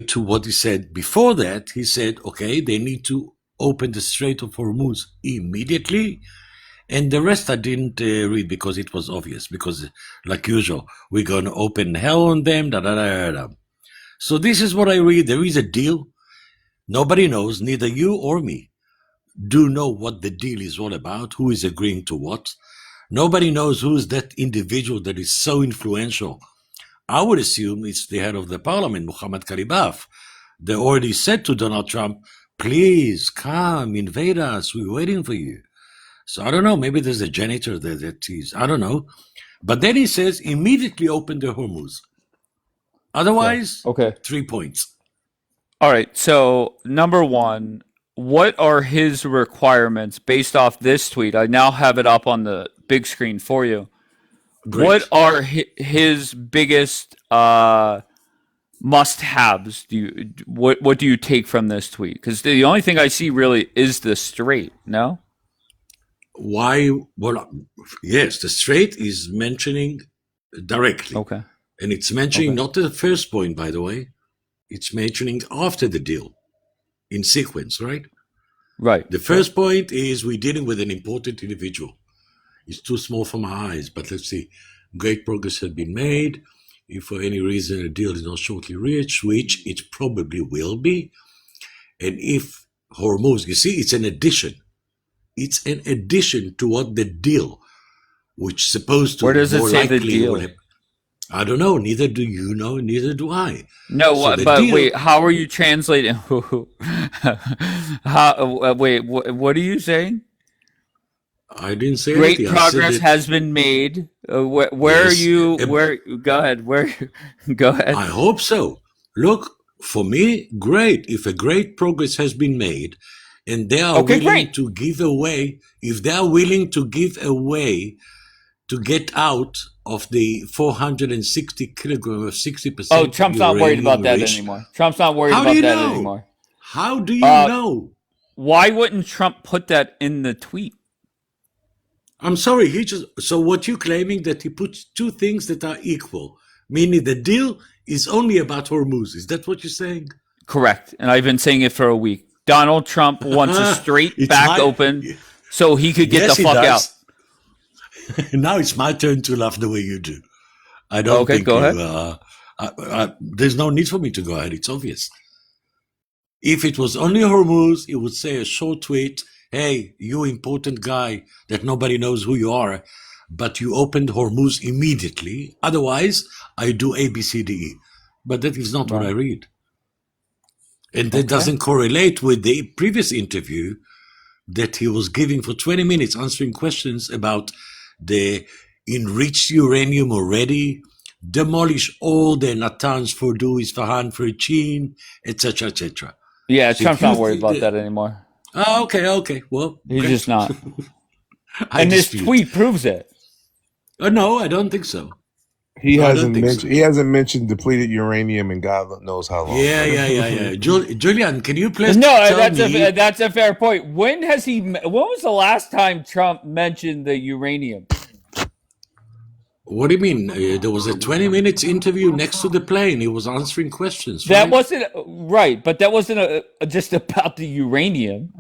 to what he said before that, he said, okay, they need to open the Strait of Hormuz immediately. And the rest I didn't read because it was obvious. Because, like usual, we're going to open hell on them. Da, da, da, da, da. So this is what I read. There is a deal. Nobody knows, neither you or me, do know what the deal is all about, who is agreeing to what. Nobody knows who is that individual that is so influential. I would assume it's the head of the parliament, Muhammad Karibaf. They already said to Donald Trump, please come, invade us. We're waiting for you. So I don't know. Maybe there's a janitor there that is, I don't know. But then he says, immediately open the Hormuz. Otherwise, okay. 3 points. All right. So number one, what are his requirements based off this tweet? I now have it up on the big screen for you. Great. What are his biggest must-haves? What do you take from this tweet? Because the only thing I see really is the strait. No. Why? Well, yes, the strait is mentioning directly. Okay. And it's mentioning not the first point, by the way. It's mentioning after the deal, in sequence, right? Right. The first point is we're dealing with an important individual. It's too small for my eyes, but let's see. Great progress has been made. If for any reason a deal is not shortly reached, which it probably will be, and if Hormuz, you see, it's an addition. It's an addition to what the deal, which supposed to. Where does it say the deal? I don't know. Neither do you know. Neither do I. No, so but deal, wait. How are you translating? Wait. What are you saying? I didn't say great anything. Progress has been made. Where yes, are you? Where? Go ahead. Where? Go ahead. I hope so. Look, for me, great. If a great progress has been made, and they are willing to give away, if they are willing to give away to get out of the 460 kilograms, 60%. Oh, Trump's not worried about that anymore. Trump's not worried about that anymore. How do you know? Why wouldn't Trump put that in the tweet? I'm sorry. So what you're claiming that he puts two things that are equal, meaning the deal is only about Hormuz. Is that what you're saying? Correct. And I've been saying it for a week. Donald Trump wants a straight back open so he could get the fuck out. Now it's my turn to laugh the way you do. I don't think go ahead. There's no need for me to go ahead. It's obvious. If it was only Hormuz, it would say a short tweet, hey, you important guy that nobody knows who you are, but you opened Hormuz immediately. Otherwise, I do A, B, C, D, E. But that is not what I read. And that doesn't correlate with the previous interview that he was giving for 20 minutes answering questions about the enriched uranium already, demolish all the Natanz, Fordo, Isfahan, Firchin, etc., etc. Yeah, so Trump's not worried about that anymore. Oh, okay. Well, he's just not. And this tweet proves it. No, I don't think so. He hasn't mentioned depleted uranium in God knows how long. Yeah. Julian, can you please? No, that's a fair point. When was the last time Trump mentioned the uranium? What do you mean? There was a 20-minute interview next to the plane. He was answering questions. That wasn't right, but that wasn't just about the uranium.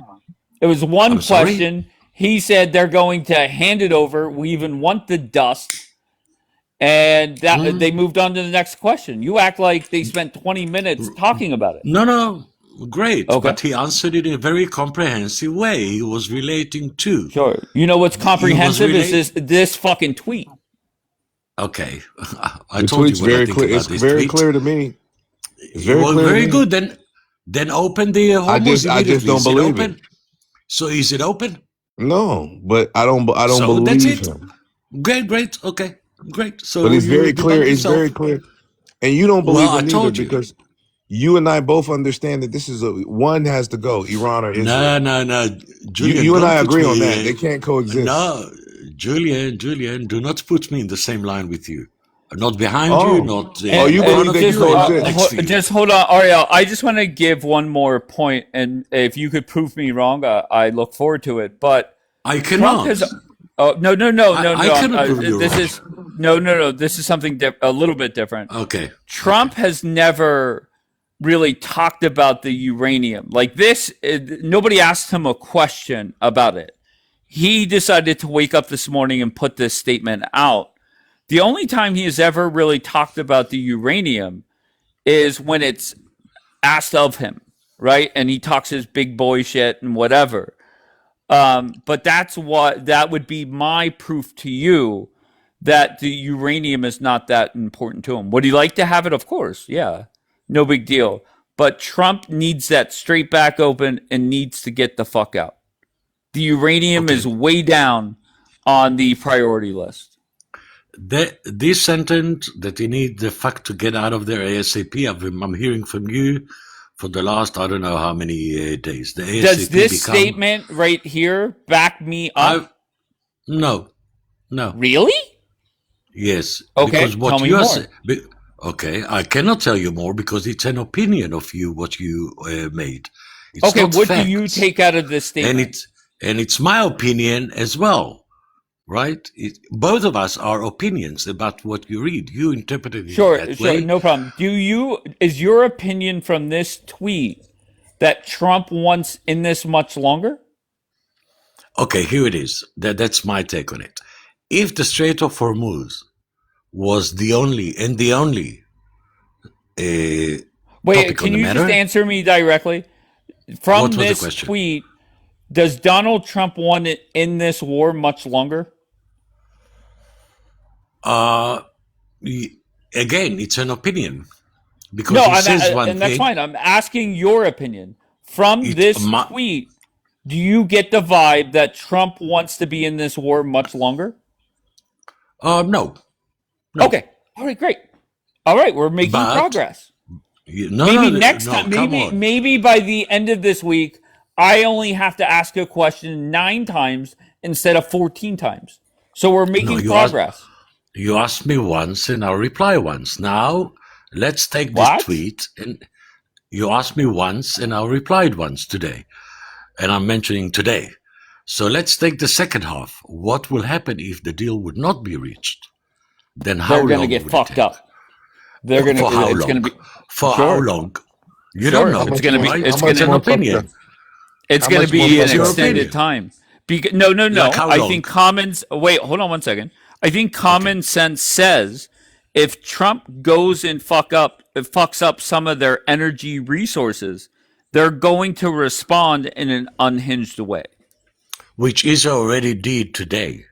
It was one question. Sorry? He said they're going to hand it over. We even want the dust. And they moved on to the next question. You act like they spent 20 minutes talking about it. No. Great. Okay. But he answered it in a very comprehensive way. He was relating to. Sure. You know what's comprehensive is this fucking tweet. Okay. I told you what I think about this tweet. It's very clear to me. It's very good. Then open the Hormuz. I just don't believe it. So is it open? No, but I don't believe that's it. him. Great. Okay. Great. So, but it's very clear. It's very clear, and you don't believe it either because you and I both understand that this is one has to go. Iran or Israel. No. Julian, you and I agree on that. They can't coexist. No, Julian, do not put me in the same line with you. Not behind you, not. You believe they coexist? Just hold on, Ariel. I just want to give one more point, and if you could prove me wrong, I look forward to it. But I cannot. No. I cannot prove you wrong. No. This is something a little bit different. Okay. Trump has never really talked about the uranium. Like this, nobody asked him a question about it. He decided to wake up this morning and put this statement out. The only time he has ever really talked about the uranium is when it's asked of him, right? And he talks his big boy shit and whatever. But that would be my proof to you that the uranium is not that important to him. Would he like to have it? Of course, yeah. No big deal. But Trump needs that straight back open and needs to get the fuck out. The uranium is way down on the priority list. This sentence that he needs the fuck to get out of there ASAP, I'm hearing from you for the last, I don't know how many days. The ASAP Does this statement right here back me up? No. Really? Yes. Okay, because what tell me you are more. Okay, I cannot tell you more because it's an opinion of you, what you made. It's okay, what facts. do you take out of this statement? And it's my opinion as well, right? Both of us are opinions about what you read. You interpreted it that way. No problem. Is your opinion from this tweet that Trump wants in this much longer? Okay, here it is. That's my take on it. If the Strait of Hormuz was the only wait, can you just answer me directly? From this tweet, does Donald Trump want it in this war much longer? Again, it's an opinion. Because he says one and that's fine. I'm asking your opinion. From this tweet, do you get the vibe that Trump wants to be in this war much longer? No. Okay. All right, great. All right, we're making progress. Maybe by the end of this week, I only have to ask a question 9 times instead of 14 times. So we're making progress. You asked me once and I'll reply once. Now, let's take this tweet. And you asked me once and I replied once today. And I'm mentioning today. So let's take the second half. What will happen if the deal would not be reached? Then how long? They're going to get fucked up. They're going to. For how long? How long? You don't know. It's going to be. It's going to be an opinion. It's going to be an extended time. No. Like I think wait, hold on one second. I think common sense says if Trump goes and fucks up some of their energy resources, they're going to respond in an unhinged way. Which is already did today,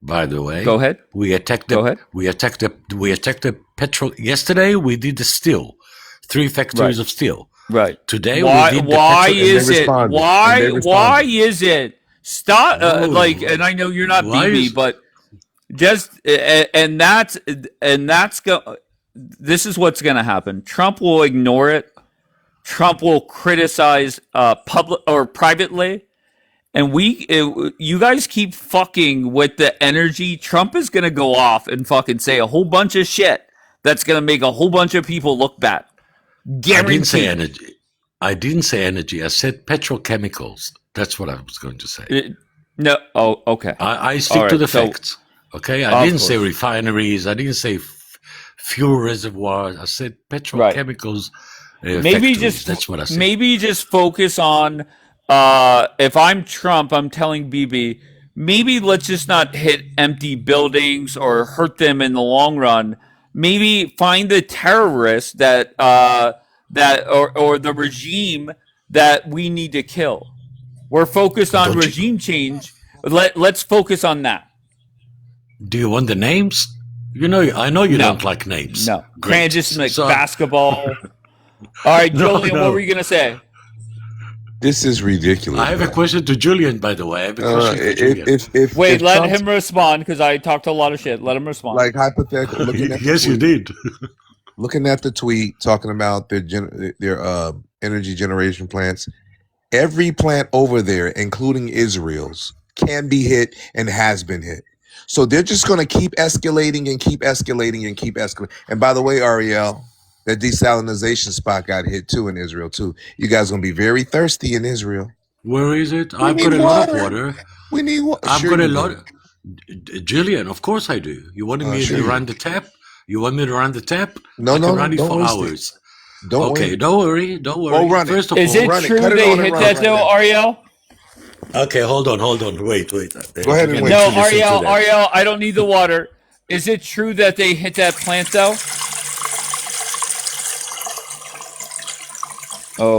by the way. Go ahead. We attacked the petrol. Yesterday we did the steel, 3 factories of steel. Right. Today why we did the petrol. Why is it? Stop. And I know you're not BB, but just this is what's going to happen. Trump will ignore it. Trump will criticize public or privately. And you guys keep fucking with the energy. Trump is going to go off and fucking say a whole bunch of shit that's going to make a whole bunch of people look bad. Guaranteed. I didn't say energy. I said petrochemicals. That's what I was going to say. No. Oh, okay. I stick to the facts. Okay. I didn't say refineries. I didn't say fuel reservoirs. I said petrochemicals. That's what I said. Maybe just focus on. If I'm Trump, I'm telling BB, maybe let's just not hit empty buildings or hurt them in the long run. Maybe find the terrorists or the regime that we need to kill. We're focused on regime change. Let's focus on that. Do you want the names? I know you don't like names. No. Just like basketball. All right, Julian, what were you going to say? This is ridiculous. I have a question to Julian, by the way. I have a question to Julian. Let him respond because I talked a lot of shit. Let him respond. Like hypothetical. Yes, you did. Looking at the tweet talking about their energy generation plants, every plant over there, including Israel's, can be hit and has been hit. So they're just going to keep escalating and keep escalating and keep escalating. And by the way, Ariel, that desalinization spot got hit too in Israel too. You guys gonna be very thirsty in Israel. Where is it? I've got a lot of water. We need water. I've got a lot. Julian, of course I do. You want me to run the tap? You want me to run the tap? No, I can run it for hours. Don't Okay, wait. don't worry, don't Go worry. run it. First of Is all, it Run it. true Cut it they on and hit run that right though, now. Ariel? okay, hold on. Wait. Go ahead and You're wait. going No, to listen to Ariel, that. Ariel, I don't need the water. Is it true that they hit that plant though?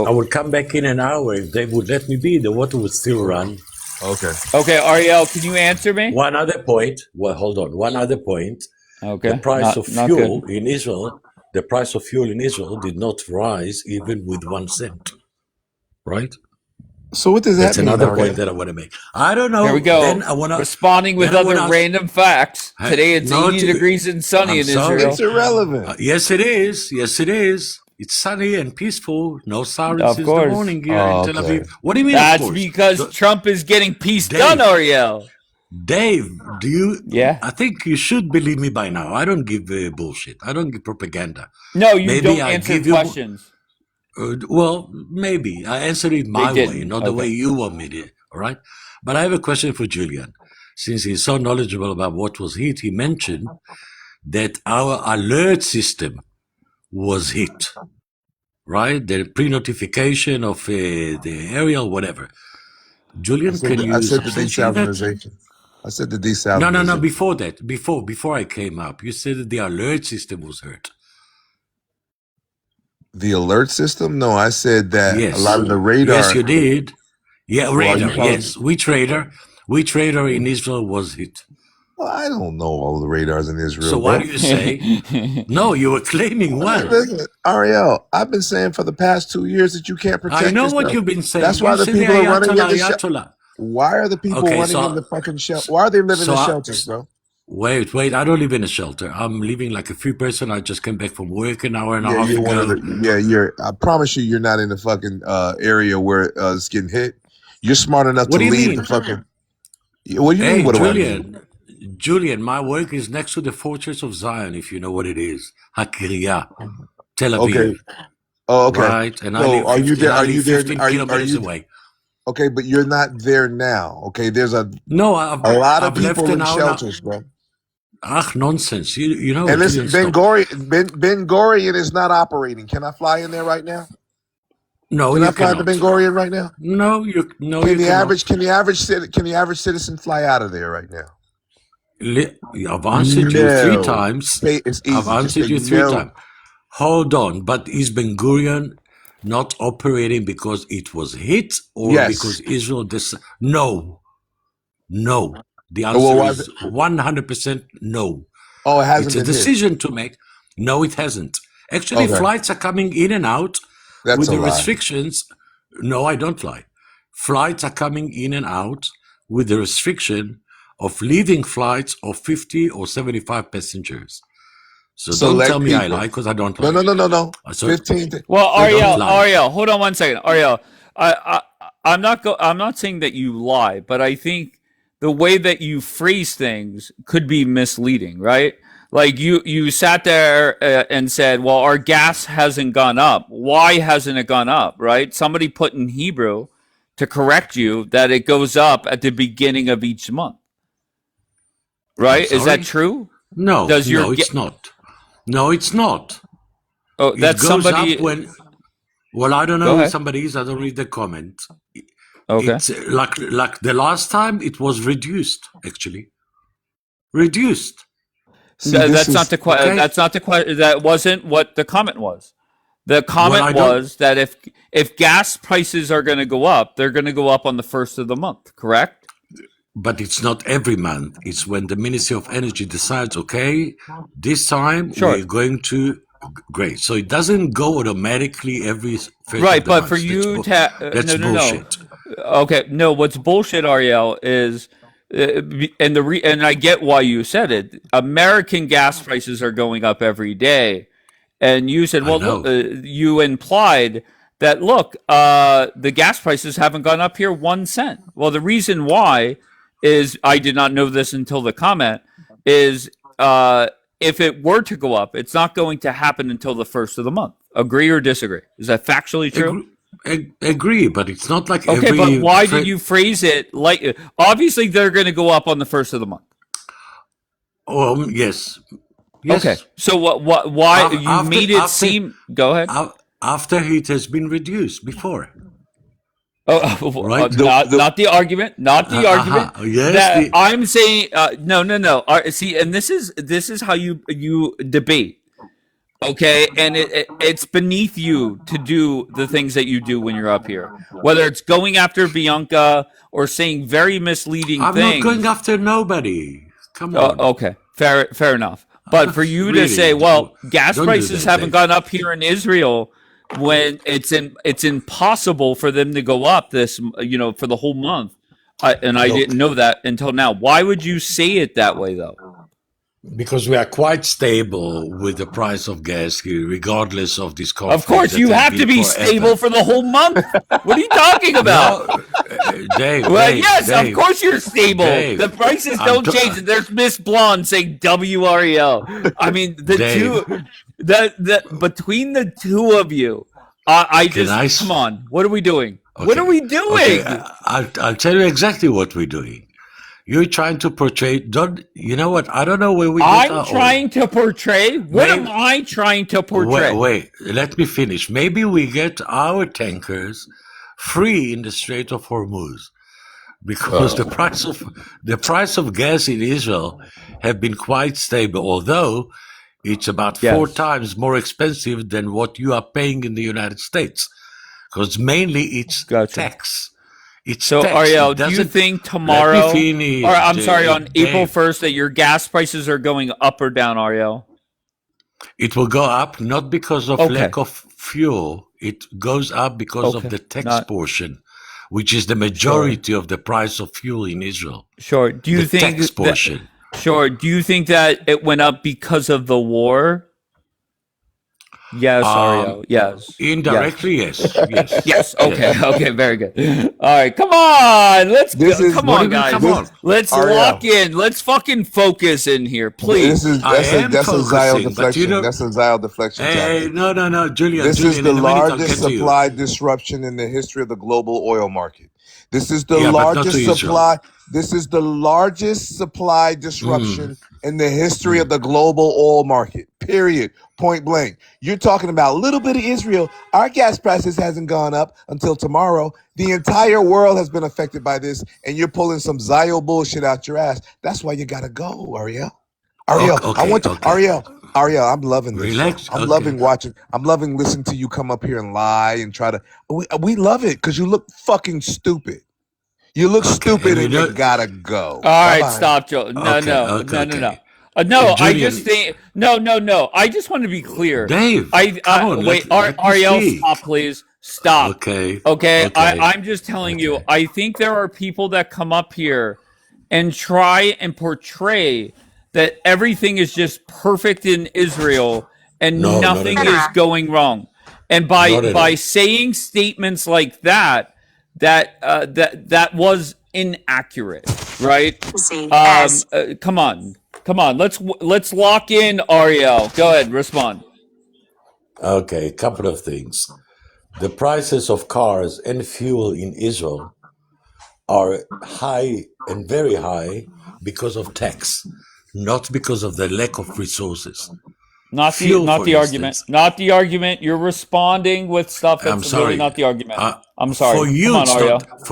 I Oh, would come back in an hour if they would let me be. The water would still run. Okay. okay, Ariel, can you answer me? One other point. Well, hold on. One other point. The Okay, price of not good. fuel in Israel. The price of fuel in Israel did not rise even with 1 cent. Right. So what does that That's mean, another point Ariel? that I want to make. I don't There we know. go. Responding with other random facts. Today it's no, 80 degrees and sunny I'm in sorry. It's Israel. irrelevant. Yes, it is. Yes, it is. It's sunny and peaceful. No sirens Of since the course. morning here in Tel Okay. Aviv. What do you mean, of That's course? because Trump is getting peace done, Dave, Ariel. Dave, do you? Yeah. I think you should believe me by now. I don't give bullshit. I don't give propaganda. No, you Maybe don't I answer give you. questions. Well, maybe I answer it They my way, didn't. not the way Okay. you want me to. All right. But I have a question for Julian. Since he's so knowledgeable about what was hit, he mentioned that our alert system was hit. Right? The pre-notification of the area or whatever. Julian, can I you said the substantiate that? desalinization. I said the No. desalinization. Before that, before I came up, you said that the alert system was hurt. The alert system? No, I said that a lot of Yes. the Yes, radar. you did. Yeah, Well, are you radar. calling? Yes, which radar in Israel was hit? Well, I don't know all the radars in Israel, So why bro. do you say no? You were claiming one. Listen, Ariel, I've been saying for the past 2 years that you can't I protect know what yourself. you've been saying. That's why You the said the people are running Ayatollah, into Ayatollah. Why are the people Okay, running in the so fucking shelter? Why are they living so in I, shelters, bro? wait. I don't live in a shelter. I'm living like a free person. I just came back from work an hour and a Yeah, half you're one of ago. the. Yeah, I promise you, you're not in the fucking area where it's getting hit. You're smart enough What to do you leave the mean? fucking. What do you mean? Hey, What do I mean? Julian, my work is next to the Fortress of Zion, if you know what it is. Hakiriya, Tel Okay. Aviv, Oh, okay. right? And So are you there? I Are live you there? 15 Are kilometers you away. okay? But you're not there now. Okay. There's a No, lot of I've left people an in hour now. shelters, bro. Nonsense. You know, And listen, Julian, Ben stop. Gurion is not operating. Can I fly in there right now? No, Can I you fly into Ben cannot. Gurion right now? No, you Can the cannot. average citizen fly out of there right now? I've answered you three No. times. It's I've easy. Just answered say you three no. times. Hold on, but is Ben Gurion not operating because it was hit or Yes. because Israel No, no. The Well, answer why is is it? 100% no. Oh, it It's hasn't a been hit. decision to make. No, it hasn't. Actually, Okay. flights are coming in and out That's with a the lie. restrictions. No, I don't lie. Flights are coming in and out with the restriction of leaving flights of 50 or 75 passengers. So don't tell Select me I people. lie because I don't No, lie. no. So 15. Well, I don't Ariel, lie. hold on one second, Ariel. I'm not saying that you lie, but I think the way that you phrase things could be misleading, right? Like you sat there and said, "Well, our gas hasn't gone up. Why hasn't it gone up?" Right? Somebody put in Hebrew to correct you that it goes up at the beginning of each month, I'm right? Is that sorry? true? No, Does your no, it's not. No, it's not. oh, It that's goes up somebody. when, well, I don't Go know who ahead. somebody is. I don't read the comment. Okay. It's like the last time it was reduced, actually. Reduced. See, this That's not is the Okay? that's not the that wasn't what the comment was. The Well, comment I don't. was that if gas prices are going to go up, they're going to go up on the first of the month, correct? But it's not every month. It's when the Ministry of Energy decides, okay, this time we're Sure. going to. Great. So it doesn't go automatically every first of Right, the but for month. you to That's no. bullshit. Okay, no, what's bullshit, Ariel, is and I get why you said it. American gas prices are going up every day. And you said, I well, look, know. you implied that, look, the gas prices haven't gone up here 1 cent. Well, the reason why is I did not know this until the comment is if it were to go up, it's not going to happen until the first of the month. Agree or disagree? Is that factually true? Agree, but it's not like Okay, but every. why did you phrase it like? Obviously, they're going to go up on the first of the month. Yes. Okay, Yes. so what? Why you After made it after seem? Go ahead. after it has been reduced before. Right? The- Not the argument. Not the argument. Yes, That I'm saying. No. See, and this is how you debate. Okay, and it's beneath you to do the things that you do when you're up here. Whether it's going after Bianca or saying very misleading I'm things. not going after nobody. Come on. Okay, fair enough. But for you to Really, say, well, gas don't do prices that, haven't Dave. gone up here in Israel when it's impossible for them to go up this, for the whole month. I Look. didn't know that until now. Why would you say it that way, though? Because we are quite stable with the price of gas here, regardless of this conflict. Of course, that you has have been to be forever. stable for the whole month. What are you talking about? No, Dave. Well, Dave, yes, Dave, of course you're stable. Dave, The prices I'm don't t- change. There's Miss Blonde saying WREL. I mean, the Dave. two, the between the two of you, I Can just I s- come on. What are we doing? Okay. What are we doing? Okay, I'll tell you exactly what we're doing. You're trying to portray. You know what? I don't know where we get I'm our trying to portray. What am I trying to portray? Wait, let me finish. Maybe we get our tankers free in the Strait of Hormuz because the price of gas in Israel have been quite stable, although it's about 4 Yes. times more expensive than what you are paying in the United States. Because mainly it's Gotcha. tax. It's So, tax. Ariel, It do you doesn't- think Let tomorrow, me finish, or I'm sorry, on Dave. April 1st, that your gas prices are going up or down, Ariel? It will go up not because of Okay. lack of fuel. It goes up because of Okay. the tax Not- portion, which is the majority of the price of fuel in Israel. Sure. Do you The think tax portion. Sure. Do you think that it went up because of the war? Yes, Ariel. Yes. Indirectly, yes. Yes. Yes. Okay. Okay. Very good. All right. Come on. Let's This go. is- Come what on, do you mean, guys. come on? Let's Ariel. lock in. Let's fucking focus in here, please. That's I a am that's a Zyle focusing, but deflection. you know- That's a Zyle deflection Hey, tactic. no, Julian. This Julian, is the in a minute I'll largest get to you. supply disruption in the history of the global oil market. This is the Yeah, but not largest to Israel. supply. This is the largest supply disruption in the history of the global oil market. Period. Point blank. You're talking about a little bit of Israel. Our gas prices hasn't gone up until tomorrow. The entire world has been affected by this, and you're pulling some Zio bullshit out your ass. That's why you gotta go, Ariel. Ariel, I want to. Okay. Ariel, I'm loving this. Relax. Show. I'm Okay. loving watching. I'm loving listening to you come up here and lie and try to. We love it because you look fucking stupid. You look Okay, stupid and and you you know- gotta go. All right, Bye-bye. stop, Joe. No. Okay, okay. No, I Julian- just think no. I just want to be clear. Dave, I come on, wait, let me Ariel, speak. stop, please. Stop. Okay. Okay. Okay. I'm just telling you. Okay. I think there are people that come up here and try and portray that everything is just perfect in Israel and No, not nothing at all. is going wrong. And Not at by all. saying statements like that was inaccurate, right? Come on. Let's lock in, Ariel. Go ahead, respond. Okay, a couple of things. The prices of cars and fuel in Israel are high and very high because of tax, not because of the lack of resources. Not Fuel, the for argument. instance. Not the argument. You're responding with stuff I'm that's sorry. really not the argument. I'm sorry. For you, Come on, it's Ariel. not.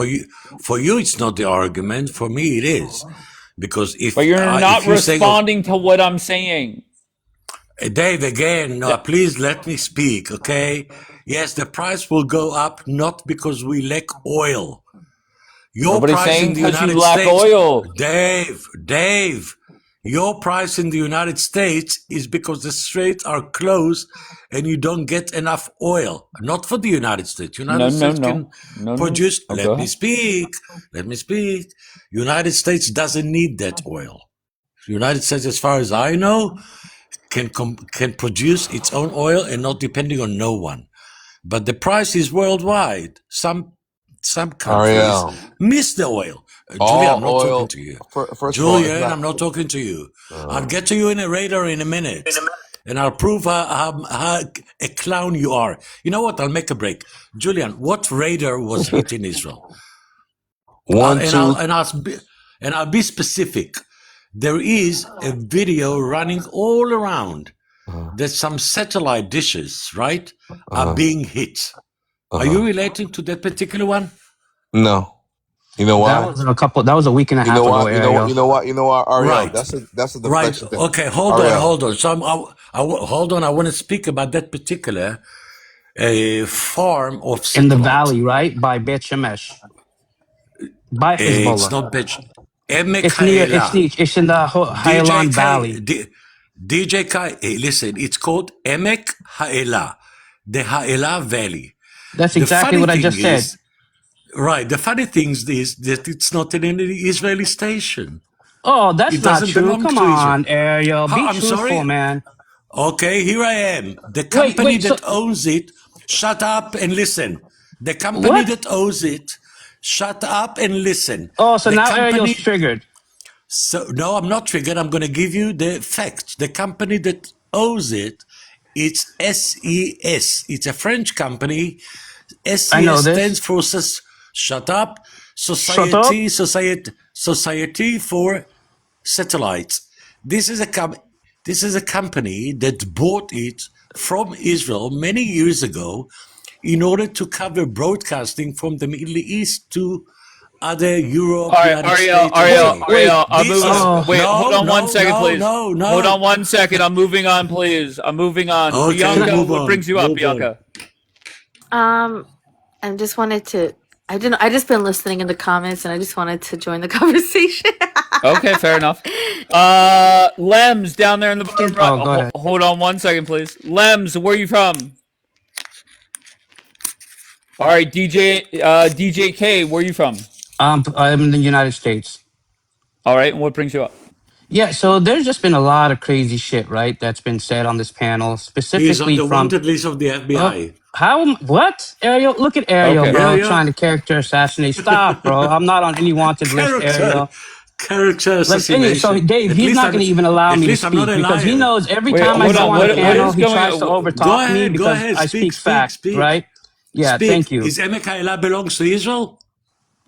For you, it's not the argument. For me, it is, because if But you're not if you say, responding to what I'm saying. Dave, again, no, please let me speak, okay? Yes, the price will go up not because we lack oil. Your Nobody's price saying in the 'cause you United lack States, oil. Dave, your price in the United States is because the straits are closed and you don't get enough oil. Not for the United States. United States can produce. Oh, go Let me ahead. speak. Let me speak. United States doesn't need that oil. United States, as far as I know, can produce its own oil and not depending on no one. But the price is worldwide. Some countries Ariel. miss the oil. All Julian, I'm not oil- talking to you. First of all, it's Julian, not- I'm not talking to you. I'll get to you in a radar in a minute. And I'll prove how a clown you are. You know what? I'll make a break. Julian, what radar was hit in Israel? And I'll be specific. There is a video running all around that some satellite dishes, right, are Uh-huh. being hit. Are you relating to that particular one? No. You know That why? was that was a week and a You know half ago, why? Ariel. You know why, Ariel? Right. That's a Right. deflection thing. Okay. Hold on. Ariel. Hold on. So hold on. I want to speak about that particular farm of In the satellite. valley, right? By Beit Shemesh. By It's Hezbollah. not bad. Emek It's near Ha'ela. it's in the Highland DJK. Valley. DJK. Hey, listen. It's called Emek Ha'ela, the Ha'ela Valley. That's The exactly funny what I thing just said. is, right? The funny thing is that it's not in any Israeli station. Oh, that's It not doesn't true. belong Come to Israel. on, Ariel. Be I'm truthful, sorry. man. Okay, here I am. The Wait, company wait, so that owns it, shut up and listen. The company what? that owns it, shut up and listen. Oh, so The now Ariel's company, triggered. so no, I'm not triggered. I'm going to give you the facts. The company that owns it, it's SES. It's a French company. I know SES stands this. for shut up, Shut up. Society for Satellites. This is a this is a company that bought it from Israel many years ago in order to cover broadcasting from the Middle East to other All Europe, right, United States, and so on. Wait. I'm This moving. is Oh, Wait, hold on one second, please. Hold no. on 1 second. I'm moving on, please. I'm moving on. Okay, can I? Bianca, move what on, brings you up, move on. Bianca? I just wanted to. I didn't. I just been listening in the comments, and I just wanted to join the conversation. Okay, fair enough. Lems down there in the bottom right. Oh, go ahead. Hold on 1 second, please. Lems, where are you from? All right, DJK, where are you from? I'm in the United States. All right, and what brings you up? Yeah, so there's just been a lot of crazy shit, right? That's been said on this panel, He is on specifically the from wanted list of the FBI. what? Ariel, look at Ariel, Okay. Yeah, bro, yeah. trying to character assassinate. Stop, bro. I'm not on any wanted list, character, Ariel. character So assassination. Dave, he's not going to even allow At me to least I'm not speak a because he liar. knows every Wait, time I hold go on. on a What panel, is he going tries to on? overtalk me Go because ahead, I speak facts, speak. right? Yeah, Speak. thank you. Is Emek Ha'ela belongs to Israel?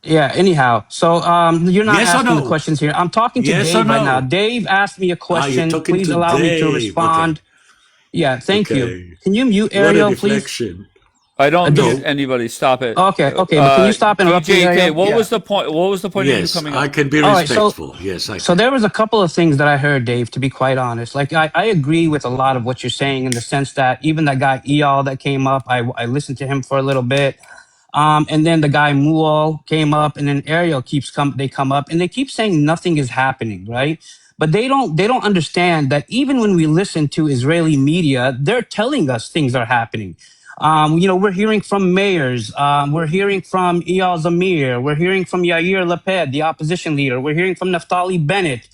Yeah, anyhow, so you're not Yes or asking the no? questions here. I'm talking to Yes or Dave right now. no? Dave asked me a Ah, you're question. talking Please to allow me to Dave. Okay. respond. Yeah, thank you. Okay. Can you mute What a Ariel, please? deflection. I don't mute No. anybody. Stop it. Okay, but can you stop interrupting me, DJK, Ariel? what Yeah. was the point? What was the point of you Yes, coming I up? can be All right, respectful. Yes, I so can. there was a couple of things that I heard, Dave, to be quite honest. Like I agree with a lot of what you're saying in the sense that even that guy Eyal that came up, I listened to him for a little bit. And then the guy Mual came up, and then Ariel they come up, and they keep saying nothing is happening, right? But they don't understand that even when we listen to Israeli media, they're telling us things are happening. We're hearing from mayors, we're hearing from Eyal Zamir, we're hearing from Yair Lapid, the opposition leader, we're hearing from Naftali Bennett.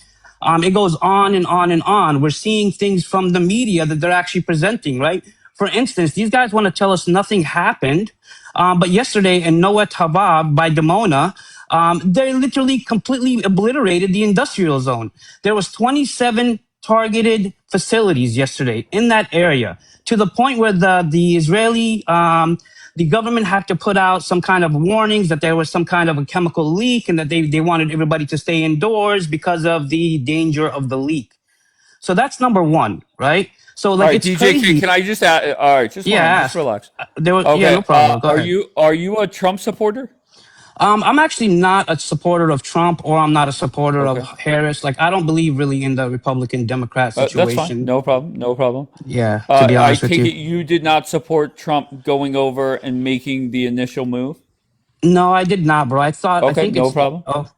It goes on and on and on. We're seeing things from the media that they're actually presenting, right? For instance, these guys want to tell us nothing happened. But yesterday in Noet Havab by Dimona, they literally completely obliterated the industrial zone. There was 27 targeted facilities yesterday in that area to the point where the Israeli the government had to put out some kind of warnings that there was some kind of a chemical leak and that they wanted everybody to stay indoors because of the danger of the leak. So that's number one, right? So All like right, it's DJK, crazy. can I just add? All right, just hold Yeah, on, just ask. relax. Yeah, no Okay, problem. Go ahead. are you a Trump supporter? I'm actually not a supporter of Trump or I'm not a supporter of Okay, Harris. Like, I don't believe really in the Republican Democrat that's fine. situation. No problem. No problem. Yeah, to be I honest with take you. it you did not support Trump going over and making the initial move. No, I did not, bro. I Okay, think no it's, problem. oh,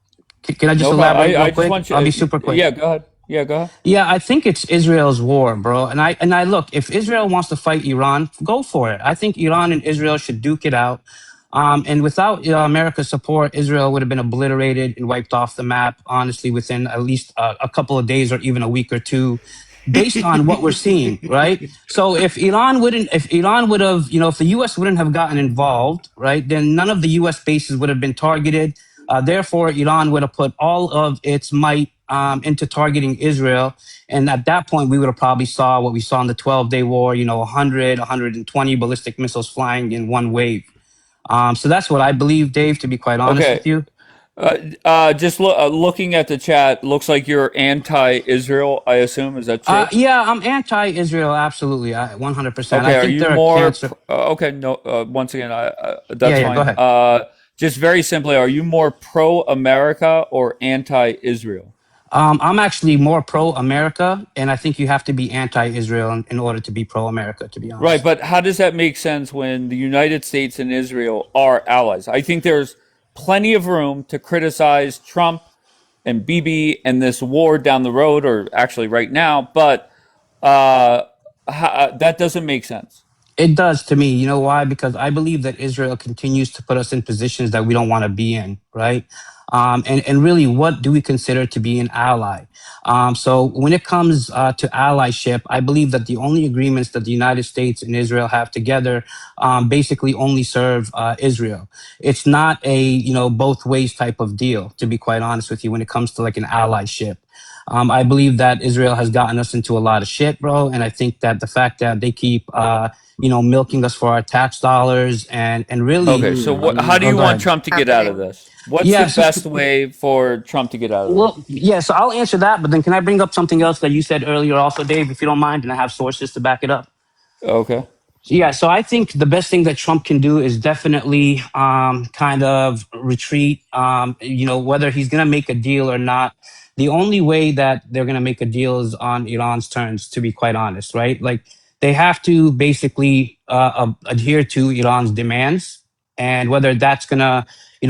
can I just No problem. elaborate real I just quick? want I'll be you. super quick. Yeah, go ahead. Yeah, go ahead. Yeah, I think it's Israel's war, bro. And I look, if Israel wants to fight Iran, go for it. I think Iran and Israel should duke it out. And without America's support, Israel would have been obliterated and wiped off the map, honestly, within at least a couple of days or even a week or two, based on what we're seeing, right? So if Iran would have, if the U.S. wouldn't have gotten involved, right, then none of the U.S. bases would have been targeted. Therefore, Iran would have put all of its might into targeting Israel. And at that point, we would have probably saw what we saw in the 12-day war, 100, 120 ballistic missiles flying in one wave. So that's what I believe, Dave, to be quite honest Okay. with you. Just looking at the chat, looks like you're anti-Israel. I assume, is that true? Yeah, I'm anti-Israel. Absolutely, 100%. I Okay, are think you they're a more? cancer. Okay, no. Once again, Yeah, that's yeah. Go fine. ahead. Just very simply, are you more pro-America or anti-Israel? I'm actually more pro-America, and I think you have to be anti-Israel in order to be pro-America. To be Right, honest. but how does that make sense when the United States and Israel are allies? I think there's plenty of room to criticize Trump and Bibi and this war down the road, or actually right now, but uh, that doesn't make sense. It does to me. You know why? Because I believe that Israel continues to put us in positions that we don't want to be in, right? And really, what do we consider to be an ally? So when it comes to allyship, I believe that the only agreements that the United States and Israel have together basically only serve Israel. It's not a both ways type of deal. To be quite honest with you, when it comes to like an allyship. I believe that Israel has gotten us into a lot of shit, bro. And I think that the fact that they keep, milking us for our tax dollars and really, Okay, so how do oh, you go want ahead. Trump to get out of Happening. this? What's the Yes. best way for Trump to get out of Well, this? yeah, so I'll answer that, but then can I bring up something else that you said earlier also, Dave, if you don't mind, and I have sources to back it up? Okay. Yeah, so I think the best thing that Trump can do is definitely kind of retreat. Whether he's going to make a deal or not, the only way that they're going to make a deal is on Iran's terms, to be quite honest, right? Like they have to basically adhere to Iran's demands. And whether that's going to,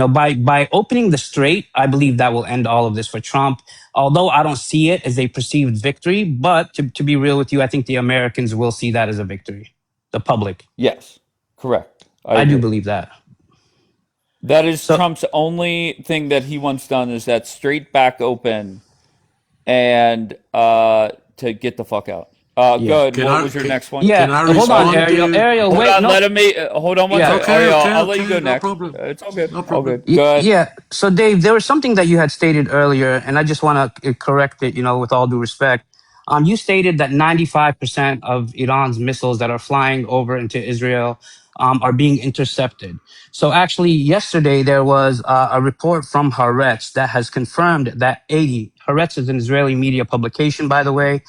by opening the strait, I believe that will end all of this for Trump. Although I don't see it as a perceived victory, but to be real with you, I think the Americans will see that as a victory. The public. Yes, correct. I I do agree. believe that. That is So Trump's only thing that he wants done is that straight back open and to get the fuck out. yeah, Good. Can What I was your can, next one? yeah. can I Hold on, respond Ariel. to? Ariel, Hold wait, on, no. let me hold on one Yeah, second. Okay, okay, I'll let you okay. go No next. problem. It's all good. No All problem. good. Go ahead. yeah. So Dave, there was something that you had stated earlier, and I just want to correct it. With all due respect, you stated that 95% of Iran's missiles that are flying over into Israel are being intercepted. So actually, yesterday there was a report from Haaretz that has confirmed that 80. Haaretz is an Israeli media publication, by the way.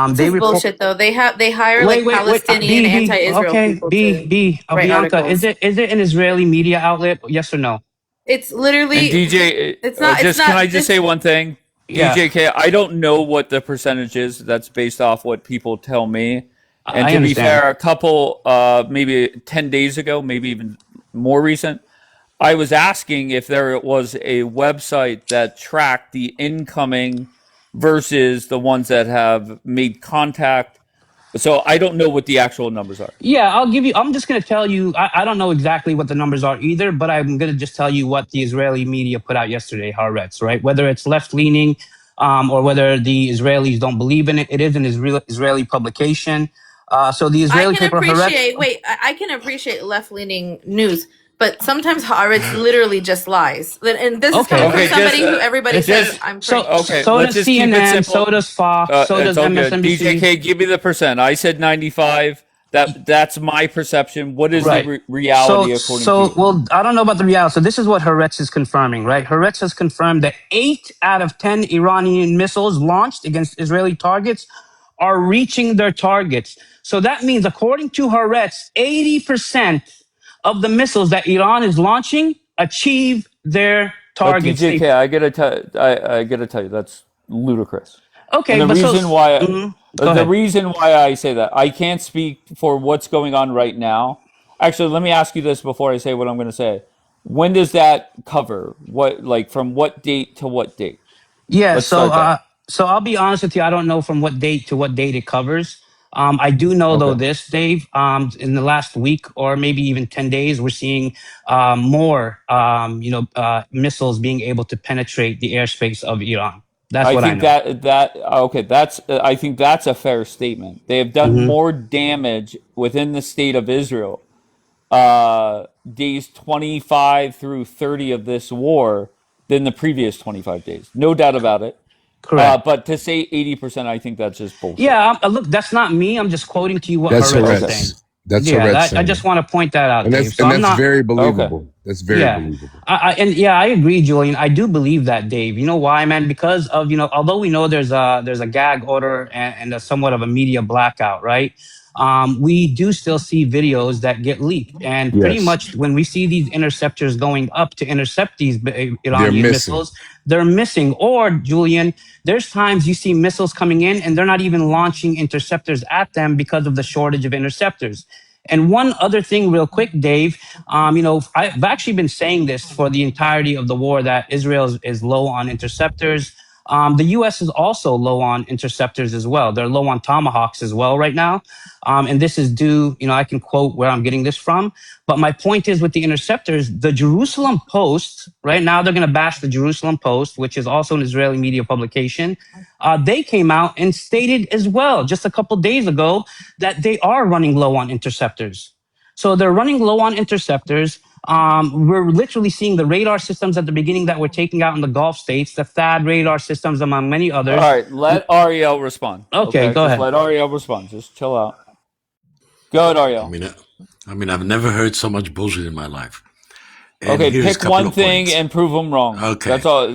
This They is report. bullshit though. They hire Wait, like wait, wait. Palestinian B. anti-Israel Okay, people to write Bianca, articles. is it an Israeli media outlet? Yes or no? It's And literally DJ, it's just can I not just say this one thing? Yeah, DJK, I don't know what the percentage is. That's based off what people tell me. And I to be understand. fair, a couple, maybe 10 days ago, maybe even more recent, I was asking if there was a website that tracked the incoming versus the ones that have made contact. So I don't know what the actual numbers are. Yeah, I'm just going to tell you, I don't know exactly what the numbers are either, but I'm going to just tell you what the Israeli media put out yesterday, Haaretz, right? Whether it's left leaning or whether the Israelis don't believe in it, it is an Israeli publication. So the I Israeli can paper Haaretz. appreciate I can appreciate left-leaning news, but sometimes Haaretz literally just lies. And this is coming Okay. from Okay, just, somebody who everybody says just, I'm So, pretty. okay, so let's does just keep it CNN, so simple. does Fox, so does It's all good. MSNBC. DJK, give me the percent. I said 95. That's my perception. What is the Right. reality according to you? Well, I don't know about the reality. So this is what Haaretz is confirming, right? Haaretz has confirmed that 8 out of 10 Iranian missiles launched against Israeli targets are reaching their targets. So that means, according to Haaretz, 80% of the missiles that Iran is launching achieve their But targets. DJK, I gotta tell you, that's ludicrous. And Okay, but so go the ahead. reason why I say that, I can't speak for what's going on right now. Actually, let me ask you this before I say what I'm going to say. When does that cover? What, like, from what date to what date? Yeah, Let's start there. so I'll be honest with you. I don't know from what date to what date it covers. I do know though Okay. this, Dave. In the last week or maybe even 10 days, we're seeing more, missiles being able to penetrate the airspace of Iran. That's I what I think know. that's I think that's a fair statement. They have done Hmm. more damage within the state of Israel, days 25 through 30 of this war than the previous 25 days. No doubt about it. Correct. But to say 80%, I think that's just bullshit. Yeah. Look, that's not me. I'm just quoting to you what That's Haaretz is Okay. saying. Haaretz. That's Yeah, Haret that I saying, just want to point that out, and Dave. So I'm that's not. very Okay. believable. That's very Yeah. believable. I agree, Julian. I do believe that, Dave. You know why, man? Because of, although we know there's a gag order and a somewhat of a media blackout, right? We do still see videos that get leaked, and pretty Yes, much when we see these interceptors going up to intercept these they're Iranian missing. missiles, they're missing. Or, Julian, there's times you see missiles coming in and they're not even launching interceptors at them because of the shortage of interceptors. And one other thing, real quick, Dave, I've actually been saying this for the entirety of the war that Israel is low on interceptors. The U.S. is also low on interceptors as well. They're low on Tomahawks as well right now. And this is due, I can quote where I'm getting this from. But my point is with the interceptors, the Jerusalem Post, right now they're going to bash the Jerusalem Post, which is also an Israeli media publication. They came out and stated as well just a couple days ago that they are running low on interceptors. So they're running low on interceptors. We're literally seeing the radar systems at the beginning that we're taking out in the Gulf states, the THAAD radar systems, among many All others. right, let Ariel respond. Okay, go Just ahead. let Ariel respond. Just chill out. Go ahead, I Ariel. mean, I've never heard so much bullshit in my life. And Okay, here's a pick couple one of thing points. and prove them wrong. Okay. That's all.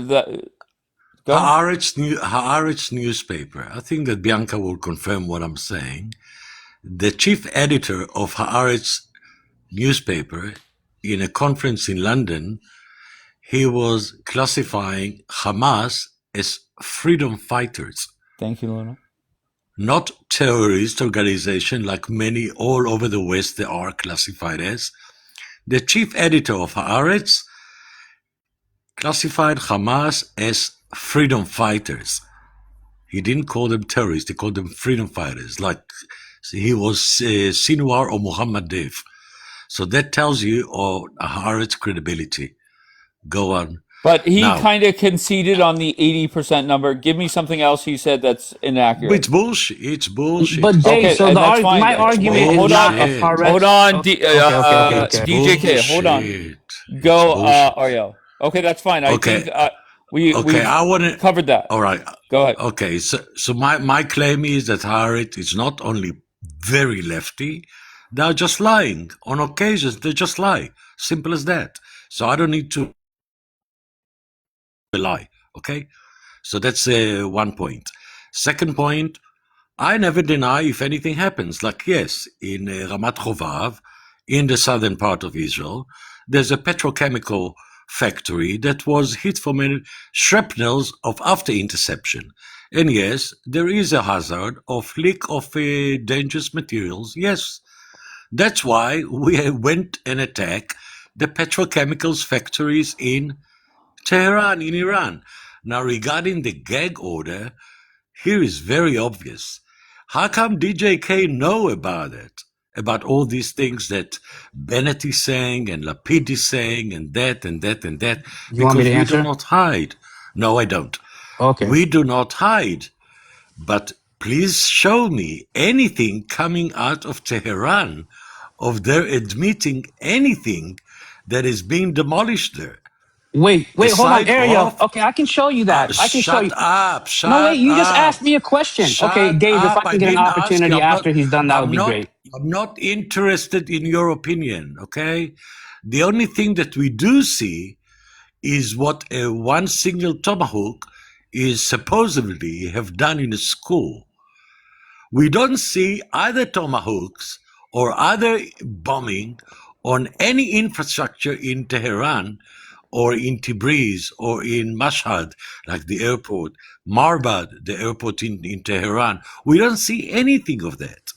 Go. Haaretz newspaper. I think that Bianca will confirm what I'm saying. The chief editor of Haaretz newspaper, in a conference in London, he was classifying Hamas as freedom fighters, Thank you, Luna. not terrorist organization like many all over the West they are classified as. The chief editor of Haaretz classified Hamas as freedom fighters. He didn't call them terrorists, he called them freedom fighters, like he was Sinwar or Muhammad Dev. So that tells you Haaretz credibility. Go on. But he Now, kind of conceded on the 80% number. Give me something else he said that's inaccurate. it's bullshit. It's bullshit. But Dave, Okay, so and that's fine. my argument Hold is not on. of Haaretz. Hold on, Okay. DJK. Hold on. Go, Ariel. Okay, that's fine. I think we covered that. All right. Go ahead. Okay, so my claim is that Haaretz is not only very lefty, they're just lying. On occasions, they just lie. Simple as that. So I don't need to lie. Okay? So that's one point. Second point, I never deny if anything happens. Like, yes, in Ramat Chovav, in the southern part of Israel, there's a petrochemical factory that was hit from shrapnels of after interception. And yes, there is a hazard of leak of dangerous materials. Yes, that's why we went and attacked the petrochemicals factories in Tehran, in Iran. Now, regarding the gag order, here is very obvious. How come DJK know about it? About all these things that Bennett is saying and Lapid is saying and that and that and that? You want me to answer? We do not hide. No, I don't. Okay. We do not hide. But please show me anything coming out of Tehran of their admitting anything that is being demolished there. Wait, hold on, Aside Ariel. of- Okay, I can show you that. I can show you. Shut up. No, wait, you just up. asked me a question. Shut Okay, Dave, if up. I can get an didn't ask opportunity you. I'm after not- he's done, that would be I'm not- great. I'm not interested in your opinion, okay? The only thing that we do see is what one single tomahawk is supposedly have done in a school. We don't see either tomahawks or other bombing on any infrastructure in Tehran or in Tabriz or in Mashhad, like the airport, Marbad, the airport in Tehran. We don't see anything of that.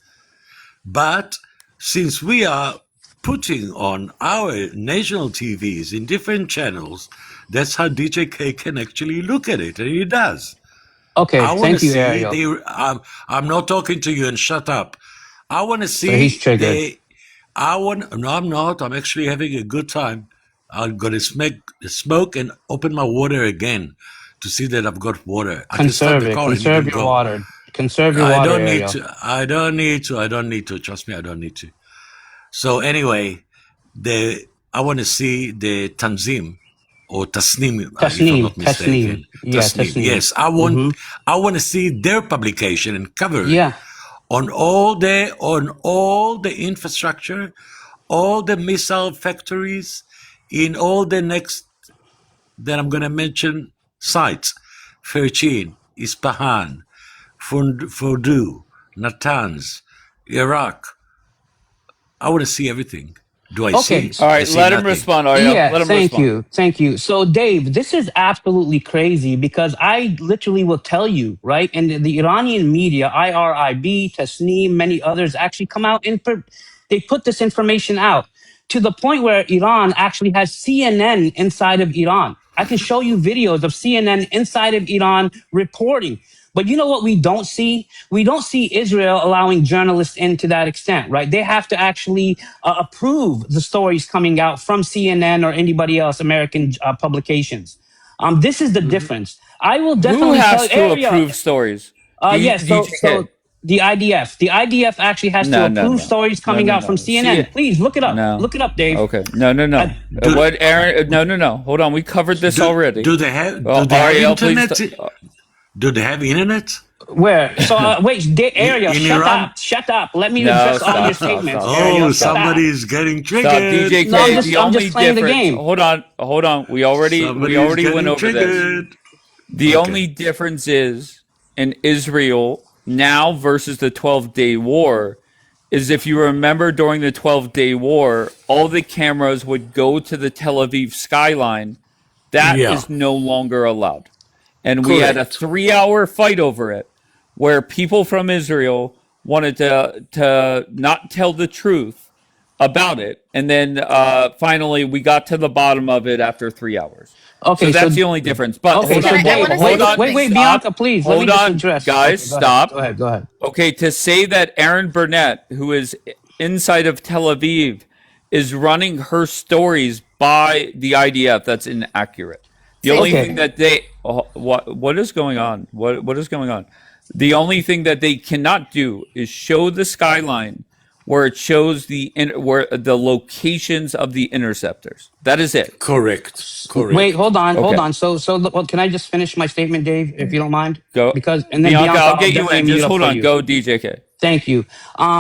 But since we are putting on our national TVs in different channels, that's how DJK can actually look at it, and he does. Okay, I want thank to you, see Ariel. I'm not talking to you and shut up. I want to see So he's triggered. No, I'm not. I'm actually having a good time. I'm going to smoke and open my water again to see that I've got water. I can start Conserve the it. car and Conserve even your go. water. Conserve your I water, don't need Ariel. to. I don't need to. Trust me, I don't need to. So anyway, I want to see the Tanzim or Tasnim, if I'm not mistaken. Tasnim. Yeah, Tasnim. Yes, I want to see their publication and cover Yeah. on all the infrastructure, all the missile factories, in all the next that I'm going to mention sites: Ferchin, Isfahan, Fordow, Natanz, Iraq. I want to see everything. Do I Okay, see? All I right, see let him nothing. respond, Ariel. yeah, Let him thank respond. you. Thank you. So, Dave, this is absolutely crazy because I literally will tell you, right? And the Iranian media, IRIB, Tasneem, many others actually come out and they put this information out to the point where Iran actually has CNN inside of Iran. I can show you videos of CNN inside of Iran reporting. But you know what we don't see? We don't see Israel allowing journalists in to that extent, right? They have to actually approve the stories coming out from CNN or anybody else, American publications. This is the difference. I will Who definitely tell has you, to area. approve stories? Yes. So DJK. the IDF actually has to No, no, approve no, stories no, coming no, out from no. See, CNN. Please look it up. no. Look it up, Dave. Okay, no, no, Uh, no. Do What Aaron? No, no, no. Hold on, we covered this already. do they have Well, Ariel, please. internet? Do they have internet where? So wait, area. in Shut Iran? up. Shut up. Let me No, address all your stop, statements, stop. area. Oh, Shut up. somebody is getting Stop, triggered. No, I'm DJK. just The I'm only just playing the difference. game. Hold on. We already Somebody is went getting over this. triggered. The Okay. only difference is in Israel now versus the 12-day war is if you remember during the 12-day war, all the cameras would go to the Tel Aviv skyline. That Yeah, is no longer allowed. And we had a correct. 3-hour fight over it where people from Israel wanted to not tell the truth about it. And then finally we got to the bottom of it after 3 hours. So Okay, so that's the only difference. But okay, hold so on, I Dave, want to say hold on, something. stop. Bianca, please let me Hold just on, address. guys, Okay, go ahead. stop. Go ahead. Go ahead. Okay, to say that Aaron Burnett, who is inside of Tel Aviv, is running her stories by the IDF, that's inaccurate. The Same only Okay. thing here. that they what is going on? What is going on? The only thing that they cannot do is show the skyline where it shows where the locations of the interceptors. That is it. Correct. Wait, Correct. hold Okay, on. Well, can I just finish my statement, Dave, if you don't mind? go, Because and then Bianca. Bianca, I'll I'll get you definitely in. mute Just up hold for on. you. Go, DJK. Thank you.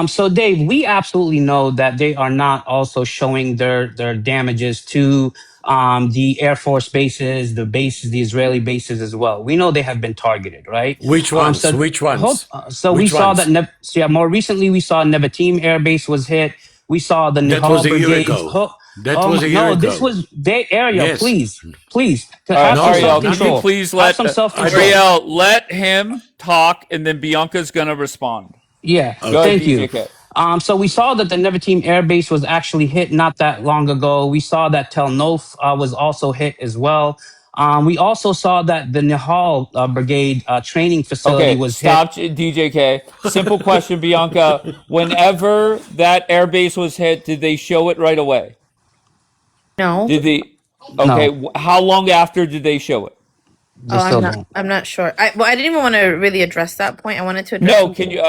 So Dave, we absolutely know that they are not also showing their damages to the Air Force bases, the bases, the Israeli bases as well. We know they have been targeted, right? Which ones? So Which ones? so we Which saw that. ones? So yeah, more recently we saw Nevatim Air Base was hit. We saw the That was Nihal a year brigades. ago. That Oh was my, a year no, this ago. was their area. Yes. Please All right, have some No, self Ariel, can you nothing. control. please Have let some self I control. don't. Ariel let him talk, and then Bianca's gonna respond. Yeah, Go ahead, Okay. thank you. DJK. So we saw that the Nevatim Air Base was actually hit not that long ago. We saw that Tel Nof was also hit as well. We also saw that the Nihal Brigade training facility Okay, was hit. stop, DJK. Simple question, Bianca. Whenever that airbase was hit, did they show it right away? No. Did they? Okay, No, how long after did they show it? they Oh, still don't. I'm not sure. I didn't even want to really address that point. I wanted to address No, can something. you?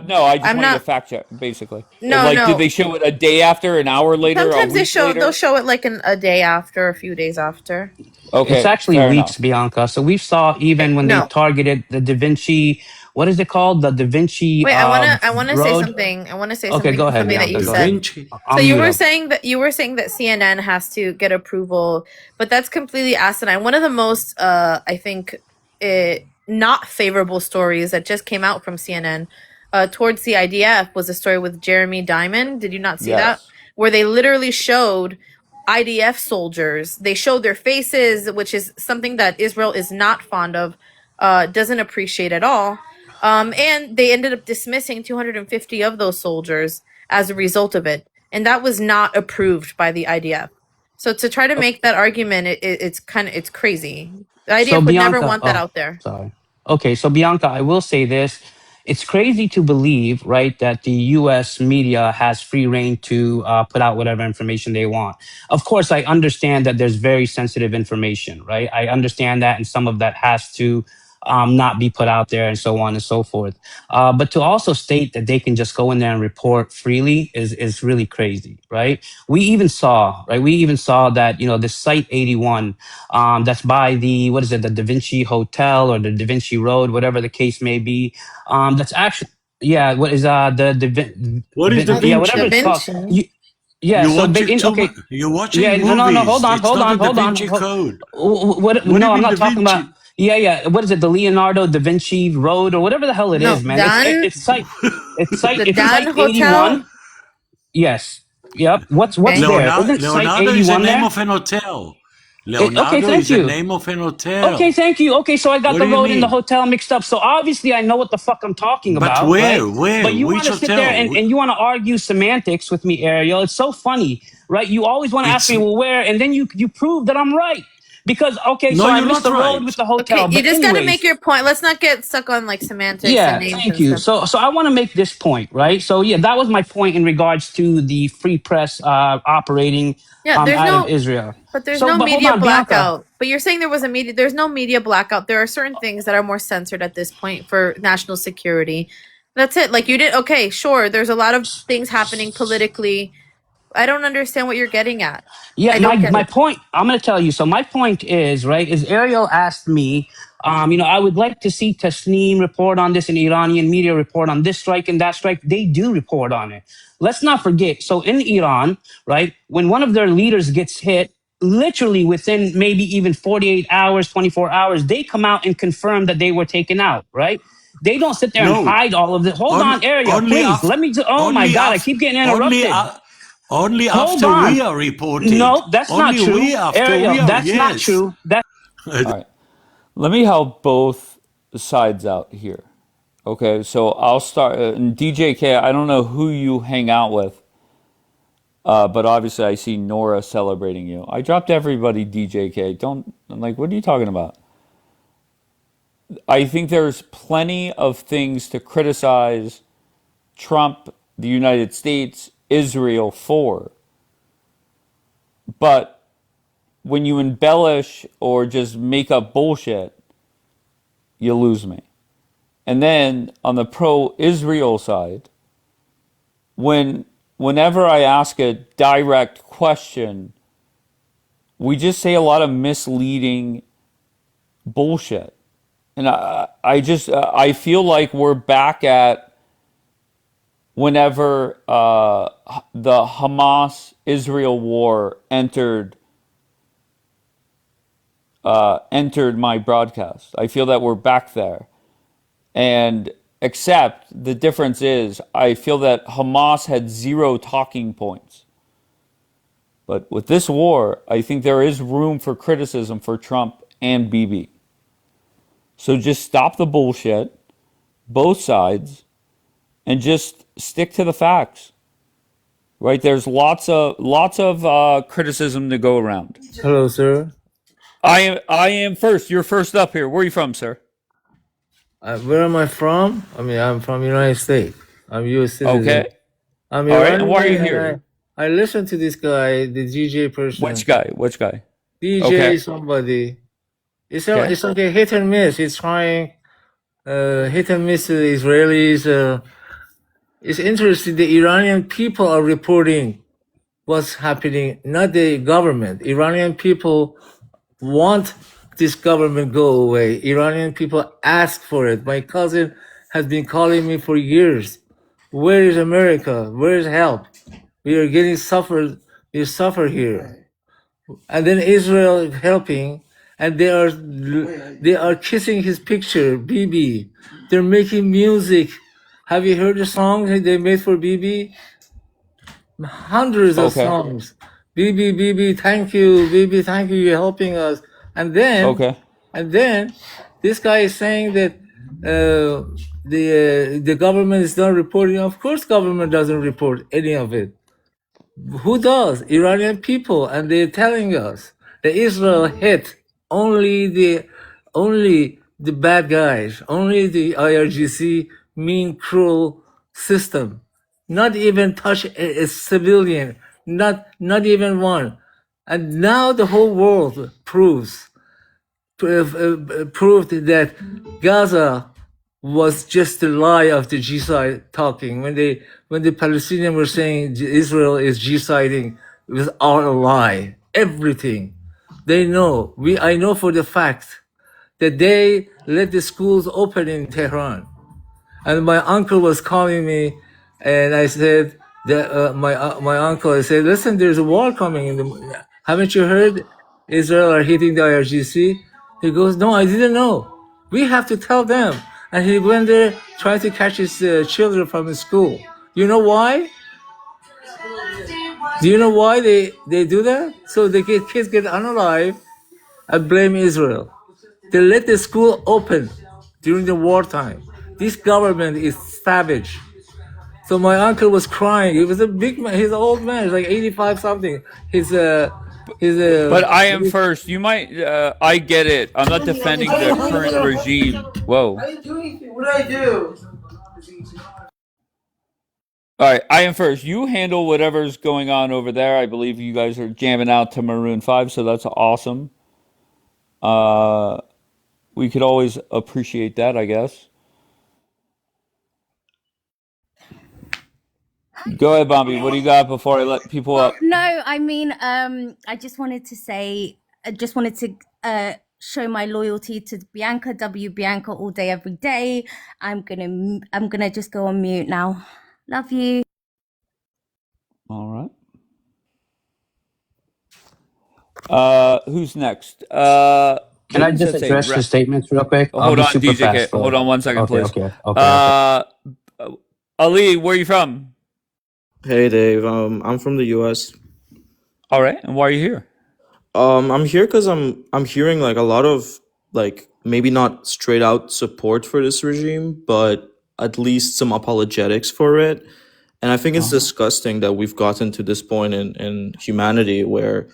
No, I just I'm wanted to not. fact check, basically. No, Like, did no. they show it a day after, an hour later, a Sometimes week they'll later? show it like a day after, a few days after. It's Okay, actually fair weeks, enough. Bianca. So we saw even when they No. targeted the Da Vinci, what is it called? The Da Vinci Wait, I wanna say road. something. I wanna say Okay, something go to ahead, something that you Bianca. Da Go said. ahead. Vinci. I'll So mute up. you were saying that CNN has to get approval, but that's completely asinine. One of the most I think not favorable stories that just came out from CNN towards the IDF was a story with Jeremy Diamond. Did you not see that? Yes. Where they literally showed IDF soldiers. They showed their faces, which is something that Israel is not fond of, doesn't appreciate at all. And they ended up dismissing 250 of those soldiers as a result of it. And that was not approved by the IDF. So to try to make that argument, it's crazy. The So IDF would never Bianca, want that out there. sorry. Okay, so Bianca, I will say this. It's crazy to believe, right, that the U.S. media has free reign to put out whatever information they want. Of course, I understand that there's very sensitive information, right? I understand that, and some of that has to not be put out there, and so on and so forth. But to also state that they can just go in there and report freely is really crazy, right? We even saw that this Site 81, that's by the what is it, the Da Vinci Hotel or the Da Vinci Road, whatever the case may be. That's actually Yeah, what is What is Da yeah, whatever Da Vinci? it's called. Vinci. Yeah, You're so watching okay, you're yeah, watching no, hold movies. on, It's not a Da hold on. Vinci Code. What? What do you No, I'm mean not Da talking about. Vinci? Yeah, what is it? The Leonardo da Vinci Road or whatever the hell it No, is, man. Dan. The It's Dan site Hotel. 81. Yes. Yep. What's Okay. there? Isn't site Leonardo is the 81 name there? of an hotel. Okay, Leonardo thank is the you. name of an Okay, hotel. thank you. Okay, so I got What the do you road and the mean? hotel mixed up. So obviously I know what the fuck I'm talking But about, right? where? But you want Which to sit there hotel? and you want to argue semantics with me, Ariel. It's so funny, right? You always want to ask It's me, well, where? And then you prove that I'm right. Because, okay, so no, I you're missed not the road right. with the Okay, hotel. you But just got to make anyways, your point. Let's not get stuck on like semantics and yeah, names thank and you. stuff. So I want to make this point, right? So yeah, that was my point in regards to the free press operating Yeah, out of Israel. there's So, no but hold media on, Bianca. blackout. But you're saying there's no media blackout. There are certain things that are more censored at this point for national security. That's it. Like you did, okay, sure. There's a lot of things happening politically. I don't understand what you're getting at. Yeah, I don't get my it. point. I'm going to tell you. So my point is right. Is Ariel asked me, I would like to see Tasneem report on this and Iranian media report on this strike and that strike. They do report on it. Let's not forget. So in Iran, right, when one of their leaders gets hit, literally within maybe even 48 hours, 24 hours, they come out and confirm that they were taken out. Right. They don't sit there and No. hide all of it. Hold on, Ariel, Only please. after Let me. Oh my only God, I after keep getting only interrupted. only Hold after on. we are reporting. No, that's not Only true. we after Ariel, we are that's not yes. true. That's All right. Let me help both sides out here. Okay, so I'll start. DJK, I don't know who you hang out with, but obviously I see Nora celebrating you. I dropped everybody, DJK. Don't, I'm like, what are you talking about? I think there's plenty of things to criticize Trump, the United States, Israel for. But when you embellish or just make up bullshit, you lose me. And then on the pro-Israel side, whenever I ask a direct question, we just say a lot of misleading bullshit. And I feel like we're back at whenever the Hamas Israel war entered my broadcast. I feel that we're back there. And except the difference is I feel that Hamas had 0 talking points. But with this war, I think there is room for criticism for Trump and Bibi. So just stop the bullshit, both sides, and just stick to the facts. Right? There's lots of criticism to go around. Hello, sir. I am first. You're first up here. Where are you from, sir? Where am I from? I mean, I'm from United States. I'm U.S. citizen. Okay. I'm All right. And why are you Iranian, here? and I listen to this guy, the DJ person. Which guy? Which guy? DJ Okay. somebody. It's Okay. it's okay, hit and miss. It's trying hit and miss to the Israelis. It's interesting. The Iranian people are reporting what's happening, not the government. Iranian people want this government go away. Iranian people ask for it. My cousin has been calling me for years. Where is America? Where is help? We are getting suffered. We suffer here. And then Israel is helping, and they are kissing his picture, Bibi. They're making music. Have you heard the song they made for Bibi? Hundreds of Okay. songs. Bibi, Bibi, thank you. Bibi, thank you. You're helping us. And then, Okay. this guy is saying that the government is not reporting. Of course, government doesn't report any of it. Who does? Iranian people, and they're telling us that Israel hit only the bad guys, only the IRGC mean cruel system, not even touch a civilian, not even one. And now the whole world proved that Gaza was just a lie of the G-side talking. When the Palestinians were saying Israel is G-siding, it was all a lie. Everything. They know. I know for the fact that they let the schools open in Tehran. And my uncle was calling me, and I said that my uncle. I said, listen, there's a war coming. Haven't you heard? Israel are hitting the IRGC. He goes, no, I didn't know. We have to tell them. And he went there, tried to catch his children from his school. You know why? Do you know why they do that? So the kids get unalive and blame Israel. They let the school open during the wartime. This government is savage. So my uncle was crying. He was a big man. He's an old man. He's like 85 something. But I am first. You might. I get it. I'm not defending the current regime. Whoa. I didn't do anything. What did I do? All right, I am first. You handle whatever's going on over there. I believe you guys are jamming out to Maroon 5, so that's awesome. We could always appreciate that, I guess. Go ahead, Bombi. What do you got before I let people up? No, I mean, I just wanted to say, I just wanted to show my loyalty to Bianca, Bianca all day, every day. I'm gonna just go on mute now. Love you. All right. Who's next? Can I just address the statements real quick? Hold on, DJ. Hold on 1 second, please. Okay. Ali, where are you from? Hey, Dave. I'm from the U.S. All right, and why are you here? I'm here because I'm hearing like a lot of like maybe not straight out support for this regime, but at least some apologetics for it. And I think it's disgusting that we've gotten to this point in humanity where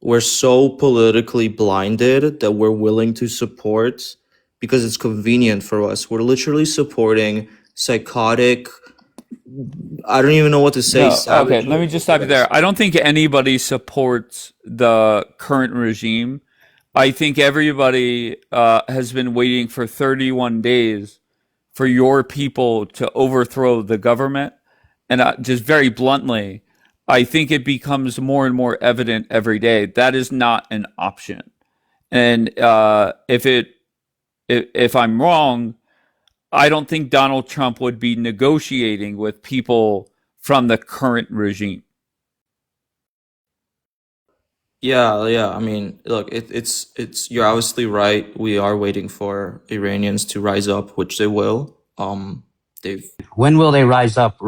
we're so politically blinded that we're willing to support because it's convenient for us. We're literally supporting psychotic. I don't even know what to say. No, okay, let me just stop you there. I don't think anybody supports the current regime. I think everybody has been waiting for 31 days for your people to overthrow the government. And just very bluntly, I think it becomes more and more evident every day that is not an option. And if I'm wrong, I don't think Donald Trump would be negotiating with people from the current regime. Yeah. I mean, look, it's you're obviously right. We are waiting for Iranians to rise up, which they will. When will they rise up,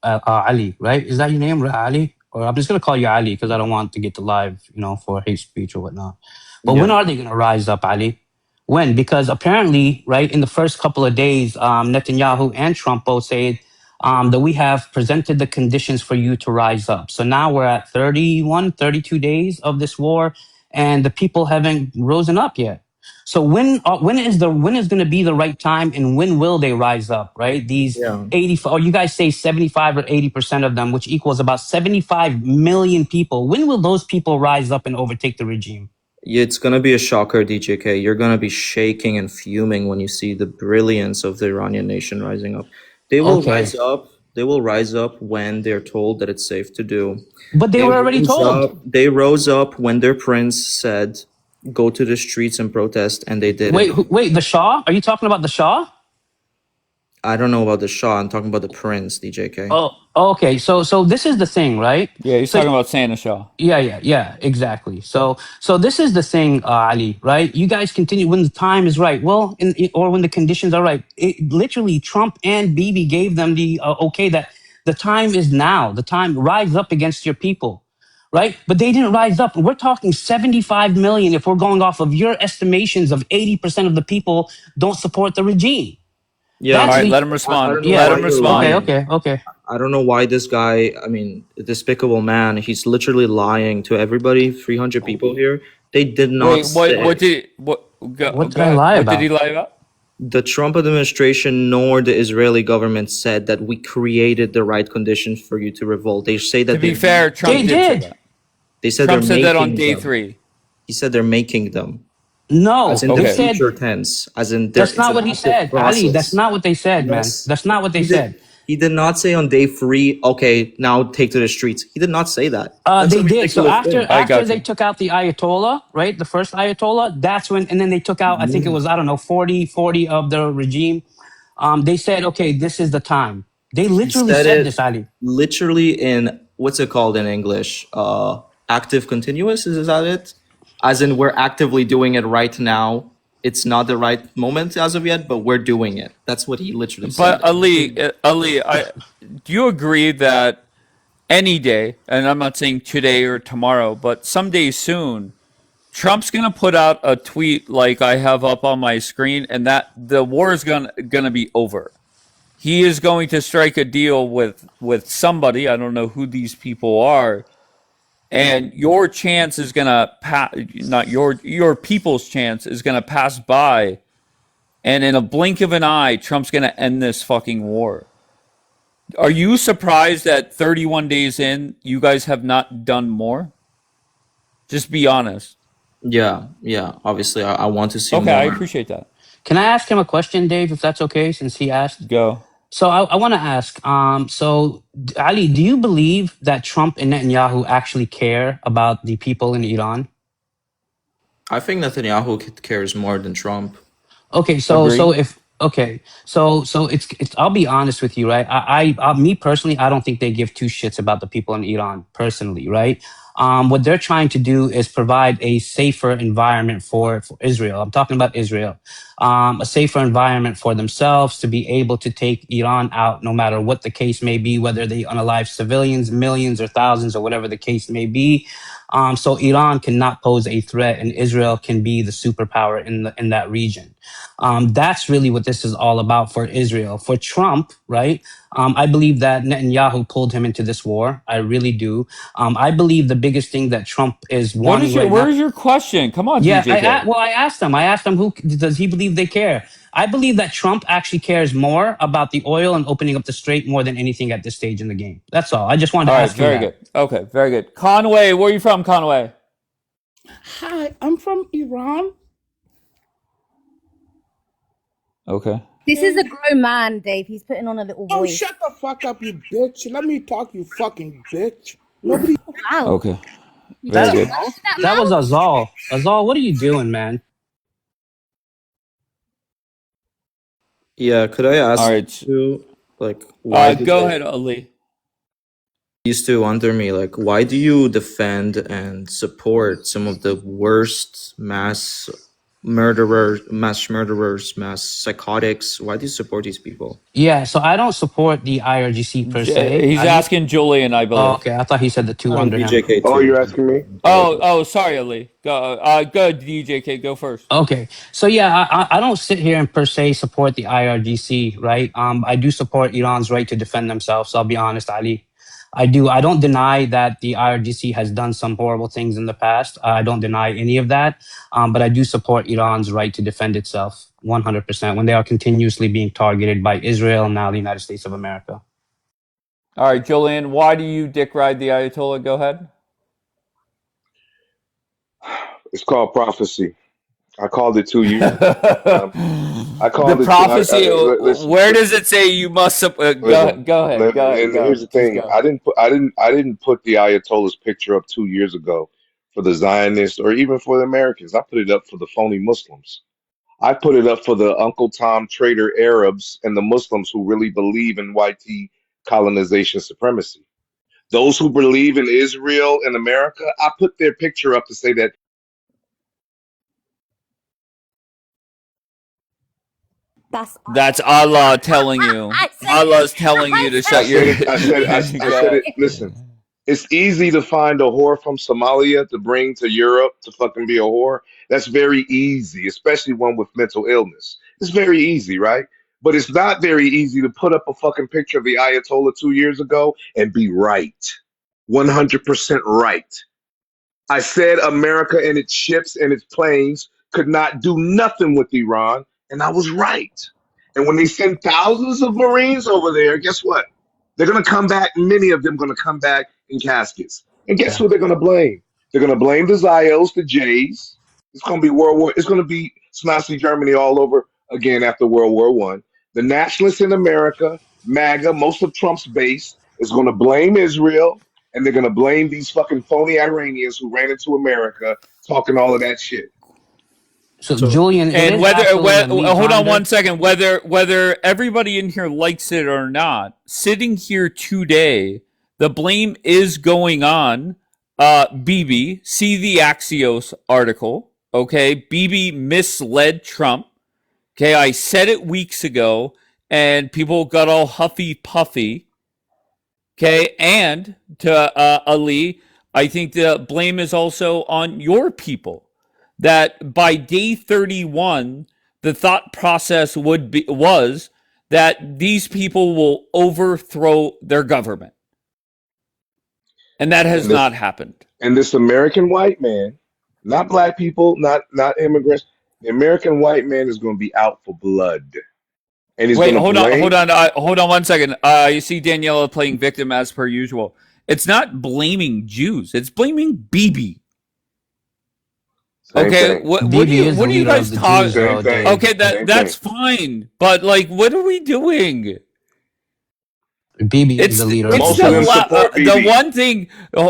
Ali? Right? Is that your name, Ali? Or I'm just gonna call you Ali because I don't want to get to live, for hate speech or whatnot. But when are they gonna rise up, Ali? When? Because apparently, right, in the first couple of days, Netanyahu and Trump both said that we have presented the conditions for you to rise up. So now we're at 31, 32 days of this war, and the people haven't risen up yet. So when is going to be the right time, and when will they rise up? Right? These 85, or you guys say 75 or 80% of them, which equals about 75 million people. When will those people rise up and overtake the regime? Yeah, it's gonna be a shocker, DJK. You're gonna be shaking and fuming when you see the brilliance of the Iranian nation rising up. They will rise up. They will rise up when they're told that it's safe to do. But they were already told. They rose up when their prince said, "Go to the streets and protest," and they did. Wait, the Shah? Are you talking about the Shah? I don't know about the Shah. I'm talking about the prince, DJK. Oh, okay. So this is the thing, right? Yeah, he's talking about Santa Shah. Yeah, exactly. So this is the thing, Ali, right? You guys continue when the time is right. Well, or when the conditions are right. Literally, Trump and Bibi gave them the okay that the time is now. The time, rise up against your people, right? But they didn't rise up. We're talking 75 million if we're going off of your estimations of 80% of the people don't support the regime. Yeah, all right, let him respond. Let him respond. Okay. I don't know why this guy, I mean, despicable man, he's literally lying to everybody, 300 people here. They did not what did I lie about? What did he lie about? The Trump administration nor the Israeli government said that we created the right conditions for you to revolt. They say that to be fair, Trump did say that. They said Trump said that on day them. 3. He said they're making them. No, as in the future tense. As in that's not what he said, Ali. That's not what they said, man. That's not what they said. He did not say on day 3, okay, now take to the streets. He did not say that. They did. So after they took out the Ayatollah, right, the first Ayatollah, that's when, and then they took out, I think it was, 40 of the regime. They said, okay, this is the time. They He literally said said it this, Ali. literally in what's it called in English? Active continuous, is that it? As in we're actively doing it right now. It's not the right moment as of yet, but we're doing it. That's what he literally said. But Ali, do you agree that any day, and I'm not saying today or tomorrow, but someday soon, Trump's gonna put out a tweet like I have up on my screen, and that the war is gonna be over. He is going to strike a deal with somebody. I don't know who these people are, and your chance is gonna pass. Not your people's chance is gonna pass by, and in a blink of an eye, Trump's gonna end this fucking war. Are you surprised that 31 days in, you guys have not done more? Just be honest. Yeah, yeah. Obviously, I want to see Okay, I more. appreciate that. Can I ask him a question, Dave, if that's okay, since he asked? Go. So I want to ask, Ali, do you believe that Trump and Netanyahu actually care about the people in Iran? I think Netanyahu cares more than Trump. Okay, Agree. it's I'll be honest with you, right? Me personally, I don't think they give two shits about the people in Iran personally, right? What they're trying to do is provide a safer environment for Israel. I'm talking about Israel, a safer environment for themselves to be able to take Iran out, no matter what the case may be, whether they unalive civilians, millions or thousands, or whatever the case may be. So Iran cannot pose a threat, and Israel can be the superpower in that region. That's really what this is all about for Israel. For Trump, right? I believe that Netanyahu pulled him into this war. I really do. I believe the biggest thing that Trump is wanting right now. Where's your question? Come on, Yeah, DJK. I asked him. I asked him, who does he believe they care? I believe that Trump actually cares more about the oil and opening up the strait more than anything at this stage in the game. That's all. I just wanted to All right, ask him very that. good. Okay, very good. Conway, where are you from, Conway? Hi, I'm from Iran. Okay. This is a grown man, Dave. He's putting on a little Oh, voice. shut the fuck up, you bitch. Let me talk, you fucking bitch. Nobody. Wow. Okay. You Very just good. rushed that That was mouth? Azal. Azal, what are you doing, man? Yeah, could I ask All right. you, like, why do Go they ahead, Ali. used to under me, like, why do you defend and support some of the worst mass murderers, mass psychotics? Why do you support these people? Yeah, so I don't support the IRGC per se. He's asking Julian, I Oh, believe. okay, I thought he said the two And under him. BJK Oh, too. you're asking me? Oh, sorry, Ali. Go, DJK. Go first. Okay, so yeah, I don't sit here and per se support the IRGC, right? I do support Iran's right to defend themselves. I'll be honest, Ali. I do. I don't deny that the IRGC has done some horrible things in the past. I don't deny any of that. But I do support Iran's right to defend itself 100% when they are continuously being targeted by Israel and now the United States of America. All right, Julian, why do you dick ride the Ayatollah? Go ahead. It's called prophecy. I called it 2 years ago. I The called it. prophecy. Listen, Where does it say you must? Go ahead. Go ahead. and Go. here's the Just thing. go. I didn't put the Ayatollah's picture up 2 years ago for the Zionists or even for the Americans. I put it up for the phony Muslims. I put it up for the Uncle Tom traitor Arabs and the Muslims who really believe in YT colonization supremacy. Those who believe in Israel and America, I put their picture up to say that. That's Allah telling you. Allah's telling you to shut your. I said it. Listen, it's easy to find a whore from Somalia to bring to Europe to fucking be a whore. That's very easy, especially one with mental illness. It's very easy, right? But it's not very easy to put up a fucking picture of the Ayatollah 2 years ago and be right. 100% right. I said America and its ships and its planes could not do nothing with Iran, and I was right. And when they send thousands of Marines over there, guess what? They're going to come back. Many of them going to come back in caskets. And guess Yeah. who they're going to blame? They're going to blame the Zios, the Jays. It's going to be World War. It's going to be Nazi Germany all over again after World War One. The nationalists in America, MAGA, most of Trump's base is going to blame Israel, and they're going to blame these fucking phony Iranians who ran into America talking all of that shit. So So Julian, it And is whether absolutely a meat hold on one grinder. second, whether everybody in here likes it or not, sitting here today, the blame is going on Bibi. See the Axios article. Okay, Bibi misled Trump. Okay, I said it weeks ago, and people got all huffy puffy. Okay, and to Ali, I think the blame is also on your people. That by day 31, the thought process was that these people will overthrow their government, and that has And this not happened. and this American white man, not black people, not immigrants. The American white man is going to be out for blood, and he's Wait, going to blame. hold on one second. You see Daniela playing victim as per usual. It's not blaming Jews; it's blaming Bibi. Same Okay, thing. Bibi is the what do you leader of guys the talk? Jews, Same though, thing. Dave. Okay, Same that's thing. fine, but like, what are we doing? Bibi is It's the leader The of the it's Muslims Jews. support BB.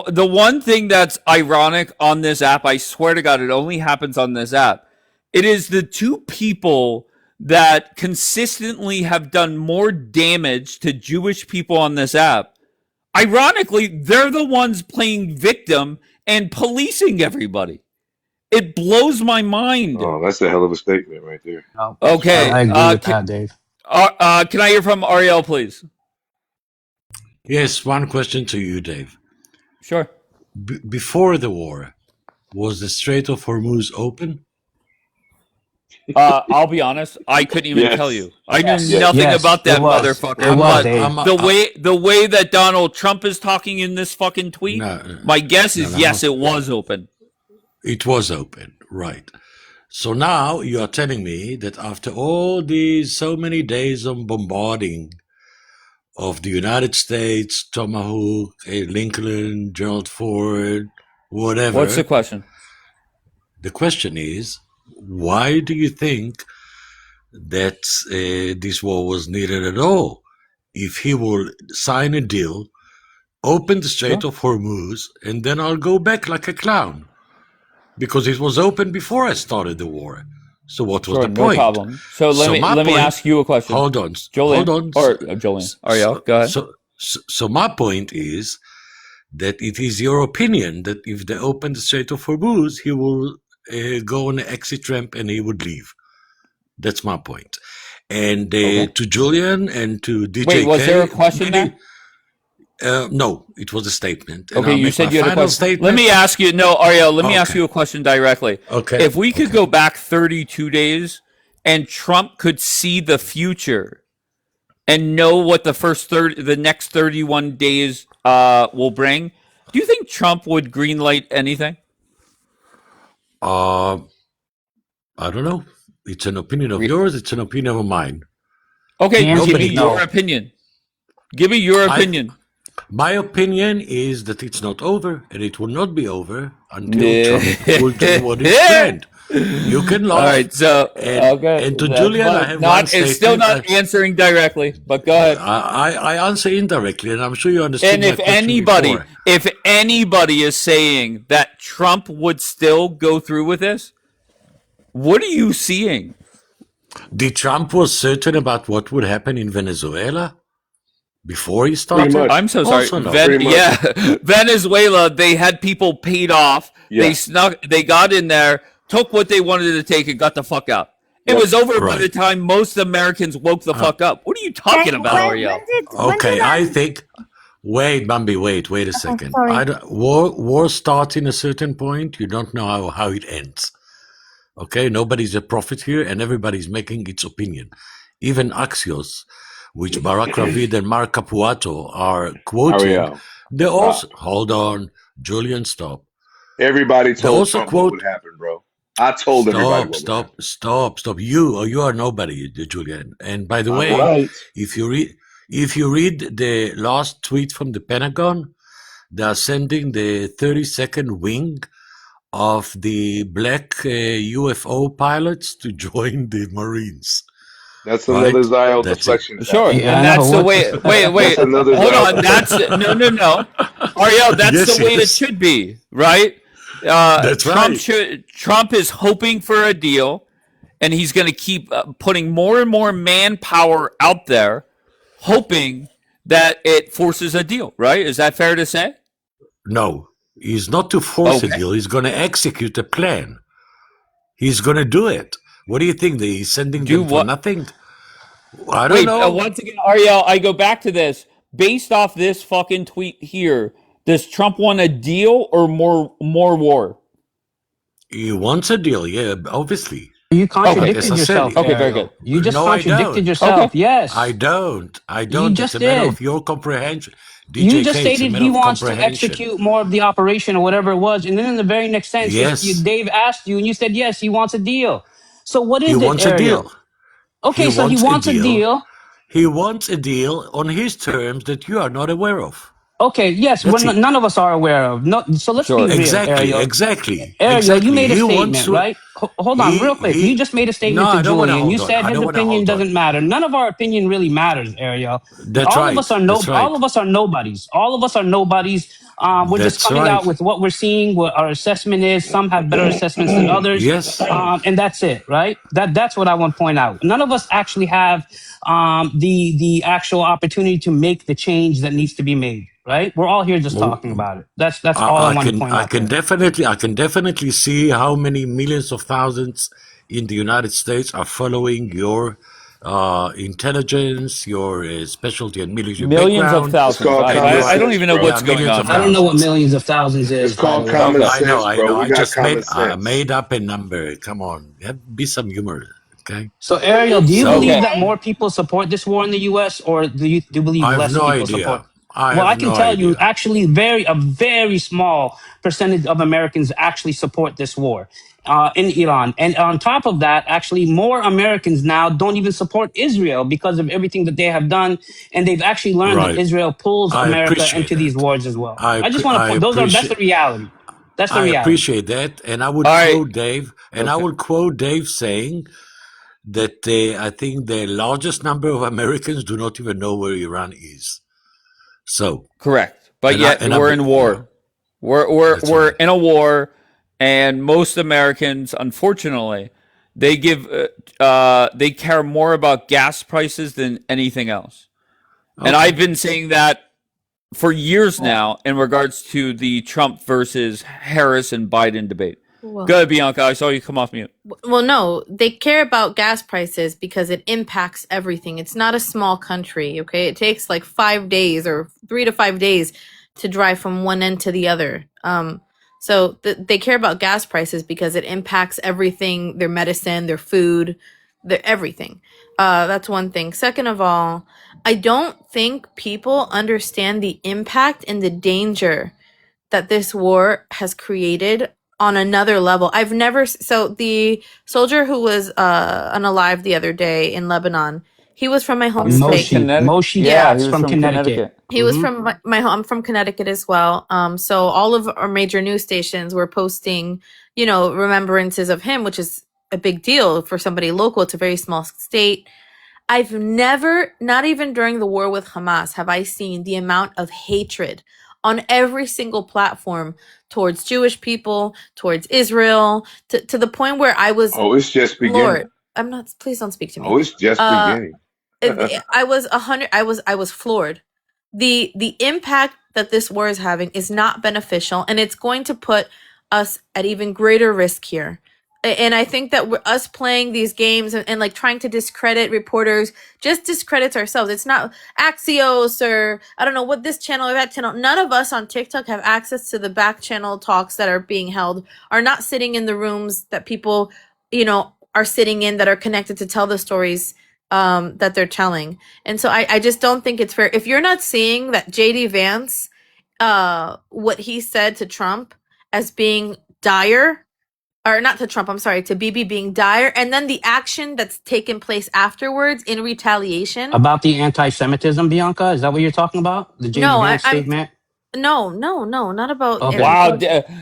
the one thing that's ironic on this app. I swear to God, it only happens on this app. It is the two people that consistently have done more damage to Jewish people on this app. Ironically, they're the ones playing victim and policing everybody. It blows my mind. Oh, that's a hell of a statement right there. No, Okay, I agree with that, Dave. can I hear from Ariel, please? Yes, one question to you, Dave. Sure. Before the war, was the Strait of Hormuz open? I'll be honest. I couldn't even tell Yes. you. I knew Yes. nothing Yes, about it that was. motherfucker. It was, But Dave. the way that Donald Trump is talking in this fucking tweet, No, my guess no, is no, yes, no. it was open. It was open, right. So now you are telling me that after all these so many days of bombarding of the United States, Tomahawk, Lincoln, Gerald Ford, What's the whatever, question? the question is, why do you think that this war was needed at all? If he will sign a deal, open the Strait Sure. of Hormuz, and then I'll go back like a clown. Because it was open before I started the war. So what was Sure, the no point? problem. So So my let me point, ask you a question. hold on, Jolene, hold on. or Jolene, Ariel, go ahead. So my point is that it is your opinion that if they open the Strait of Hormuz, he will go on an exit ramp and he would leave. That's my point. And Okay. to Julian and to DJK, Wait, was there a question there? No, it was a statement. And Okay, I'll you make said my you had a final question. statement. Let me ask you. No, Ariel, let me ask Okay. you a question directly. Okay. If we could go back 32 days and Trump could see the future and know what the next 31 days will bring, do you think Trump would greenlight anything? I don't know. It's an opinion of yours. It's an opinion of mine. Okay, The answer give me is your no. opinion. Give me your opinion. My opinion is that it's not over, and it will not be over until Trump will do what is planned. You can laugh. All right, so okay, And to that's Julian, I fine. have one statement. It's still not answering directly, but go ahead. I answer indirectly, and I'm sure you understood And my question before. if anybody is saying that Trump would still go through with this, what are you seeing? Did Trump was certain about what would happen in Venezuela before he Pretty started? much. I'm so sorry. Also no. Pretty much. Yeah, Venezuela. They had people paid off. Yeah. They got in there, took what they wanted to take, and got the fuck out. It Yep. was over by Right. the time most Americans woke the fuck up. What are you talking about, Ariel? Okay, I think. Wait, Bambi, wait a second. sorry. War starts in a certain point. You don't know how it ends. Okay, nobody's a prophet here, and everybody's making its opinion. Even Axios, which Barack Ravid and Mark Capuato are quoting, Ariel, they also hold on, Julian, stop. everybody They told also Trump what quote. would happen, bro. I told everybody what would happen. Stop. You are nobody, Julian. And by the I'm way, right. if you read the last tweet from the Pentagon, they are sending the 32nd wing of the black UFO pilots to join the Marines. That's Right? another Zio That's it. deflection. Sure, Yeah, I and know. that's the way. Wait. That's another Hold Zio on. deflection. That's no. Ariel, that's Yes, the way it yes. should be, right? That's right. Trump is hoping for a deal, and he's going to keep putting more and more manpower out there, hoping that it forces a deal. Right? Is that fair to say? No, he's not to force a Okay. deal. He's going to execute a plan. He's going to do it. What do you think? That he's sending Do them for what? nothing? I don't Wait, know. once again, Ariel, I go back to this. Based off this fucking tweet here, does Trump want a deal or more war? He wants a deal, yeah, obviously. You Okay. contradicted As I said, yourself, Okay, very Ariel. good. You just no, I contradicted don't. yourself. Okay. Yes, I don't. I you don't. It's just a matter did. of your comprehension. You DJ just K, it's a stated matter he of wants to comprehension. execute more of the operation or whatever it was, and then in the very next sentence, Yes, Dave asked you, and you said yes, he wants a deal. So what he is it, wants a Ariel? deal. Okay, He so he wants a wants a deal. deal. He wants a deal on his terms that you are not aware of. Okay, yes, That's it. none of us are aware of. No, so let's be Sure. real, Exactly, Ariel. exactly, Ariel, you exactly. made a He wants statement, to. right? Hold on, real quick. You just made a No, statement to I don't want to Julian. You hold on. said I his don't want to opinion hold on. doesn't matter. None of our opinion really matters, Ariel. That's All of right. us are That's right. all of us are nobodies. All of us are nobodies. We're just That's coming right. out with what we're seeing, what our assessment is. Some have better assessments than others. Yes. And that's it, right? That's what I want to point out. None of us actually have the actual opportunity to make the change that needs to be made, right? We're all here just Well, talking about it. That's all I want to point I out can there. I can definitely see how many millions of thousands in the United States are following your intelligence, your specialty and military Millions of background, It's thousands. called and common you are I don't sense, even know bro. what's going millions on of I now. don't know what thousands. millions of thousands It's is, by called the way. common Okay. sense, I bro. know. We I got just common sense. made up a number. Come on, be some humor, okay? So, Ariel, do you So believe Okay. that more people support this war in the U.S., or do you believe I have less no people support? idea. I Well, I have can no tell you, idea. actually, a very small percentage of Americans actually support this war in Iran, and on top of that, actually, more Americans now don't even support Israel because of everything that they have done, and they've actually learned that Right. Israel pulls I America appreciate into these that. wars as well. I just want to I point; that's the appreciate reality. That's the I reality. appreciate that, and I would All right. quote Dave, Okay. saying that I think the largest number of Americans do not even know where Iran is. So, Correct. But yet we're in yeah, war. We're that's right. in a war, and most Americans, unfortunately, they care more about gas prices than anything else. And I've Okay. been saying that for years now in regards to the Trump versus Harris and Biden debate. Well, Go ahead, Bianca. I saw you come off mute. well, no, they care about gas prices because it impacts everything. It's not a small country, okay? It takes like 5 days or 3 to 5 days to drive from one end to the other. So they care about gas prices because it impacts everything, their medicine, their food, their everything. That's one thing. Second of all, I don't think people understand the impact and the danger that this war has created on another level. I've never so the soldier who was unalive the other day in Lebanon, he was from my home state. Moshi Yeah, he Katz was from from Connecticut. Connecticut. He was from my home. I'm from Connecticut as well. So all of our major news stations were posting, remembrances of him, which is a big deal for somebody local. It's a very small state. I've never, not even during the war with Hamas, have I seen the amount of hatred on every single platform towards Jewish people, towards Israel, to the point where I was, Oh, it's just beginning. Lord, I'm not, please don't speak to me. Oh, it's just beginning. I was I was floored. The impact that this war is having is not beneficial, and it's going to put us at even greater risk here. And I think that us playing these games and like trying to discredit reporters just discredits ourselves. It's not Axios or I don't know what this channel or that channel. None of us on TikTok have access to the back channel talks that are being held, are not sitting in the rooms that people, are sitting in that are connected to tell the stories that they're telling. And so I just don't think it's fair. If you're not seeing that JD Vance, what he said to Trump as being dire, or not to Trump, I'm sorry, to Bibi being dire, and then the action that's taken place afterwards in retaliation. About the anti-Semitism, Bianca? Is that what you're talking about? The JD No, Vance I'm statement? no, not about. Okay. Wow.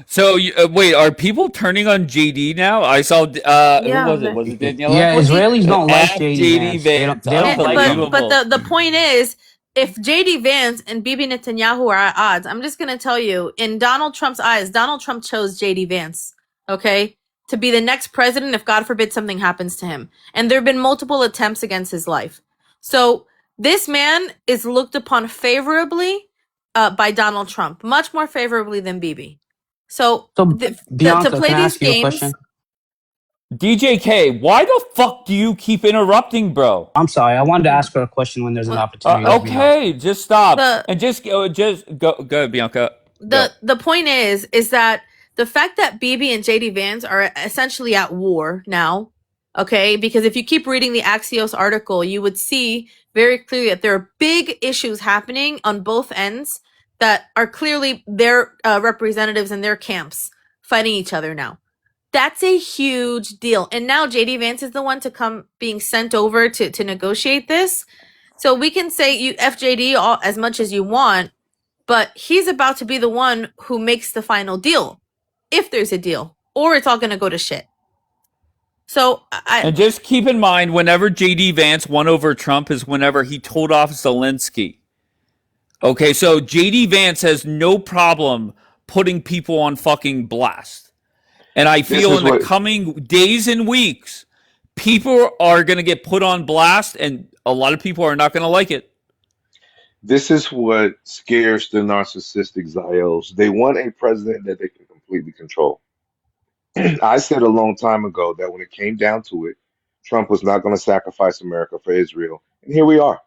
So wait, are people turning on JD now? I saw. Who was it? Was it Daniela? Yeah, Israelis don't like F JD JD Vance. They Vance. don't like him. But the point is, if JD Vance and Bibi Netanyahu are at odds, I'm just going to tell you, in Donald Trump's eyes, Donald Trump chose JD Vance, okay, to be the next president if, God forbid, something happens to him. And there have been multiple attempts against his life. So this man is looked upon favorably by Donald Trump, much more favorably than Bibi. So Bianca, to play can I these ask you a games. question? DJK, why the fuck do you keep interrupting, bro? I'm sorry. I wanted to ask her a question when there's an opportunity. Let me know. Okay, just stop and just go, Bianca. The point is that the fact that Bibi and JD Vance are essentially at war now, okay? Because if you keep reading the Axios article, you would see very clearly that there are big issues happening on both ends that are clearly their representatives in their camps fighting each other now. That's a huge deal. And now JD Vance is the one to come being sent over to negotiate this. So we can say you FJD all as much as you want, but he's about to be the one who makes the final deal, if there's a deal, or it's all going to go to shit. So and just keep in mind, whenever JD Vance won over Trump is whenever he told off Zelensky. Okay, so JD Vance has no problem putting people on fucking blast. And I feel in the coming days and weeks, people are going to get put on blast, and a lot of people are not going to like it. This is what scares the narcissistic Zios. They want a president that they can completely control. I said a long time ago that when it came down to it, Trump was not going to sacrifice America for Israel. And here we are.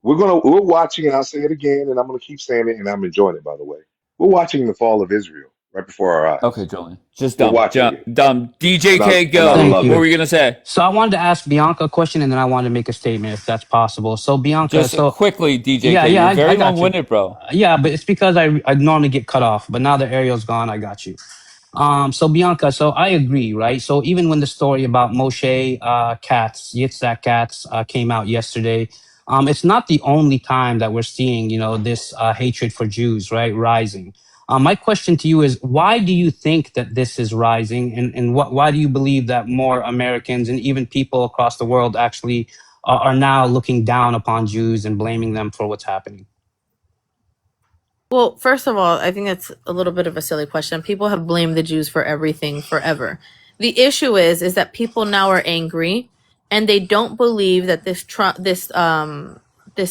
We're watching, and I'll say it again, and I'm going to keep saying it, and I'm enjoying it, by the way. We're watching the fall of Israel right before our eyes. Okay, Julian. Just dumb. DJK, go. What were you going to say? So I wanted to ask Bianca a question, and then I wanted to make a statement, if that's possible. So Bianca, just quickly, DJK. Yeah, you're very long-winded, bro. Yeah, but it's because I normally get cut off, but now that Ariel's gone, I got you. So Bianca, so I agree, right? So even when the story about Moshe Yitzhak Katz came out yesterday, it's not the only time that we're seeing, this hatred for Jews, right, rising. My question to you is, why do you think that this is rising, and why do you believe that more Americans and even people across the world actually are now looking down upon Jews and blaming them for what's happening? Well, first of all, I think that's a little bit of a silly question. People have blamed the Jews for everything forever. The issue is that people now are angry, and they don't believe that this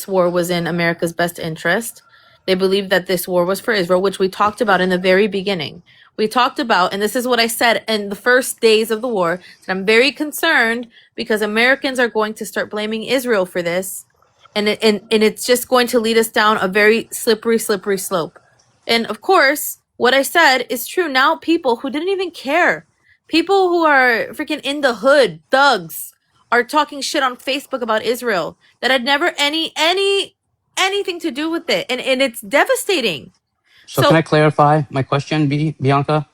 war was in America's best interest. They believe that this war was for Israel, which we talked about in the very beginning. We talked about, and this is what I said in the first days of the war, that I'm very concerned because Americans are going to start blaming Israel for this. And it's just going to lead us down a very slippery slope. And of course, what I said is true. Now people who didn't even care, people who are freaking in the hood, thugs, are talking shit on Facebook about Israel that had never anything to do with it. And it's devastating. So can I clarify my question, Bianca?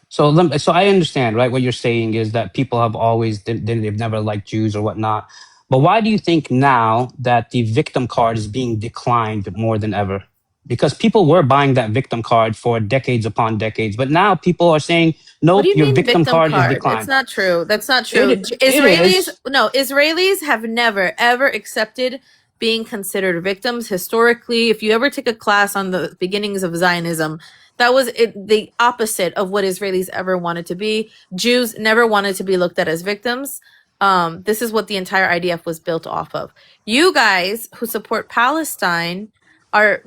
So I understand, right? What you're saying is that people have always, they've never liked Jews or whatnot. But why do you think now that the victim card is being declined more than ever? Because people were buying that victim card for decades upon decades, but now people are saying, nope, your victim card is declined. That's not true. That's not true. Israelis have never, ever accepted being considered victims. Historically, if you ever take a class on the beginnings of Zionism, that was the opposite of what Israelis ever wanted to be. Jews never wanted to be looked at as victims. This is what the entire IDF was built off of. You guys who support Palestine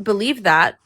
believe that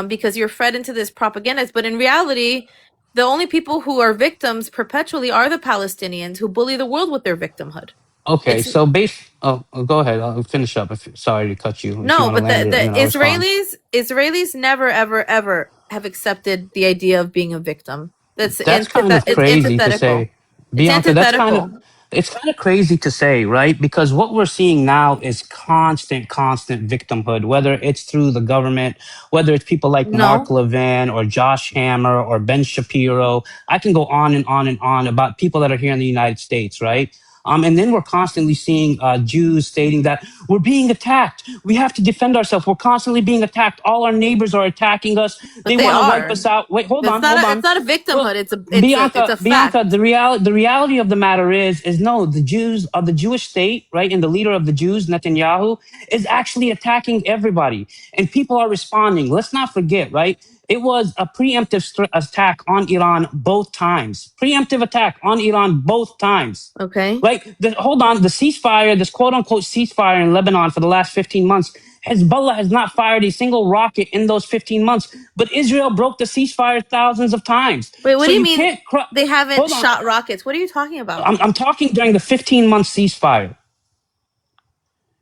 because you're fed into this propaganda. But in reality, the only people who are victims perpetually are the Palestinians who bully the world with their victimhood. Okay, so go ahead. I'll finish up. Sorry to cut you. No, but the Israelis never, ever, ever have accepted the idea of being a victim. That's kind of crazy to say. Bianca, it's kind of crazy to say, right? Because what we're seeing now is constant victimhood, whether it's through the government, whether it's people like Mark Levin or Josh Hammer or Ben Shapiro. I can go on and on and on about people that are here in the United States, right? And then we're constantly seeing Jews stating that we're being attacked. We have to defend ourselves. We're constantly being attacked. All our neighbors are attacking us. But They they want to wipe are. us out. Wait, hold It's on, not hold a, on. it's not a victimhood. Well, It's Bianca, a fact. the reality of the matter is no, the Jews of the Jewish state, right, and the leader of the Jews, Netanyahu, is actually attacking everybody, and people are responding. Let's not forget, right? It was a preemptive attack on Iran both times. Preemptive attack on Iran both times. Okay. Like, hold on, the ceasefire, this quote unquote ceasefire in Lebanon for the last 15 months, Hezbollah has not fired a single rocket in those 15 months, but Israel broke the ceasefire thousands of times. Wait, what So do you you mean can't they haven't hold on. shot rockets? What are you talking about? I'm talking during the 15-month ceasefire.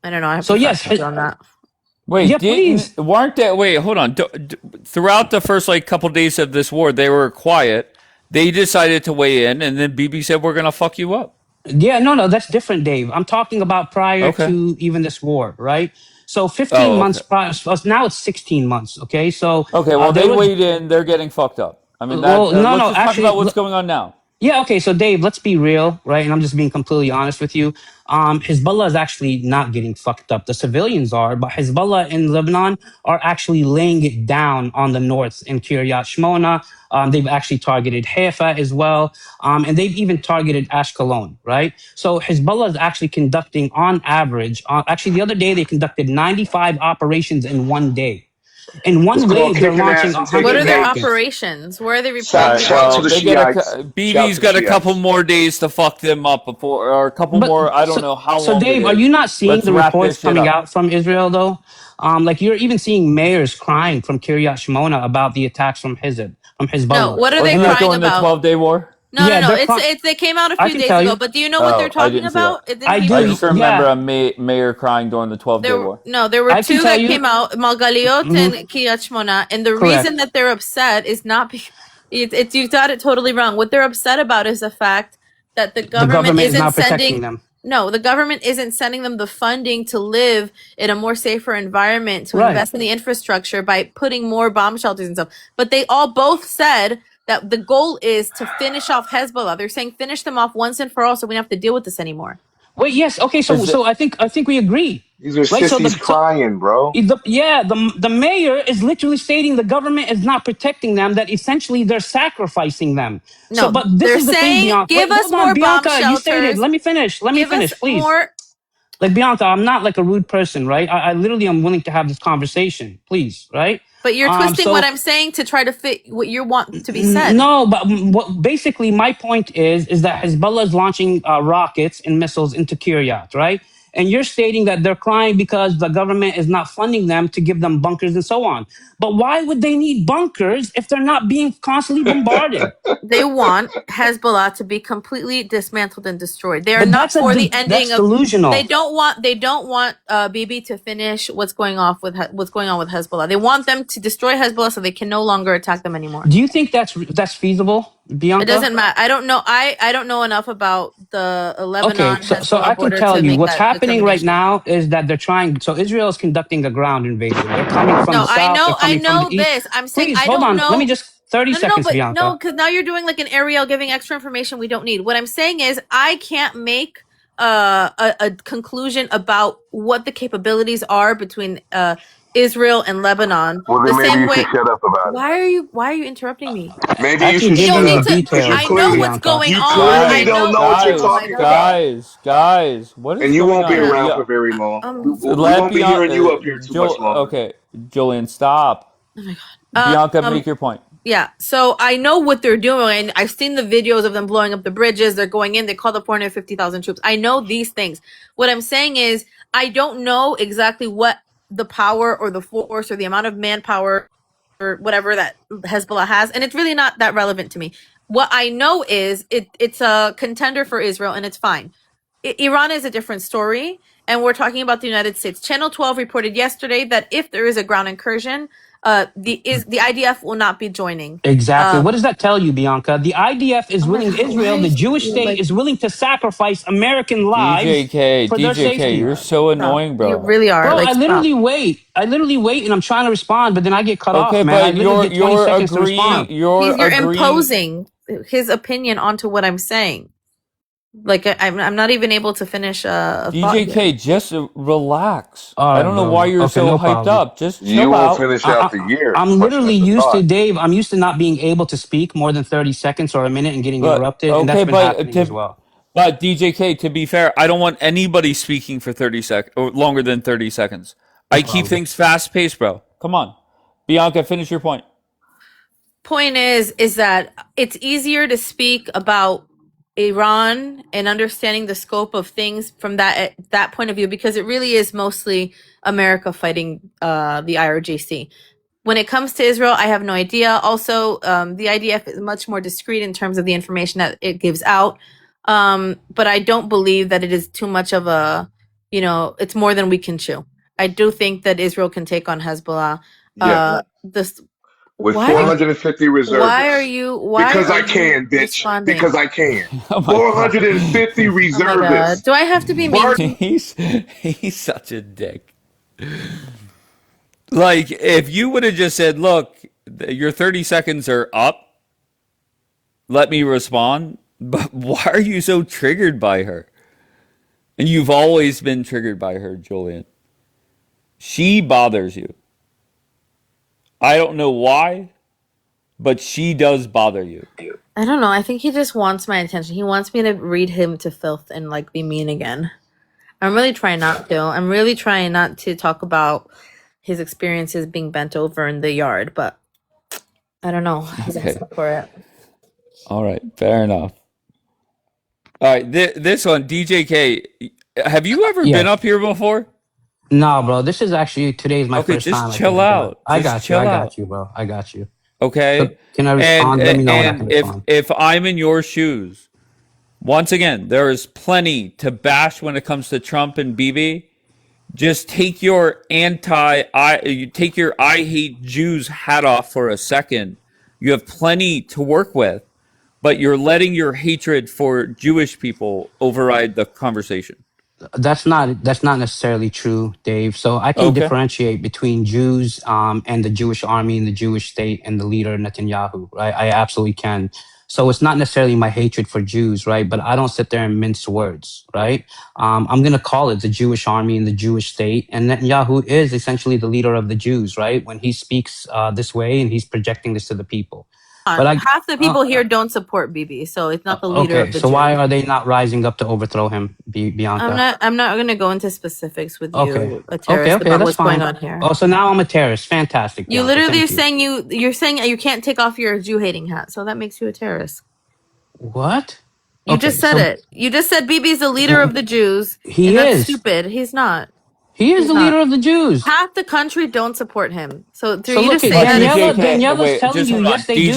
I don't know. I have So to yes, fact check you on that. Wait, yeah, please. weren't that? Wait, hold on. Throughout the first like couple days of this war, they were quiet. They decided to weigh in, and then BB said, "We're gonna fuck you up." Yeah, no, that's different, Dave. I'm talking about prior Okay. to even this war, right? So 15 Oh, months okay. prior, so now it's 16 months, okay? So Okay, well, there they was, weighed in. They're getting fucked up. I mean, well, no, let's no, just talk actually, about what's going on now. yeah, okay, so Dave, let's be real, right? And I'm just being completely honest with you. Hezbollah is actually not getting fucked up. The civilians are, but Hezbollah in Lebanon are actually laying it down on the north in Kiryat Shmona. They've actually targeted Haifa as well. And they've even targeted Ashkelon, right? So Hezbollah is actually conducting on average, actually the other day they conducted 95 operations in one day. In It's one called wave, they're kicking launching ass and 100 What are taking their names. rockets. operations? Where are they Shout, reporting? shout to the They get Shiites. Shout to BB's the got a couple Shiites. more days to fuck them up before, or a couple But more. I don't so, know how so long it Dave, are is. you not seeing Let's the wrap reports this shit coming up. out from Israel though? Like you're even seeing mayors crying from Kiryat Shmona about the attacks from No, Hezbollah. what are they Wasn't that crying during the about? 12-day war? Yeah, they're It's they came out a I few can days tell ago. you. But do you know what they're Oh, I talking didn't see that. about? It I didn't I do. just Hebrew. remember Yeah, a mayor crying during the 12-day war. There were I can two tell that you. came out, Malgaliot Mhm, and Kiryat Shmona, and the reason correct. that they're upset is not because it's you got it totally wrong. What they're upset about is the fact that the The government government is isn't now protecting sending them. no, the government isn't sending them the funding to live in a more safer environment, to Right. invest in the infrastructure by putting more bomb shelters and stuff. But they all both said that the goal is to finish off Hezbollah. They're saying finish them off once and for all, so we don't have to deal with this anymore. Wait, yes. Okay, so Is the, so I think we agree. These are Right? sissies crying, bro. The mayor is literally stating the government is not protecting them, that essentially they're sacrificing them. So, No, but this they're is the thing, saying Bianca. give Wait, us hold on, more bomb Bianca. You stated, shelters. let me finish. Let me Give us finish, please. more. Like, Bianca, I'm not like a rude person, right? I literally am willing to have this conversation, please, right? But you're twisting what So I'm saying to try to fit what you want to be said. no, but what basically my point is that Hezbollah is launching rockets and missiles into Kiryat, right? And you're stating that they're crying because the government is not funding them to give them bunkers and so on. But why would they need bunkers if they're not being constantly bombarded? They want Hezbollah to be completely dismantled and destroyed. They are But not for the ending that's of. delusional. They don't want Bibi to finish what's going on with Hezbollah. They want them to destroy Hezbollah so they can no longer attack them anymore. Do you think that's feasible, Bianca? It doesn't matter. I don't know. I don't know enough about the Lebanon Okay, so Hezbollah I can border tell to you make what's that happening right determination. now is that they're trying. So Israel is conducting a ground invasion. They're coming from No, the south. They're I coming from know the east. this. I'm saying Please I hold don't on. know. Let me just 30 No, seconds, but Bianca. because now you're doing like an Ariel giving extra information we don't need. What I'm saying is I can't make a conclusion about what the capabilities are between Israel and Lebanon. Well, The then maybe same you should way. shut up about it. Why are you interrupting me? Maybe I you can should You give don't shut you the need up to. because details, I know what's Bianca. going you on. clearly I don't know. know what you're Oh my talking god. about, guys, what is and you going won't be on? Yeah. around for very long. We Let won't be hearing you up here too much Joel. longer. Okay, Julian, stop. Oh my god. Bianca, make your point. Yeah, so I know what they're doing. I've seen the videos of them blowing up the bridges. They're going in. They called up 450,000 troops. I know these things. What I'm saying is, I don't know exactly what the power or the force or the amount of manpower or whatever that Hezbollah has, and it's really not that relevant to me. What I know is it's a contender for Israel, and it's fine. Iran is a different story, and we're talking about the United States. Channel 12 reported yesterday that if there is a ground incursion, the IDF will not be joining. Exactly. What does that tell you, Bianca? The IDF is Oh my willing, god, why Israel, the is Jewish state, like is willing to sacrifice American lives DJK, for their DJK, safety. you're so stop? annoying, You bro. really are. Bro, Like I stop. literally wait and I'm trying to respond, but then I get cut Okay, off, man. I but literally get 20 seconds to agreeing. respond. You're You're agreeing. imposing his opinion onto what I'm saying. Like I'm not even able to finish a thought here. DJK, just relax. All I right, don't know bro. why you're Okay, so no hyped problem. up. Just You chill won't out. finish out the year. I'm Question literally is the used to, thought. Dave. I'm used to not being able to speak more than 30 seconds or a minute and getting But interrupted, and that's okay, been happening as well. but DJK, to be fair, I don't want anybody speaking for 30 seconds or longer than 30 seconds. No I keep problem. things fast paced, bro. Come on. Bianca, finish your point. Point is that it's easier to speak about Iran and understanding the scope of things from that point of view, because it really is mostly America fighting the IRGC. When it comes to Israel, I have no idea. Also, the IDF is much more discreet in terms of the information that it gives out. But I don't believe that it is too much of a, it's more than we can chew. I do think that Israel can take on Hezbollah. Yeah. This With why are 450 why reservists. are I you can, bitch. responding? Because I can. Oh my god. 450 Oh my reservists. god. Do I have to be mean? Bart, He's such a dick. Like, if you would have just said, look, your 30 seconds are up, let me respond. But why are you so triggered by her? And you've always been triggered by her, Julian. She bothers you. I don't know why, but she does bother you. I don't know. I think he just wants my attention. He wants me to read him to filth and like be mean again. I'm really trying not to. I'm really trying not to talk about his experiences being bent over in the yard, but I don't know. He's Okay. asking for it. All right. Fair enough. All right. This one, DJK. Have you ever Yes. been up here before? No, bro. This is actually today's my Okay, first just time. chill out. I Just got you. chill I out. got you, bro. I got you. Okay. So can I respond? Let me know when I can And respond. if I'm in your shoes, once again, there is plenty to bash when it comes to Trump and BB. Just take your I hate Jews hat off for a second. You have plenty to work with, but you're letting your hatred for Jewish people override the conversation. That's not necessarily true, Dave. So I can Okay. differentiate between Jews and the Jewish army and the Jewish state and the leader Netanyahu, right? I absolutely can. So it's not necessarily my hatred for Jews, right? But I don't sit there and mince words, right? I'm going to call it the Jewish army and the Jewish state. And Netanyahu is essentially the leader of the Jews, right? When he speaks this way and he's projecting this to the people. But Half the people here don't support BB, so it's not the leader okay. of the So Jews. why are they not rising up to overthrow him, Bianca? I'm not going to go into specifics with you, Okay. a terrorist, Okay, about that's what's fine. going on here. Oh, so now I'm a terrorist. Fantastic. You Bianca. literally are Thank you. saying you're saying you can't take off your Jew hating hat, so that makes you a terrorist. What? You Okay, just said so it. You just said BB's the leader of the Jews, he and that's is. stupid. He's not. He is He's the not. leader of the Jews. Half the country don't support him. So for So you to look at say that, Daniela's wait, telling just you, hold on. yes, they do.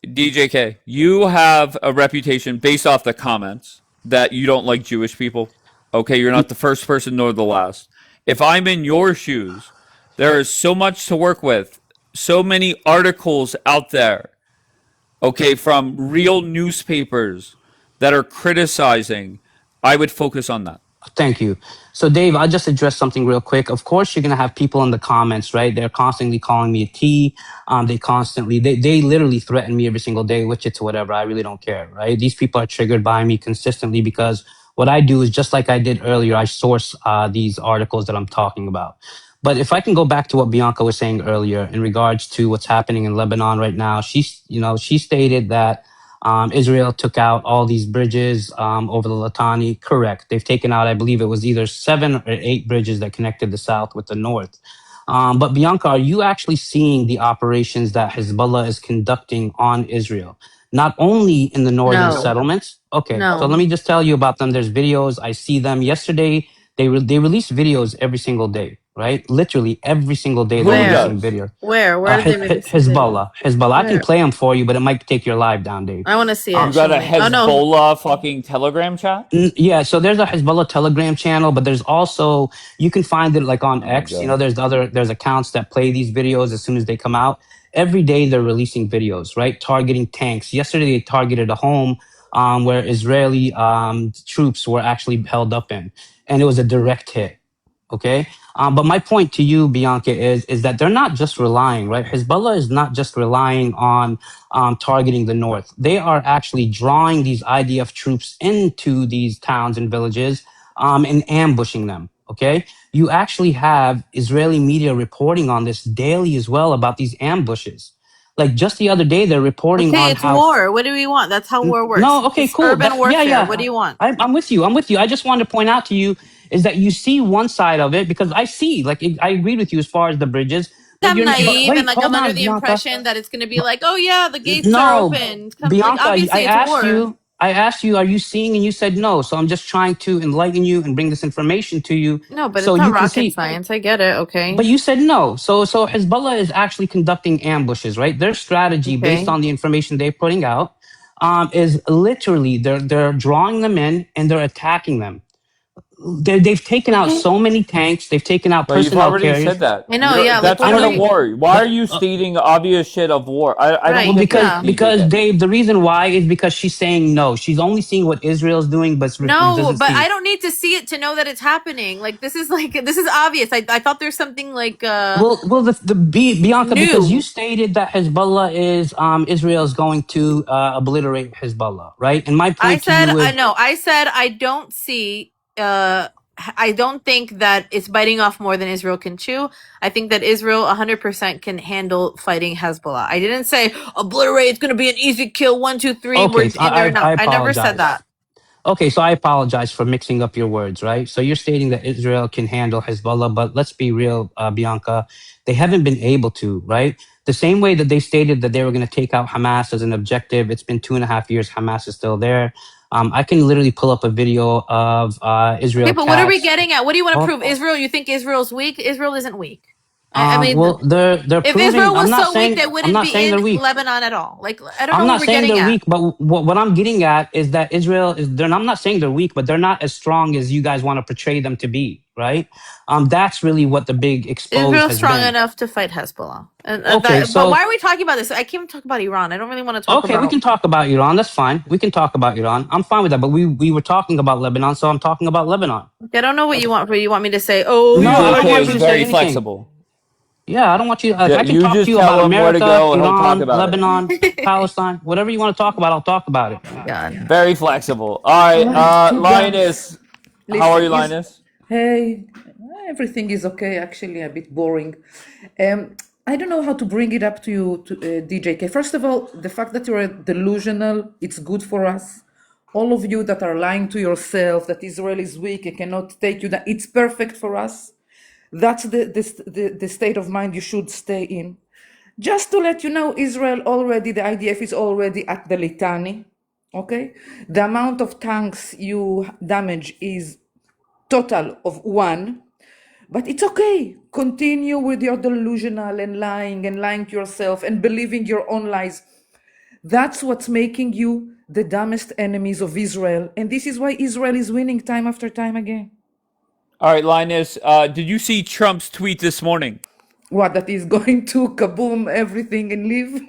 DJK, you have a reputation based off the comments that you don't like Jewish people. Okay, you're not the first person nor the last. If I'm in your shoes, there is so much to work with, so many articles out there, okay, from real newspapers that are criticizing. I would focus on that. Thank you. So, Dave, I'll just address something real quick. Of course, you're going to have people in the comments, right? They're constantly calling me a T. They literally threaten me every single day, which it's whatever. I really don't care, right? These people are triggered by me consistently because what I do is just like I did earlier, I source these articles that I'm talking about. But if I can go back to what Bianca was saying earlier in regards to what's happening in Lebanon right now, she stated that Israel took out all these bridges over the Litani. Correct. They've taken out, I believe it was either 7 or 8 bridges that connected the south with the north. But Bianca, are you actually seeing the operations that Hezbollah is conducting on Israel? Not only in the northern No. settlements. Okay, No. so let me just tell you about them. There's videos. I see them. Yesterday, they release videos every single day, right? Literally every single day they're Where? releasing video. Where did they release the Hezbollah. Hezbollah. I can Where? play them for you, but it might take your live down, Dave. I want to see it. You got a Show me. Oh, no. Hezbollah fucking Telegram chat? Yeah, so there's a Hezbollah Telegram channel, but there's also, you can find it like on X. God. You know, there's accounts that play these videos as soon as they come out. Every day they're releasing videos, right? Targeting tanks. Yesterday they targeted a home where Israeli troops were actually held up in, and it was a direct hit. Okay. But my point to you, Bianca, is that they're not just relying, right? Hezbollah is not just relying on targeting the north. They are actually drawing these IDF troops into these towns and villages and ambushing them. Okay. You actually have Israeli media reporting on this daily as well about these ambushes. Like just the other day, they're reporting Okay, on it's how. war. What do we want? That's how war works. No, okay, It's cool. urban warfare. Yeah. What do you want? I'm with you. I'm with you. I just wanted to point out to you is that you see one side of it because I see, like, I agree with you as far as the bridges, but I'm you're not. But naive and wait, like hold I'm under on, the Bianca. impression that it's gonna be like, oh yeah, the gates are No, open. Come, like Bianca. obviously it's war. I asked you, are you seeing? And you said no. So I'm just trying to enlighten you and bring this information to you No, but so it's not you can rocket see. science. I get it. But Okay. you said no. So Hezbollah is actually conducting ambushes, right? Their strategy, based Okay. on the information they're putting out, is literally they're drawing them in and they're attacking them. They've taken out Okay. so many tanks. They've taken out But you've personnel already carriers. said that. I You know. don't, Yeah. Like that's what I are know part of that, we? war. Why are but you stating obvious shit of war? I don't Right. well, get this, Yeah. DJ. because Then Dave, the reason why is because she's saying no. She's only seeing what Israel's doing, but No, doesn't but I see. don't need to see it to know that it's happening. Like this is obvious. I thought there's something like Well, Bianca, because you new. stated that Hezbollah is Israel is going to obliterate Hezbollah, right? And my I point to said you is no. I said I don't see. I don't think that it's biting off more than Israel can chew. I think that Israel 100% can handle fighting Hezbollah. I didn't say obliterate. It's going to be an easy kill. 1, 2, 3. okay. We're So in there now. I I never said apologize. that. Okay, so I apologize for mixing up your words, right? So you're stating that Israel can handle Hezbollah, but let's be real, Bianca, they haven't been able to, right? The same way that they stated that they were going to take out Hamas as an objective, it's been 2.5 years, Hamas is still there. I can literally pull up a video of Okay, Israel but what are we Katz. getting at? What do you want to Oh, prove? Israel? You think Israel's weak? Israel isn't weak. I mean, well, they're if proving. Israel was so weak, they wouldn't be They're in weak. Lebanon at all. Like I don't I'm know what not we're saying getting they're at. weak, but what I'm getting at is that Israel is. I'm not saying they're weak, but they're not as strong as you guys want to portray them to be, right? That's really what the big expose Israel's has strong been. enough to fight Hezbollah. Okay, But why so are we talking about this? I can't talk about Iran. I don't really want to talk okay, we about. can talk about Iran. That's fine. We can talk about Iran. I'm fine with that. But we were talking about Lebanon, so I'm talking about Lebanon. I don't know what you want. What you want me to say? Oh, No, I DJ don't K want Iranians. you is to say very anything. flexible. Yeah, I don't want you. Yeah, I can you talk to just you about tell him where to America, go, and he'll talk Iran, about it. Lebanon, Palestine, whatever you want to talk about. I'll talk about it. God. Very flexible. All right, Two guns. Lioness. How are Listen, you, is Lioness? hey, everything is okay. Actually, a bit boring. I don't know how to bring it up to you, to DJK. First of all, the fact that you're delusional, it's good for us. All of you that are lying to yourself that Israel is weak, it cannot take you down. It's perfect for us. That's the state of mind you should stay in. Just to let you know, Israel already, the IDF is already at the Litani. Okay? The amount of tanks you damage is total of 1. But it's okay. Continue with your delusional and lying to yourself and believing your own lies. That's what's making you the dumbest enemies of Israel. And this is why Israel is winning time after time again. All right, Lioness. Did you see Trump's tweet this morning? What, that is going to kaboom everything and leave?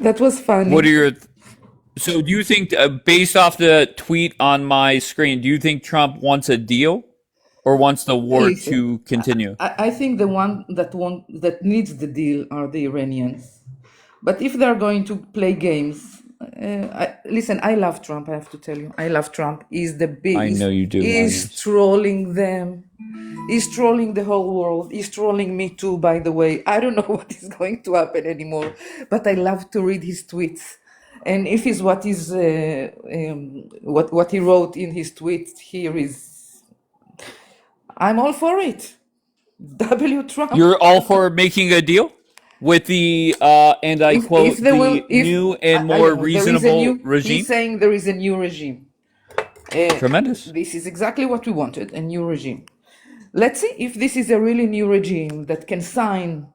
That was What are funny. your So do you think, based off the tweet on my screen, do you think Trump wants a deal or wants the war Listen, to continue? I think the one that needs the deal are the Iranians. But if they're going to play games, listen, I love Trump, I have to tell you. I love Trump. He's the big, I know you do, he's Lioness. trolling them. He's trolling the whole world. He's trolling me too, by the way. I don't know what is going to happen anymore, but I love to read his tweets. And if it's what is what he wrote in his tweet here is, I'm all for it. W Trump. You're all for making a deal with the, and I If quote, they will, the if new and I more don't know, there is a reasonable new. He's regime? saying there is a new regime. Tremendous. This is exactly what we wanted, a new regime. Let's see if this is a really new regime that can sign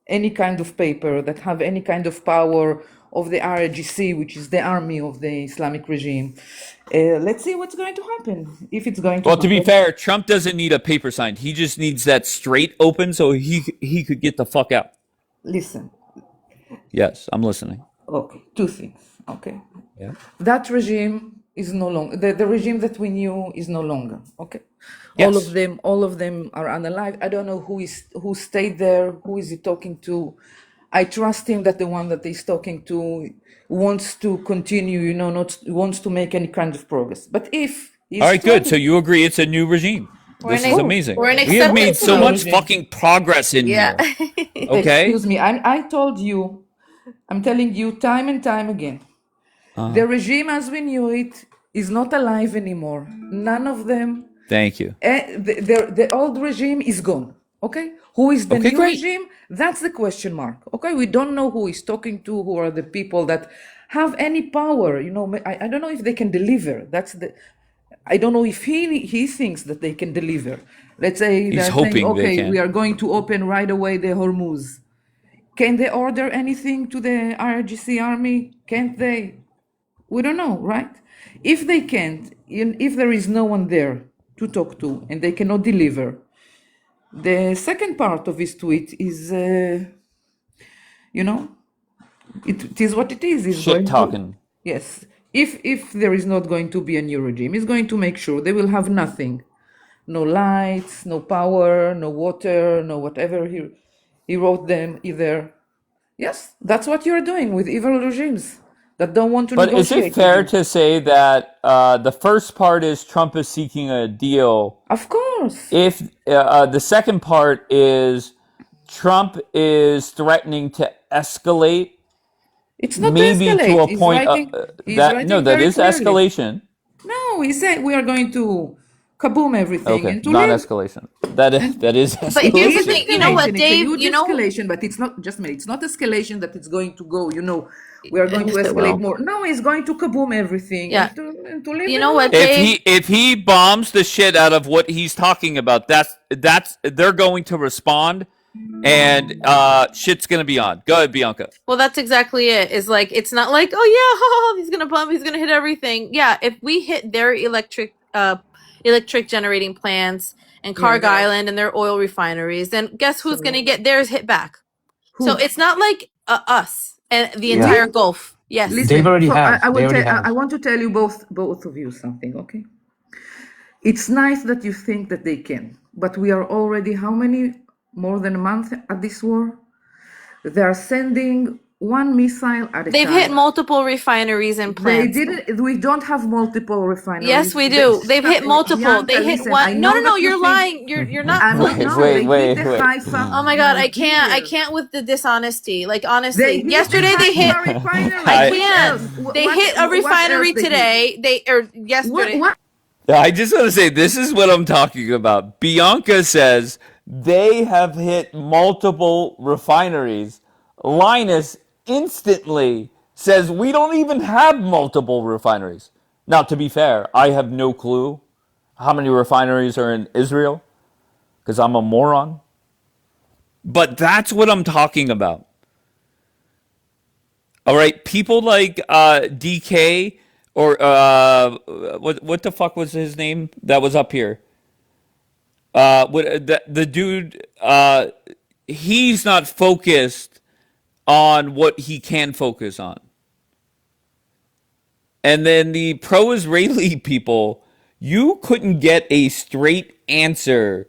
any kind of paper, that have any kind of power of the RGC, which is the army of the Islamic regime. Let's see what's going to happen, if it's going to Well, to be happen. fair, Trump doesn't need a paper signed. He just needs that straight open so he could get the fuck out. Listen, Yes, I'm listening. okay, two things, okay? Yeah. That regime is no longer the regime that we knew is no longer. Okay, Yes. all of them are unalive. I don't know who stayed there, who is he talking to. I trust him that the one that he's talking to wants to continue, not wants to make any kind of progress. But if he's All right, good. So trying- you agree it's a new regime. This is amazing. We're an We have made so acceptance much regime. fucking progress in Yeah. here. Okay. Excuse me, I told you, I'm telling you time and time again, the regime as we knew it is not alive anymore. None of them. Thank you. The old regime is gone. Okay, who is the Okay, new great. regime? That's the question mark. Okay, we don't know who he's talking to. Who are the people that have any power? I don't know if they can deliver. I don't know if he thinks that they can deliver. Let's say He's they're hoping saying, they okay, can. we are going to open right away the Hormuz. Can they order anything to the IRGC army? Can't they? We don't know, right? If they can't, if there is no one there to talk to and they cannot deliver, the second part of his tweet is, it is what it is. It's Shit going to- talking. yes. If there is not going to be a new regime, he's going to make sure they will have nothing. No lights, no power, no water, no whatever he wrote them either. Yes, that's what you're doing with evil regimes that don't want to But is negotiate. it fair with you. to say that the first part is Trump is seeking a deal? Of course. If the second part is Trump is threatening to escalate, It's not maybe escalate. to a He's point writing- he's that writing that very is clearly. escalation. No, he said we are going to kaboom everything Okay, and to not live. escalation. That is But escalation. here's the It's thing, you know what, escalation. Dave? It's a You huge know, escalation, but it's not just me. It's not escalation that it's going to go. We are going to Yes, it escalate will. more. No, he's going to kaboom everything. Yeah. and to live. You in know what, love. Dave? If he bombs the shit out of what he's talking about, that's they're going to respond, and shit's gonna be on. Go ahead, Bianca. Well, that's exactly it. Is like it's not like, oh yeah, he's gonna bomb, he's gonna hit everything. Yeah, if we hit their electric generating plants and Carg Yeah. Island and their oil refineries, then guess who's gonna get theirs hit back? Who? So it's not like us and the Yeah. entire Gulf. Yes. Listen, They've already so have. I They already have. I want to tell you both of you something, okay? It's nice that you think that they can, but we are already how many more than a month at this war? They are sending one missile at a They've time. hit multiple refineries and They plants. didn't. We don't have multiple refineries. Yes, we do. They've hit multiple. Bianca, They hit listen, I one. know No, that you you're think- lying. You're not. I'm close. no, Wait, they wait, hit the wait. Haifa. Oh my God, I No, can't dear. with the dishonesty. Like They honestly, hit yesterday they hit. Haifa refinery. I What can't. else? They What- hit a what else refinery they hit? today. Yesterday. What? I just want to say this is what I'm talking about. Bianca says they have hit multiple refineries. Linus instantly says we don't even have multiple refineries. Now, to be fair, I have no clue how many refineries are in Israel because I'm a moron. But that's what I'm talking about. All right, people like DK or what the fuck was his name that was up here? The dude, he's not focused on what he can focus on. And then the pro-Israeli people, you couldn't get a straight answer.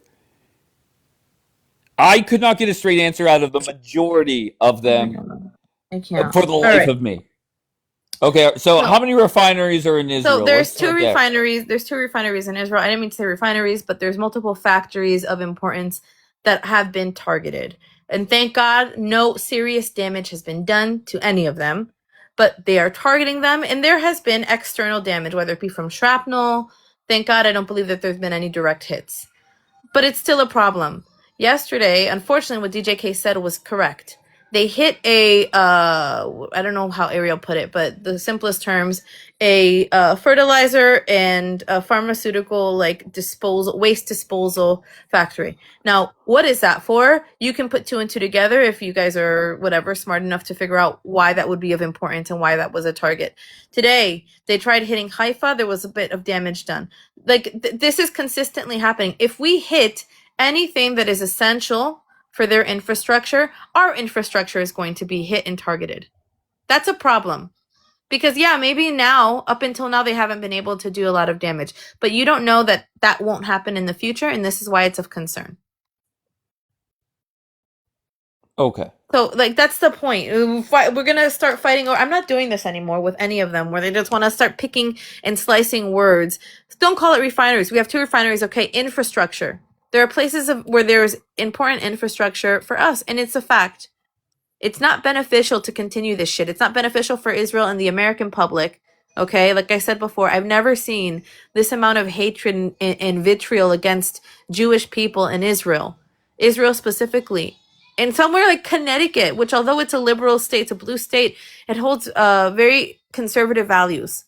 I could not get a straight answer out of the majority of them I can't. for the life of me. Okay, so how many refineries are in Israel? So there's Let's two start there. refineries. There's two refineries in Israel. I didn't mean to say refineries, but there's multiple factories of importance that have been targeted. And thank God, no serious damage has been done to any of them. But they are targeting them, and there has been external damage, whether it be from shrapnel. Thank God, I don't believe that there's been any direct hits. But it's still a problem. Yesterday, unfortunately, what DJK said was correct. They hit a, I don't know how Ariel put it, but the simplest terms, a fertilizer and a pharmaceutical waste disposal factory. Now, what is that for? You can put two and two together if you guys are smart enough to figure out why that would be of importance and why that was a target. Today, they tried hitting Haifa. There was a bit of damage done. This is consistently happening. If we hit anything that is essential for their infrastructure, our infrastructure is going to be hit and targeted. That's a problem Because yeah, maybe now, up until now, they haven't been able to do a lot of damage. But you don't know that that won't happen in the future, and this is why it's of concern. Okay. So, like, that's the point. We're going to start fighting. I'm not doing this anymore with any of them, where they just want to start picking and slicing words. Don't call it refineries. We have 2 refineries. Okay, infrastructure. There are places where there's important infrastructure for us, and it's a fact. It's not beneficial to continue this shit. It's not beneficial for Israel and the American public. Okay, like I said before, I've never seen this amount of hatred and vitriol against Jewish people in Israel specifically. And somewhere like Connecticut, which although it's a liberal state, it's a blue state, it holds very conservative values.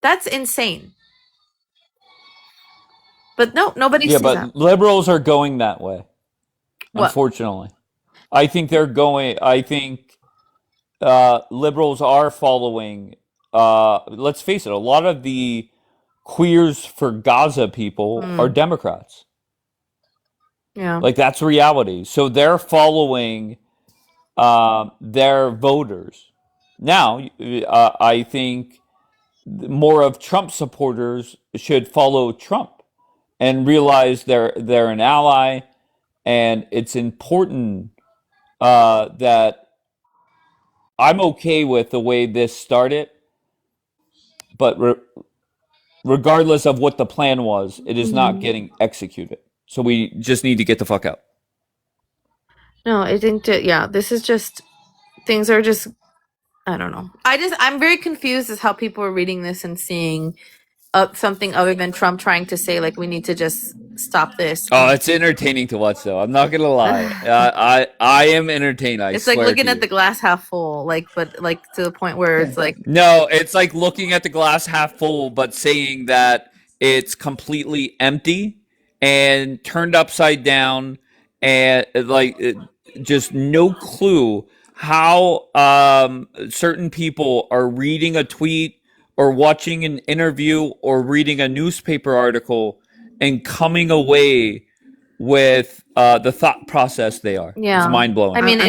That's insane. But no, nobody sees that. Liberals are going that way. What? Unfortunately. I think liberals are following, let's face it, a lot of the queers for Gaza people are Democrats. Yeah. Like, that's reality. So they're following their voters. Now, I think more of Trump supporters should follow Trump and realize they're an ally, and it's important that I'm okay with the way this started, but regardless of what the plan was, it is not getting executed. So we just need to get the fuck out. No, I think that, this is just, things are just, I don't know. I'm very confused as how people are reading this and seeing something other than Trump trying to say, like, we need to just stop this. Oh, it's entertaining to watch, though. I'm not gonna lie. I am entertained. It's like looking at the glass half full, but to the point where it's like, no, it's like looking at the glass half full, but saying that it's completely empty and turned upside down, and just no clue how certain people are reading a tweet or watching an interview or reading a newspaper article and coming away with the thought process they are. Yeah. It's mind-blowing. I mean,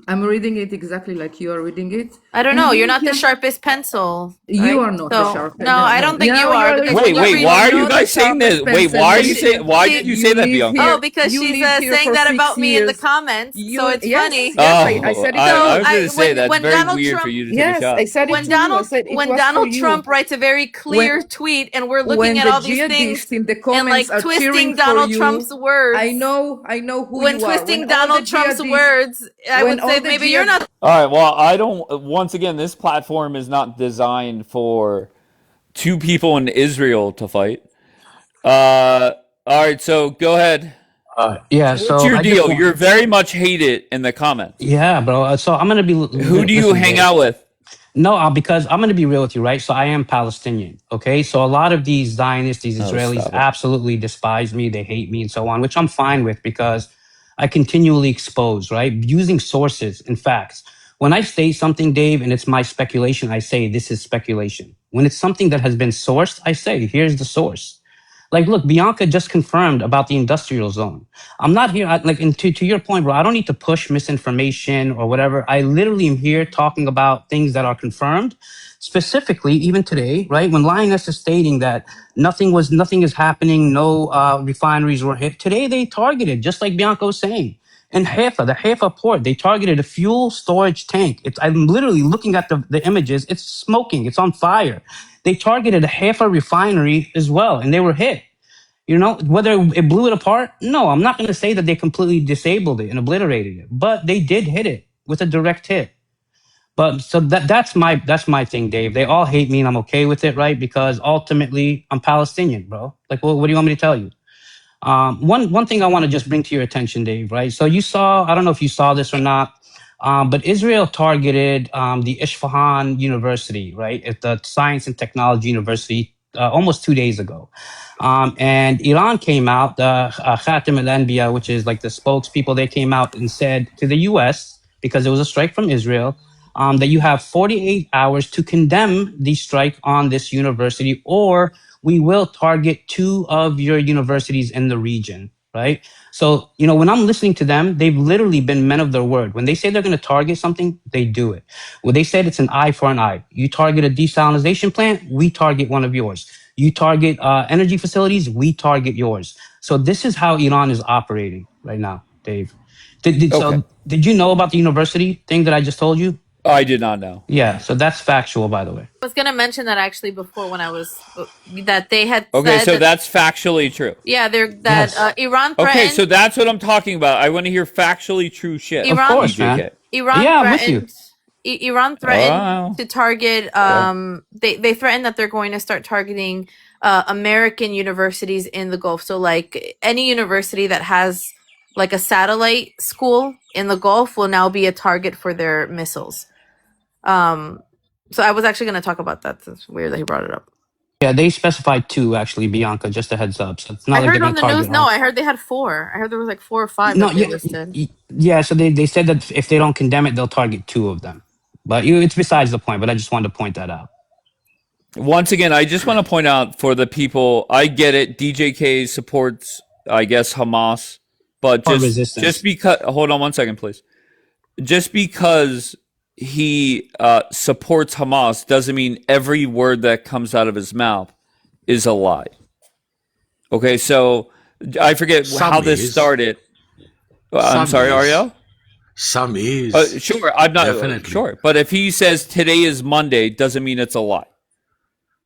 I'm reading it exactly like you are reading it. I don't know. You're not the sharpest pencil. You right? are not the So, sharpest. No, I don't think you are. because Wait, when you read- why are you guys saying this? Wait, why are you saying? Why did you say that, Bianca? Oh, because she's saying that about me in the comments, so it's funny. Yes, I said it. I was going to say that's when very Donald weird Trump- for you to take a Yes, shot. I said it. When to you. I said it when was Donald for you. Trump writes a very clear tweet, and we're looking When at the all these things jihadists in the and comments like are twisting cheering Donald for you, Trump's words. I know who When you are. twisting When all Donald the Trump's jihadists- words, I when would all say the maybe you're not. All right. Well, I don't. Once again, this platform is not designed for 2 people in Israel to fight. All right. So go ahead. Yeah. What's So your I just deal? want- You're very much hated in the comments. Yeah, bro. So I'm gonna be. Who do you hang out with? No, because I'm going to be real with you, right? So I am Palestinian, okay? So a lot of these Zionists, these Israelis stop it. absolutely despise me. They hate me and so on, which I'm fine with because I continually expose, right? Using sources and facts. When I say something, Dave, and it's my speculation, I say this is speculation. When it's something that has been sourced, I say, here's the source. Like, look, Bianca just confirmed about the industrial zone. I'm not here, and to your point, bro, I don't need to push misinformation or whatever. I literally am here talking about things that are confirmed. Specifically, even today, right, when Lioness is stating that nothing is happening, no refineries were hit. Today they targeted, just like Bianca was saying, in Haifa, the Haifa port, they targeted a fuel storage tank. I'm literally looking at the images. It's smoking. It's on fire. They targeted a Haifa refinery as well, and they were hit. You know, whether it blew it apart, no, I'm not going to say that they completely disabled it and obliterated it, but they did hit it with a direct hit. But so that's my thing, Dave. They all hate me, and I'm okay with it, right? Because ultimately, I'm Palestinian, bro. Like, what do you want me to tell you? One thing I want to just bring to your attention, Dave, right? So you saw, I don't know if you saw this or not, but Israel targeted the Isfahan University, right? It's the Science and Technology University almost 2 days ago. And Iran came out, the Khatim al-Anbiya, which is like the spokespeople, they came out and said to the U.S., because it was a strike from Israel, that you have 48 hours to condemn the strike on this university, or we will target 2 of your universities in the region. right? So, when I'm listening to them, they've literally been men of their word. When they say they're going to target something, they do it. When they said it's an eye for an eye, you target a desalinization plant, we target one of yours. You target energy facilities, we target yours. So this is how Iran is operating right now, Dave. So did you know about the university thing that I just told you? I did not know. Yeah, so that's factual, by the way. I was gonna mention that actually before when I was that they had Okay, said so that, that's factually true. yeah, Yes. Iran threatened. Okay, so that's what I'm talking about. I want to hear factually true shit. Of Iran, course, man. Iran Yeah, I'm with you. threatened. Iran threatened Wow. to target. They threatened that they're going to start targeting American universities in the Gulf. So like any university that has like a satellite school in the Gulf will now be a target for their missiles. So I was actually going to talk about that. It's weird that he brought it up. Yeah, they specified 2 actually, Bianca. Just a heads up. So it's not I like heard they're on going to the news. target. No, I heard they had 4. I heard there was like 4 or 5 No, that they yeah, listed. yeah. So they said that if they don't condemn it, they'll target 2 of them. But it's besides the point. But I just wanted to point that out. Once again, I just want to point out for the people, I get it. DJK supports, I guess, Hamas, but just because. Hold on 1 second, please. Just because he supports Hamas doesn't mean every word that comes out of his mouth is a lie. Okay, so I forget how this started. I'm sorry, Ariel? Some is. Sure, I'm not Definitely. sure. But if he says today is Monday, doesn't mean it's a lie.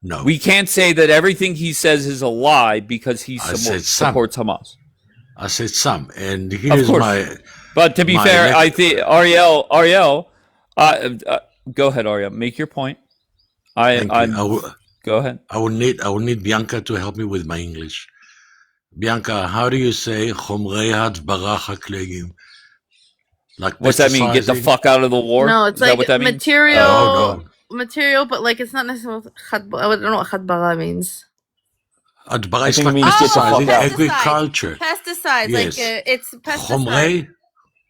No. We can't say that everything he says is a lie because he supports Hamas. I said some. And here's my... But to be fair, I think Ariel, go ahead, Ariel. Make your point. Go ahead. I will need Bianca to help me with my English. Bianca, how do you say חומרי הדברה חקלאיים? Like what's that mean? Get the fuck out of the war? No, it's is like what that material. Material, but like it's not necessarily. I don't know what khadbara means. הדברה is like pesticide, agriculture. Pesticides, yes. like it's pesticide.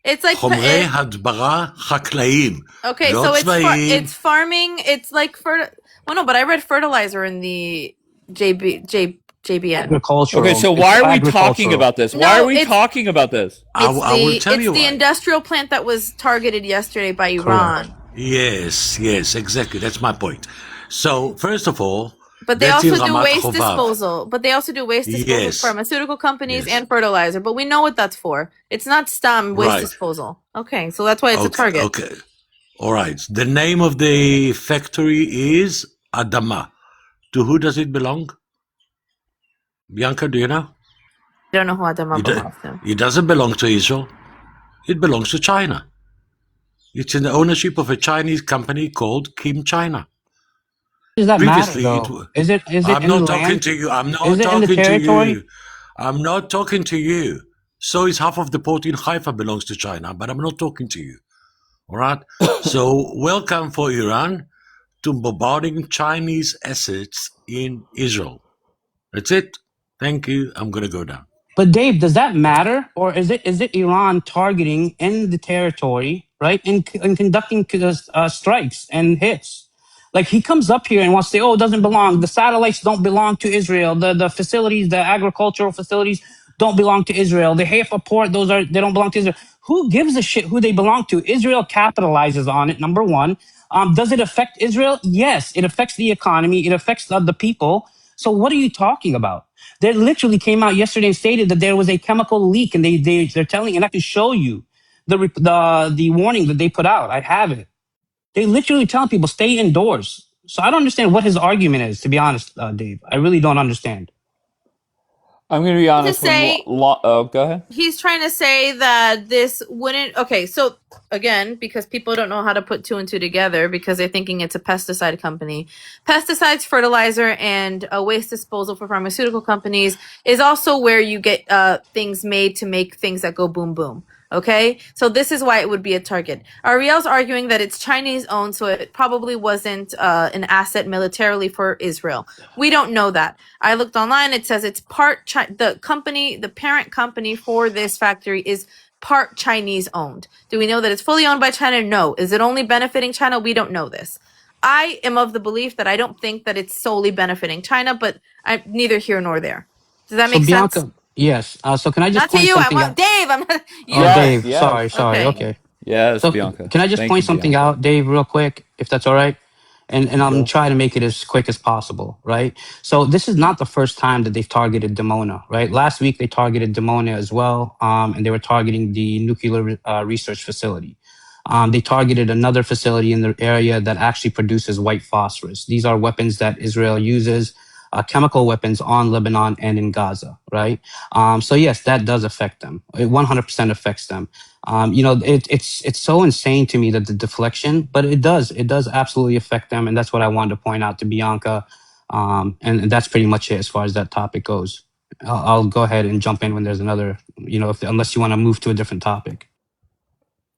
It's like חומרי הדברה חקלאיים. Okay, so it's farming. It's like well, no, but I read fertilizer in the JBN. Agricultural. Okay, so why are we talking about this? Why are we talking about this? I will tell you why. It's the industrial plant that was targeted yesterday by Iran. Yes, exactly. That's my point. So, first of all, but they also do waste disposal. But they also do waste disposal for pharmaceutical companies and fertilizer. But we know what that's for. It's not stam waste disposal. Okay, so that's why it's a target. Okay. All right. The name of the factory is Adama. To who does it belong? Bianca, do you know? I don't know who Adama belongs to. It doesn't belong to Israel. It belongs to China. It's in the ownership of a Chinese company called Kim China. Does that matter, though? Is it I'm not talking to you. I'm not talking to you. I'm not talking to you. So is half of the port in Haifa belongs to China, but I'm not talking to you. All right? So welcome for Iran to bombarding Chinese assets in Israel. That's it. Thank you. I'm going to go down. But Dave, does that matter? Or is it Iran targeting in the territory, right? And conducting strikes and hits? Like he comes up here and wants to say, oh, it doesn't belong. The satellites don't belong to Israel. The facilities, the agricultural facilities don't belong to Israel. The Haifa port, they don't belong to Israel. Who gives a shit who they belong to? Israel capitalizes on it, number one. Does it affect Israel? Yes, it affects the economy. It affects the people. So what are you talking about? They literally came out yesterday and stated that there was a chemical leak, and they're telling, and I can show you the warning that they put out. I have it. They literally tell people stay indoors. So I don't understand what his argument is, to be honest, Dave. I really don't understand. I'm going to be honest. Go ahead. He's trying to say that this wouldn't. Okay, so again, because people don't know how to put 2 and 2 together because they're thinking it's a pesticide company. Pesticides, fertilizer, and waste disposal for pharmaceutical companies is also where you get things made to make things that go boom boom. Okay, so this is why it would be a target. Ariel's arguing that it's Chinese owned, so it probably wasn't an asset militarily for Israel. We don't know that. I looked online. It says it's part the parent company for this factory is part Chinese owned. Do we know that it's fully owned by China? No. Is it only benefiting China? We don't know this. I am of the belief that I don't think that it's solely benefiting China, but I'm neither here nor there. Does that make sense? Yes. So can I just Not to point you. I something want out? Dave. I'm not you. Oh, Yes, Dave. yes, Sorry. Okay. Okay. yes, So Bianca. can I just Thank point you, something Bianca. out, Dave, real quick, if that's all right? And I'm Sure. trying to make it as quick as possible, right? So this is not the first time that they've targeted Dimona, right? Last week they targeted Dimona as well, and they were targeting the nuclear research facility. They targeted another facility in the area that actually produces white phosphorus. These are weapons that Israel uses, chemical weapons on Lebanon and in Gaza, right? So yes, that does affect them. It 100% affects them. It's so insane to me that the deflection, but it does absolutely affect them, and that's what I wanted to point out to Bianca. And that's pretty much it as far as that topic goes. I'll go ahead and jump in when there's another, unless you want to move to a different topic.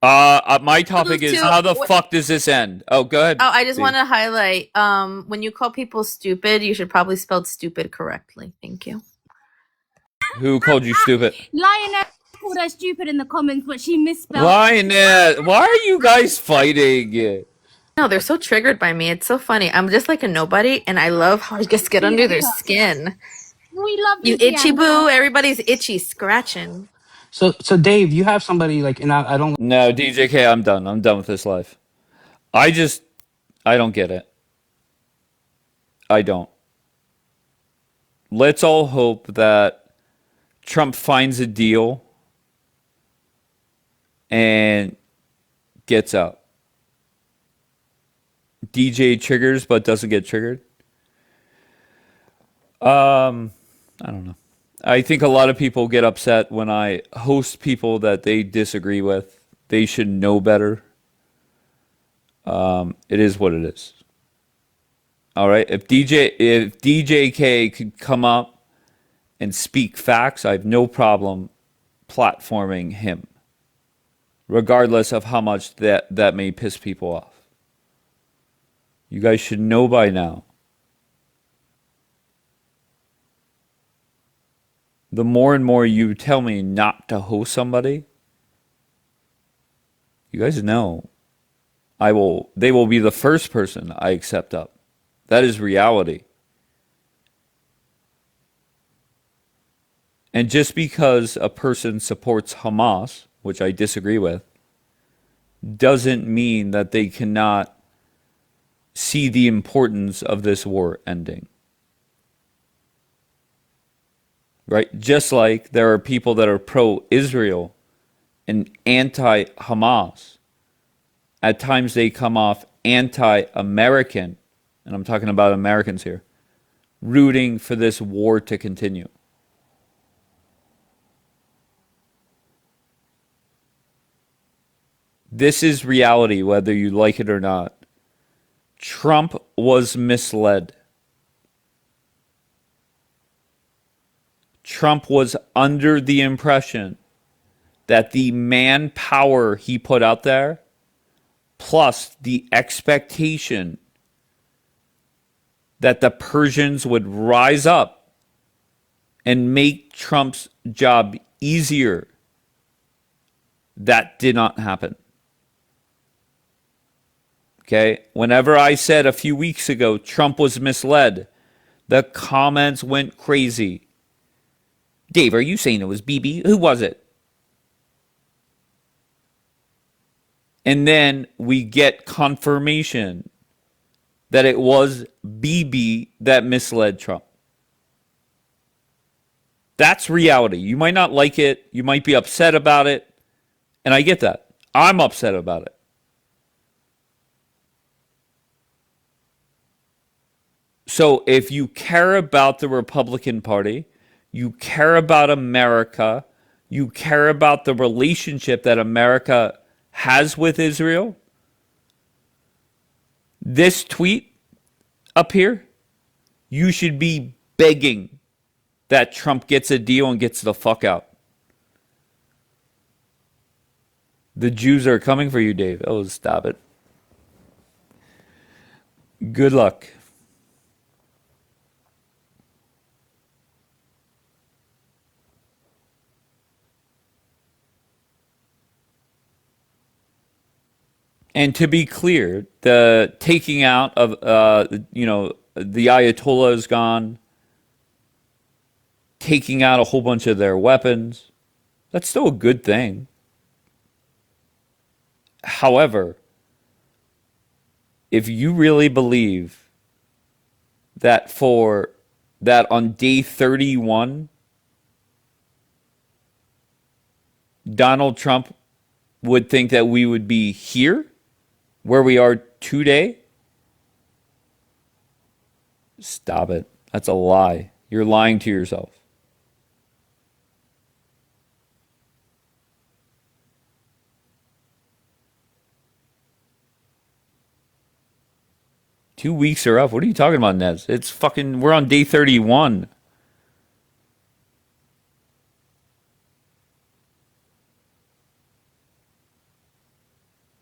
My topic is how the fuck does this end? Oh, go ahead. Oh, I just Steve. want to highlight. When you call people stupid, you should probably spell stupid correctly. Thank you. Who called you stupid? Lioness called her stupid in the comments, but she misspelled. Lioness, why are you guys fighting? No, they're so triggered by me. It's so funny. I'm just like a nobody, and I love how I just get under their skin. We love You you, itchy Bianca. boo. Everybody's itchy, scratching. So Dave, you have somebody like, and I don't. No, DJK, I'm done. I'm done with this life. I don't get it. I don't. Let's all hope that Trump finds a deal and gets out. DJ triggers but doesn't get triggered. I don't know. I think a lot of people get upset when I host people that they disagree with. They should know better. It is what it is. All right. If DJK could come up and speak facts, I have no problem platforming him, regardless of how much that may piss people off. You guys should know by now. The more and more you tell me not to host somebody, you guys know they will be the first person I accept up. That is reality. And just because a person supports Hamas, which I disagree with, doesn't mean that they cannot see the importance of this war ending. Right? Just like there are people that are pro-Israel and anti-Hamas. At times they come off anti-American, and I'm talking about Americans here, rooting for this war to continue. This is reality, whether you like it or not. Trump was misled. Trump was under the impression that the manpower he put out there, plus the expectation that the Persians would rise up and make Trump's job easier, that did not happen. Okay? Whenever I said a few weeks ago Trump was misled, the comments went crazy. Dave, are you saying it was Bibi? Who was it? And then we get confirmation that it was Bibi that misled Trump. That's reality. You might not like it. You might be upset about it. And I get that. I'm upset about it. So if you care about the Republican Party, you care about America, you care about the relationship that America has with Israel, this tweet up here, you should be begging that Trump gets a deal and gets the fuck out. The Jews are coming for you, Dave. Oh, stop it. Good luck. And to be clear, the taking out of, the Ayatollah is gone. taking out a whole bunch of their weapons. That's still a good thing. However, if you really believe that on day 31, Donald Trump would think that we would be here where we are today, stop it. That's a lie. You're lying to yourself. Two weeks are up. What are you talking about, Nez? It's fucking, we're on day 31.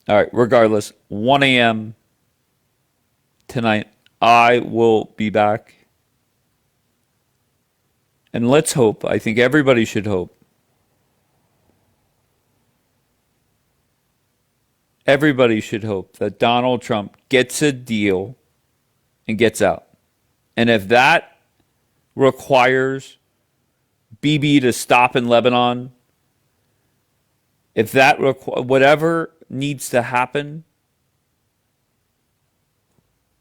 All right, regardless, 1 a.m. tonight, I will be back. And let's hope, I think everybody should hope. Everybody should hope that Donald Trump gets a deal and gets out. And if that requires Bibi to stop in Lebanon, if that whatever needs to happen.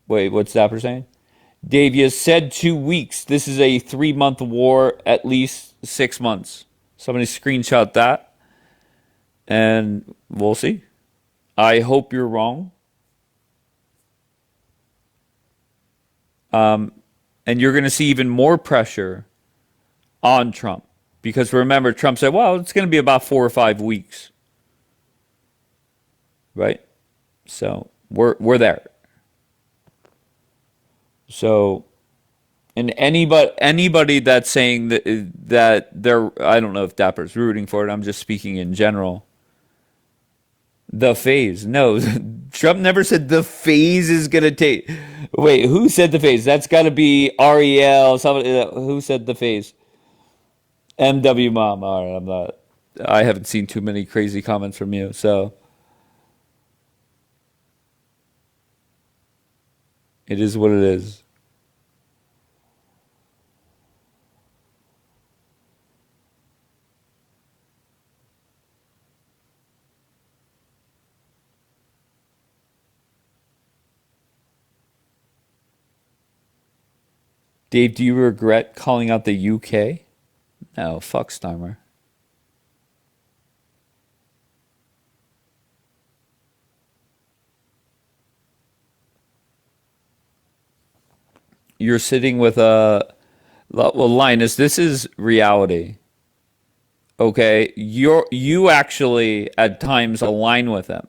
Wait, what's Dapper saying? Dave, you said 2 weeks. This is a 3-month war, at least 6 months. Somebody screenshot that, and we'll see. I hope you're wrong. And you're going to see even more pressure on Trump. Because remember, Trump said, well, it's going to be about 4 or 5 weeks. Right? So we're there. So, and anybody that's saying that they're, I don't know if Dapper's rooting for it, I'm just speaking in general. The phase. No, Trump never said the phase is going to take. Wait, who said the phase? That's got to be Ariel. Somebody, who said the phase? MW Mom. All right, I haven't seen too many crazy comments from you, so. It is what it is. Dave, do you regret calling out the UK? No, fuck Steimer. You're sitting with a, well, Linus, this is reality. Okay, you actually at times align with them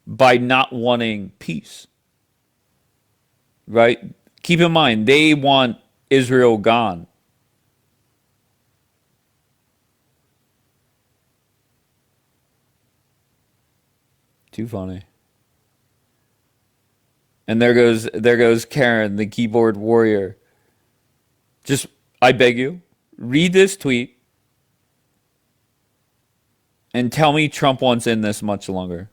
by not wanting peace. Right? Keep in mind, they want Israel gone. Too funny. And there goes Karen, the keyboard warrior. Just, I beg you, read this tweet and tell me Trump wants in this much longer.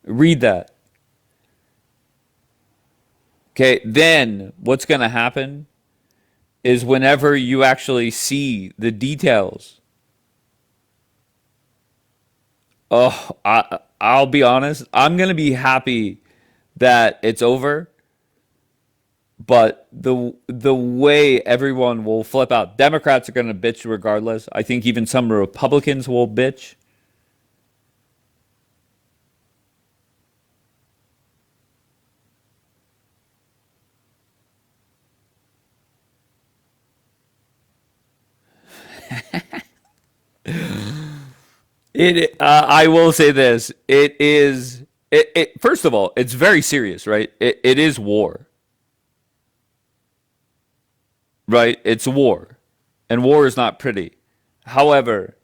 Read that. Okay, then what's going to happen is whenever you actually see the details, I'll be honest, I'm going to be happy that it's over, but the way everyone will flip out, Democrats are going to bitch regardless. I think even some Republicans will bitch. I will say this. It is, first of all, it's very serious, right? It is war. Right? It's war. And war is not pretty. However,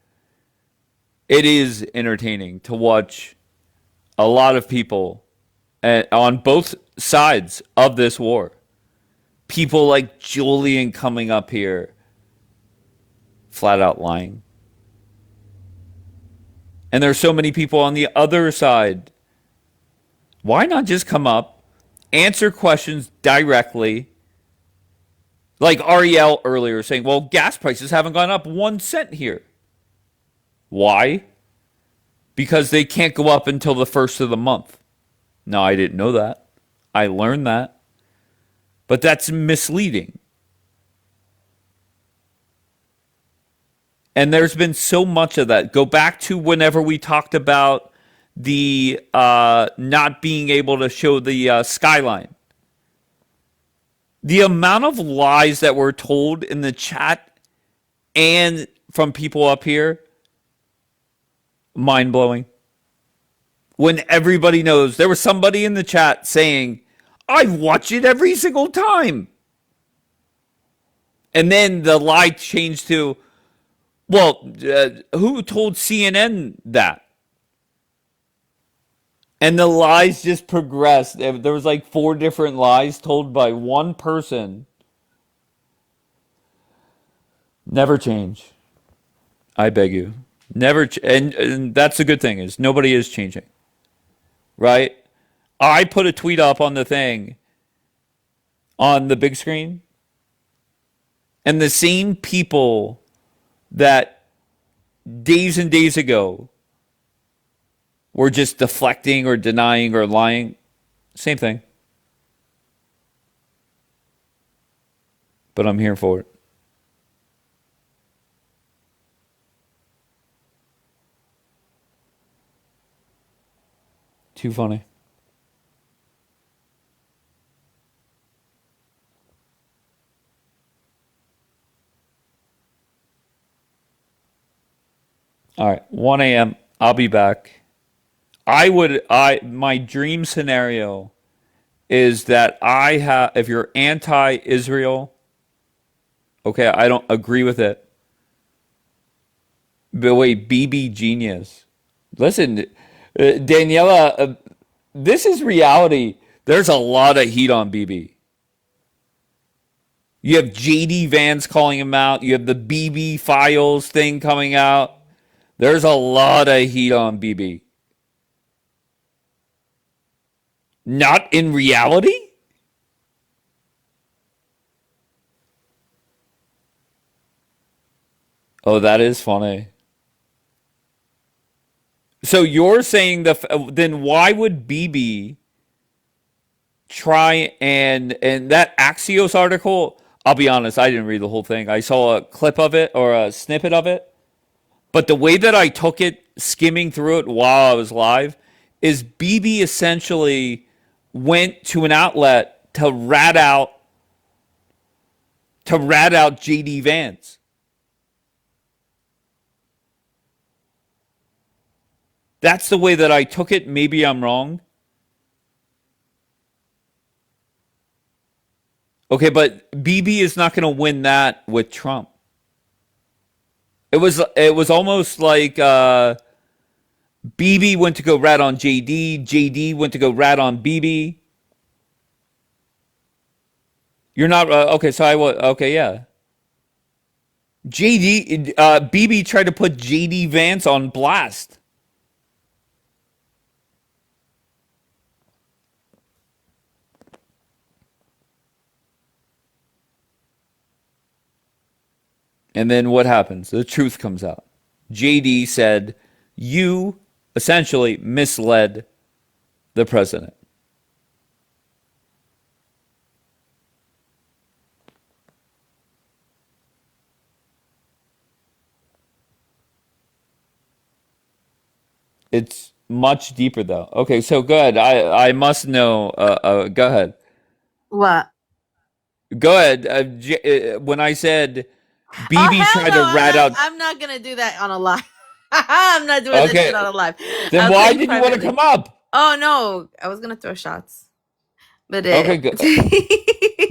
it is entertaining to watch a lot of people on both sides of this war. People like Julian coming up here, flat out lying. And there's so many people on the other side. Why not just come up, answer questions directly, Like Ariel earlier saying, well, gas prices haven't gone up 1 cent here. Why? Because they can't go up until the first of the month. No, I didn't know that. I learned that. But that's misleading. And there's been so much of that. Go back to whenever we talked about the not being able to show the skyline. The amount of lies that were told in the chat and from people up here, mind blowing. When everybody knows, there was somebody in the chat saying, I watch it every single time. And then the lie changed to, well, who told CNN that? And the lies just progressed. There was like 4 different lies told by one person. Never change. I beg you. Never. And that's the good thing is nobody is changing. Right? I put a tweet up on the thing on the big screen. And the same people that days and days ago were just deflecting or denying or lying, same thing. But I'm here for it. Too funny. All right, 1 a.m. I'll be back. My dream scenario is that if you're anti-Israel, okay, I don't agree with it. But wait, BB genius. Listen, Daniela, this is reality. There's a lot of heat on BB. You have JD Vance calling him out. You have the BB Files thing coming out. There's a lot of heat on BB. Not in reality? Oh, that is funny. So you're saying then why would BB try and that Axios article? I'll be honest, I didn't read the whole thing. I saw a clip of it or a snippet of it. But the way that I took it, skimming through it while I was live, is BB essentially went to an outlet to rat out JD Vance. That's the way that I took it. Maybe I'm wrong. Okay, but BB is not going to win that with Trump. It was almost like BB went to go rat on JD. JD went to go rat on BB. You're not okay. So I was okay. Yeah. BB tried to put JD Vance on blast. And then what happens? The truth comes out. JD said, you essentially misled the president. It's much deeper, though. Okay, so go ahead. I must know. Go ahead. What? Go ahead. When I said BB tried to rat out. I'm not gonna do that on a live. I'm not doing that shit on a live. Then why did you want to come up? Oh no, I was gonna throw shots. But okay, good.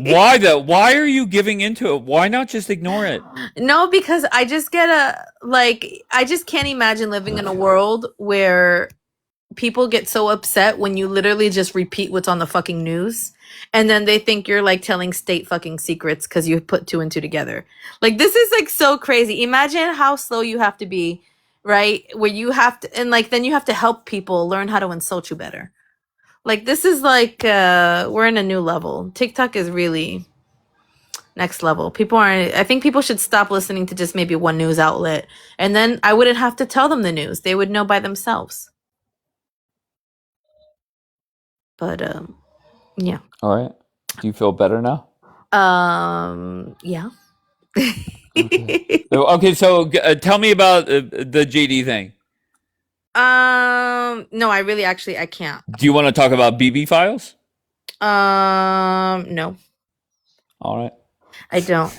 Why though? Why are you giving into it? Why not just ignore it? No, because I just I just can't imagine living in a world where people get so upset when you literally just repeat what's on the fucking news, and then they think you're like telling state fucking secrets because you put 2 and 2 together. Like, this is like so crazy. Imagine how slow you have to be, right? Where you have to, and like then you have to help people learn how to insult you better. Like, this is like we're in a new level. TikTok is really next level. I think people should stop listening to just maybe one news outlet, and then I wouldn't have to tell them the news. They would know by themselves. But yeah. All right. Do you feel better now? Yeah. Okay, so tell me about the JD thing. No, I can't. Do you want to talk about BB files? No, All right. I don't.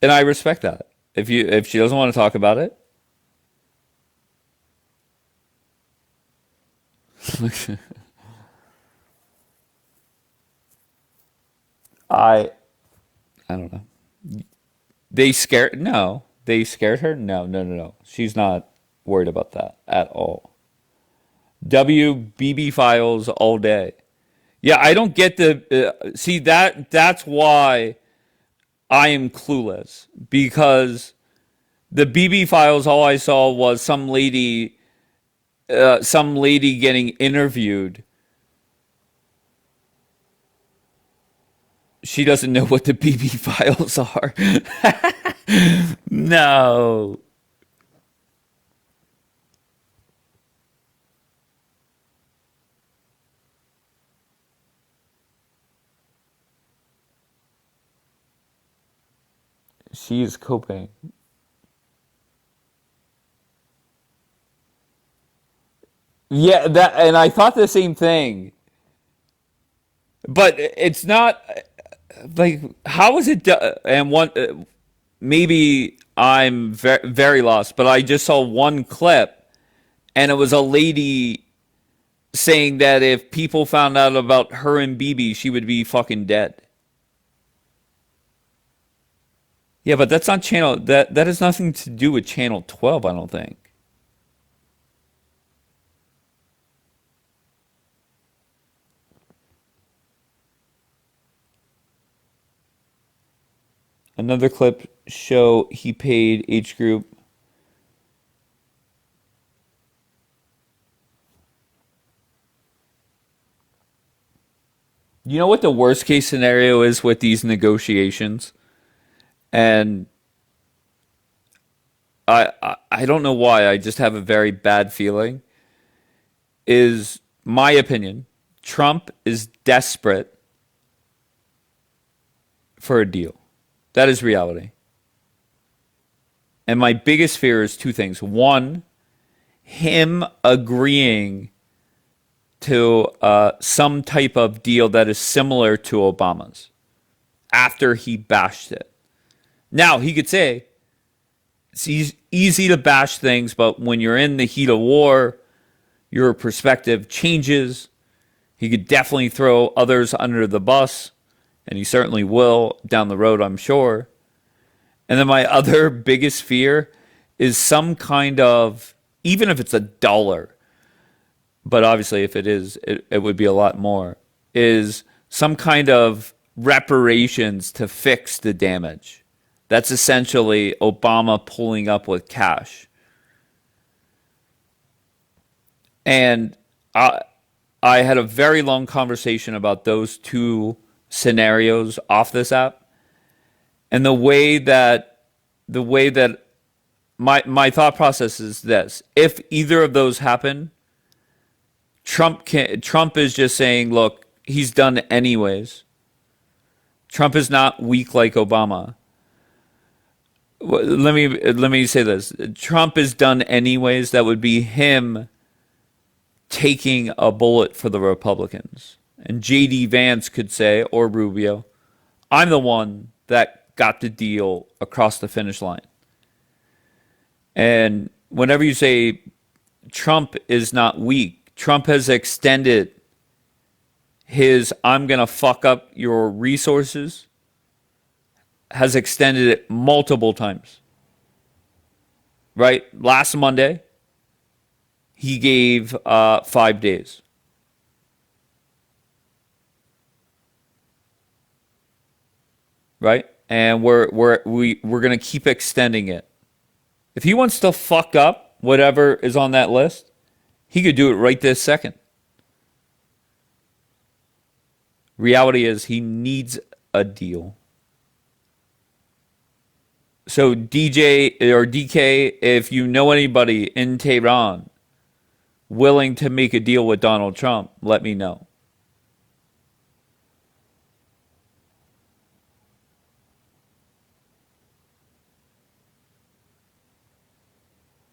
And I respect that. If she doesn't want to talk about it. I don't know. They scared her? No. She's not worried about that at all. WBB files all day. Yeah, I don't get see that's why I am clueless, because the BB files, all I saw was some lady getting interviewed. She doesn't know what the BB files are. No. She is coping. Yeah, and I thought the same thing. But it's not like, how is it done? And maybe I'm very lost, but I just saw one clip, and it was a lady saying that if people found out about her and BB, she would be fucking dead. Yeah, but that's not channel. That has nothing to do with channel 12, I don't think. Another clip show he paid H Group. You know what the worst case scenario is with these negotiations? And I don't know why, I just have a very bad feeling. Is my opinion. Trump is desperate for a deal. That is reality. And my biggest fear is two things. One, him agreeing to some type of deal that is similar to Obama's after he bashed it. Now, he could say, it's easy to bash things, but when you're in the heat of war, your perspective changes. He could definitely throw others under the bus, and he certainly will down the road, I'm sure. And then my other biggest fear is some kind of, even if it's $1, but obviously if it is, it would be a lot more, is some kind of reparations to fix the damage. That's essentially Obama pulling up with cash. And I had a very long conversation about those two scenarios off this app. And the way that my thought process is this: if either of those happen, Trump is just saying, look, he's done anyways. Trump is not weak like Obama. Let me say this: Trump is done anyways. That would be him taking a bullet for the Republicans. And J.D. Vance could say, or Rubio, I'm the one that got the deal across the finish line. And whenever you say Trump is not weak, Trump has extended his I'm going to fuck up your resources, has extended it multiple times. Right? Last Monday, he gave 5 days. Right? And we're going to keep extending it. If he wants to fuck up whatever is on that list, he could do it right this second. Reality is he needs a deal. So DJ or DK, if you know anybody in Tehran willing to make a deal with Donald Trump, let me know.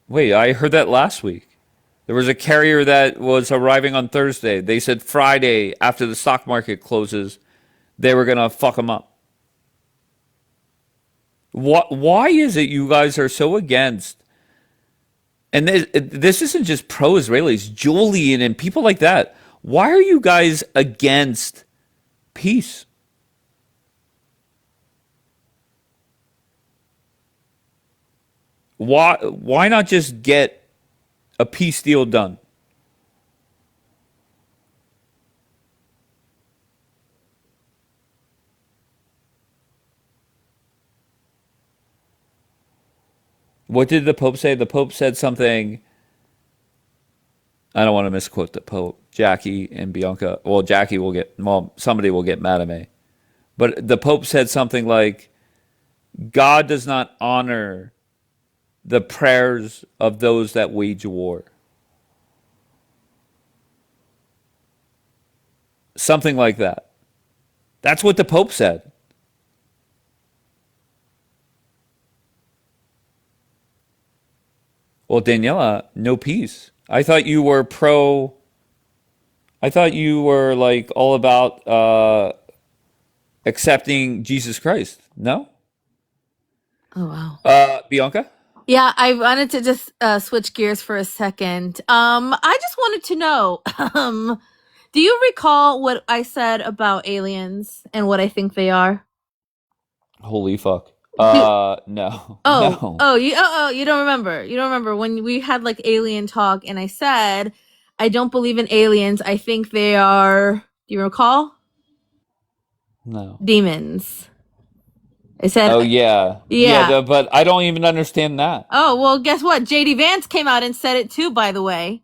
Wait, I heard that last week. There was a carrier that was arriving on Thursday. They said Friday, after the stock market closes, they were going to fuck them up. Why is it you guys are so against? And this isn't just pro-Israelis, Julian and people like that. Why are you guys against peace? Why not just get a peace deal done? What did the Pope say? The Pope said something. I don't want to misquote the Pope. Jackie and Bianca. Well, somebody will get mad at me. But the Pope said something like, God does not honor the prayers of those that wage war. Something like that. That's what the Pope said. Well, Daniela, no peace. I thought you were like all about accepting Jesus Christ. No? Oh, wow. Bianca? Yeah, I wanted to just switch gears for a second. I just wanted to know, do you recall what I said about aliens and what I think they are? Holy fuck. No. Oh, No. you don't remember. You don't remember when we had like alien talk and I said, I don't believe in aliens. I think they are, do you recall? No. Demons. I said, Oh, yeah. yeah. But I don't even understand that. Oh, well, guess what? JD Vance came out and said it too, by the way.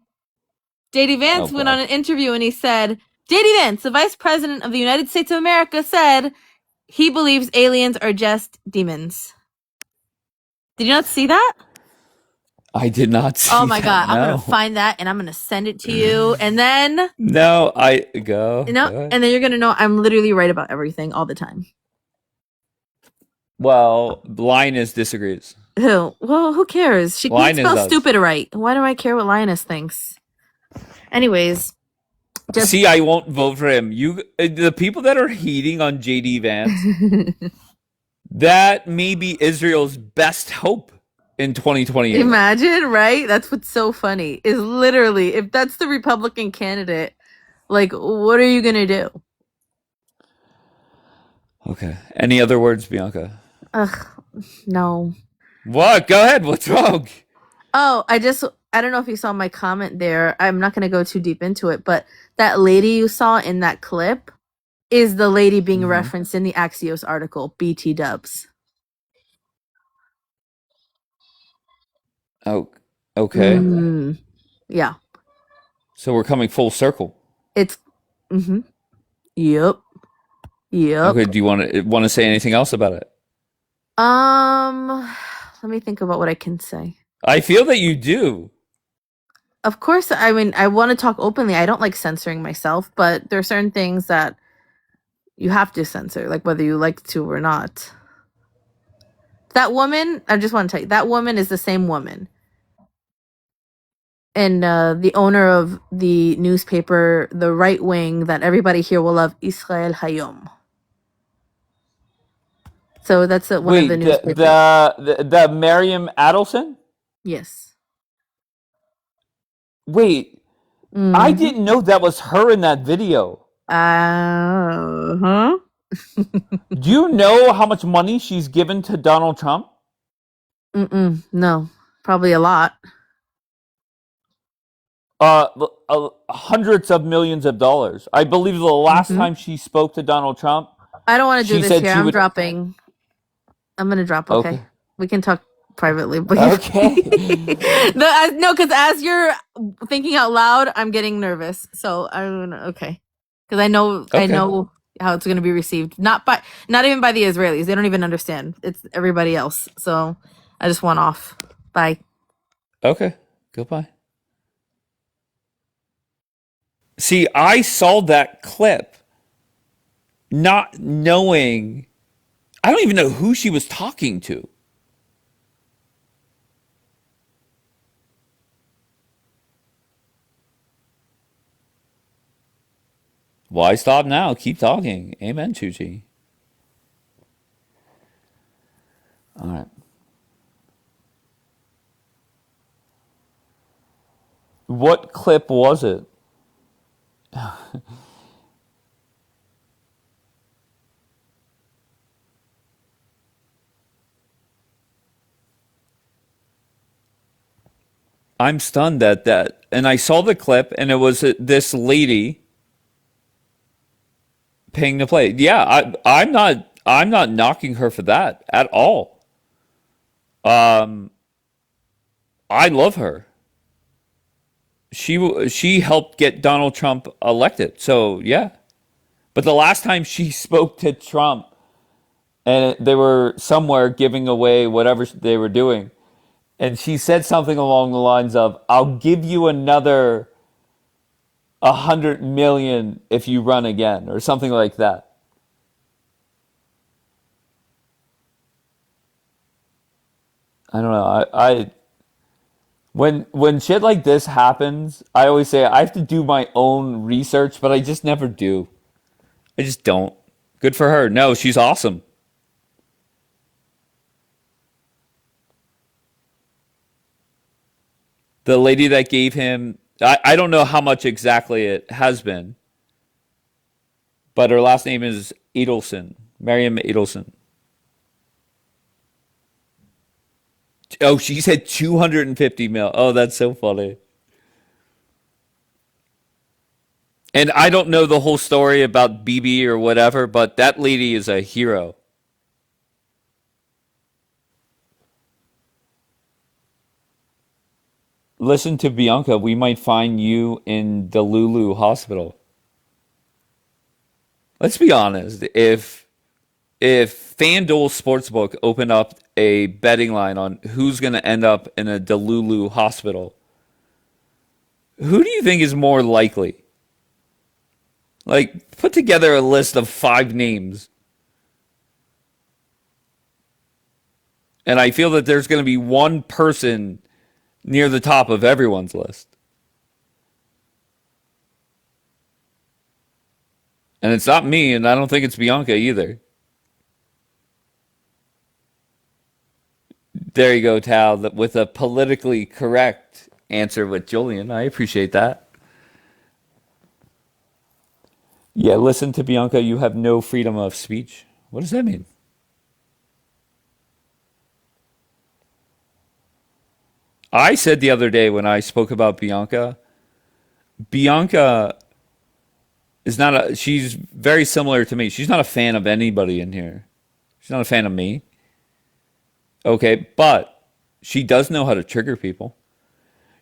JD Vance went on an interview and he said, JD Vance, the vice president of the United States of America, said he believes aliens are just demons. Did you not see that? I did not see that. Oh my God. No. I'm going to find that and I'm going to send it to you. And then. No, go. You know, and then you're going to know I'm literally right about everything all the time. Well, Linus disagrees. Who? Well, who cares? She can spell stupid right. Why do I care what Linus thinks? Anyways. See, I won't vote for him. The people that are hating on JD Vance, that may be Israel's best hope in 2028. Imagine, right? That's what's so funny. Is literally, if that's the Republican candidate, like, what are you gonna do? Okay. Any other words, Bianca? Ugh, no. What? Go ahead. What's wrong? Oh, I don't know if you saw my comment there. I'm not going to go too deep into it, but that lady you saw in that clip is the lady being referenced in the Axios article, BT Dubs. Oh, okay. Yeah. So we're coming full circle. It's, Yep. Okay, do you want to say anything else about it? Let me think about what I can say. I feel that you do. Of course, I mean, I want to talk openly. I don't like censoring myself, but there are certain things that you have to censor, like whether you like to or not. That woman, I just want to tell you, that woman is the same woman. And the owner of the newspaper, the right wing that everybody here will love, Israel Hayom. So that's one of the newspapers. The Miriam Adelson? Yes. Wait, I didn't know that was her in that video. Huh? Do you know how much money she's given to Donald Trump? No, probably a lot. Hundreds of millions of dollars. I believe the last time she spoke to Donald Trump. I don't want to do this here. I'm dropping. I'm gonna drop. Okay. We can talk privately. But okay. No, because as you're thinking out loud, I'm getting nervous. So I'm okay. Because I know how it's going to be received. Not even by the Israelis. They don't even understand. It's everybody else. So I just went off. Bye. Okay. Goodbye. See, I saw that clip not knowing. I don't even know who she was talking to. Why stop now? Keep talking. Amen, Chuchi. All right. What clip was it? I'm stunned at that. And I saw the clip, and it was this lady paying to play. Yeah, I'm not knocking her for that at all. I love her. She helped get Donald Trump elected. So yeah. But the last time she spoke to Trump, and they were somewhere giving away whatever they were doing, and she said something along the lines of, "I'll give you another 100 million if you run again," or something like that. I don't know. I when shit like this happens, I always say I have to do my own research, but I just never do. I just don't. Good for her. No, she's awesome. The lady that gave him, I don't know how much exactly it has been, but her last name is Edelson, Miriam Edelson. Oh, she said 250 mil. Oh, that's so funny. And I don't know the whole story about BB or whatever, but that lady is a hero. Listen to Bianca. We might find you in the Lulu hospital. Let's be honest. If FanDuel Sportsbook opened up a betting line on who's going to end up in a Delulu hospital, who do you think is more likely? Like, put together a list of 5 names. And I feel that there's going to be one person near the top of everyone's list. And it's not me, and I don't think it's Bianca either. There you go, Tal, with a politically correct answer with Julian. I appreciate that. Yeah, listen to Bianca. You have no freedom of speech. What does that mean? I said the other day when I spoke about Bianca, Bianca is not a, she's very similar to me. She's not a fan of anybody in here. She's not a fan of me. Okay, but she does know how to trigger people.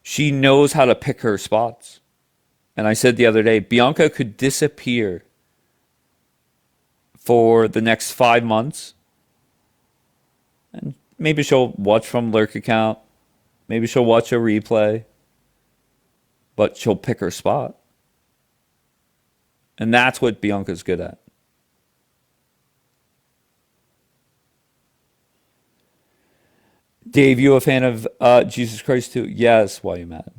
She knows how to pick her spots. And I said the other day, Bianca could disappear for the next 5 months. And maybe she'll watch from Lurk account. Maybe she'll watch a replay. But she'll pick her spot. And that's what Bianca's good at. Dave, you a fan of Jesus Christ too? Yes. Why are you mad?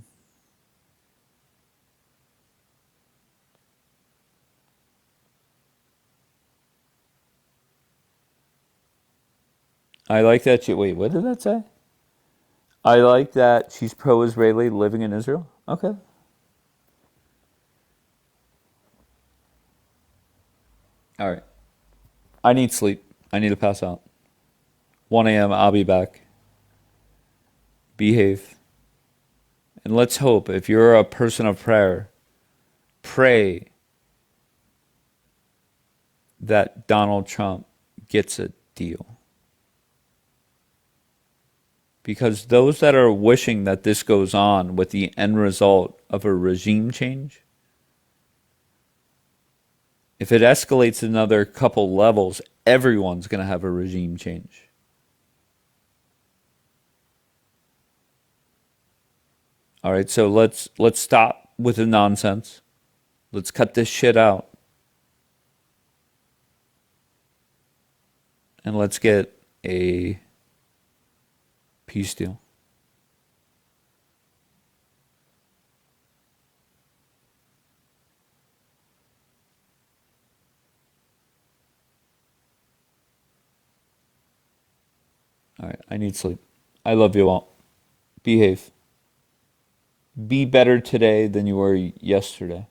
I like that she, wait, what did that say? I like that she's pro-Israeli living in Israel. Okay. All right. I need sleep. I need to pass out. 1 a.m. I'll be back. Behave. And let's hope, if you're a person of prayer, pray that Donald Trump gets a deal. Because those that are wishing that this goes on with the end result of a regime change, If it escalates another couple levels, everyone's going to have a regime change. All right, so let's stop with the nonsense. Let's cut this shit out. And let's get a peace deal. All right, I need sleep. I love you all. Behave. Be better today than you were yesterday.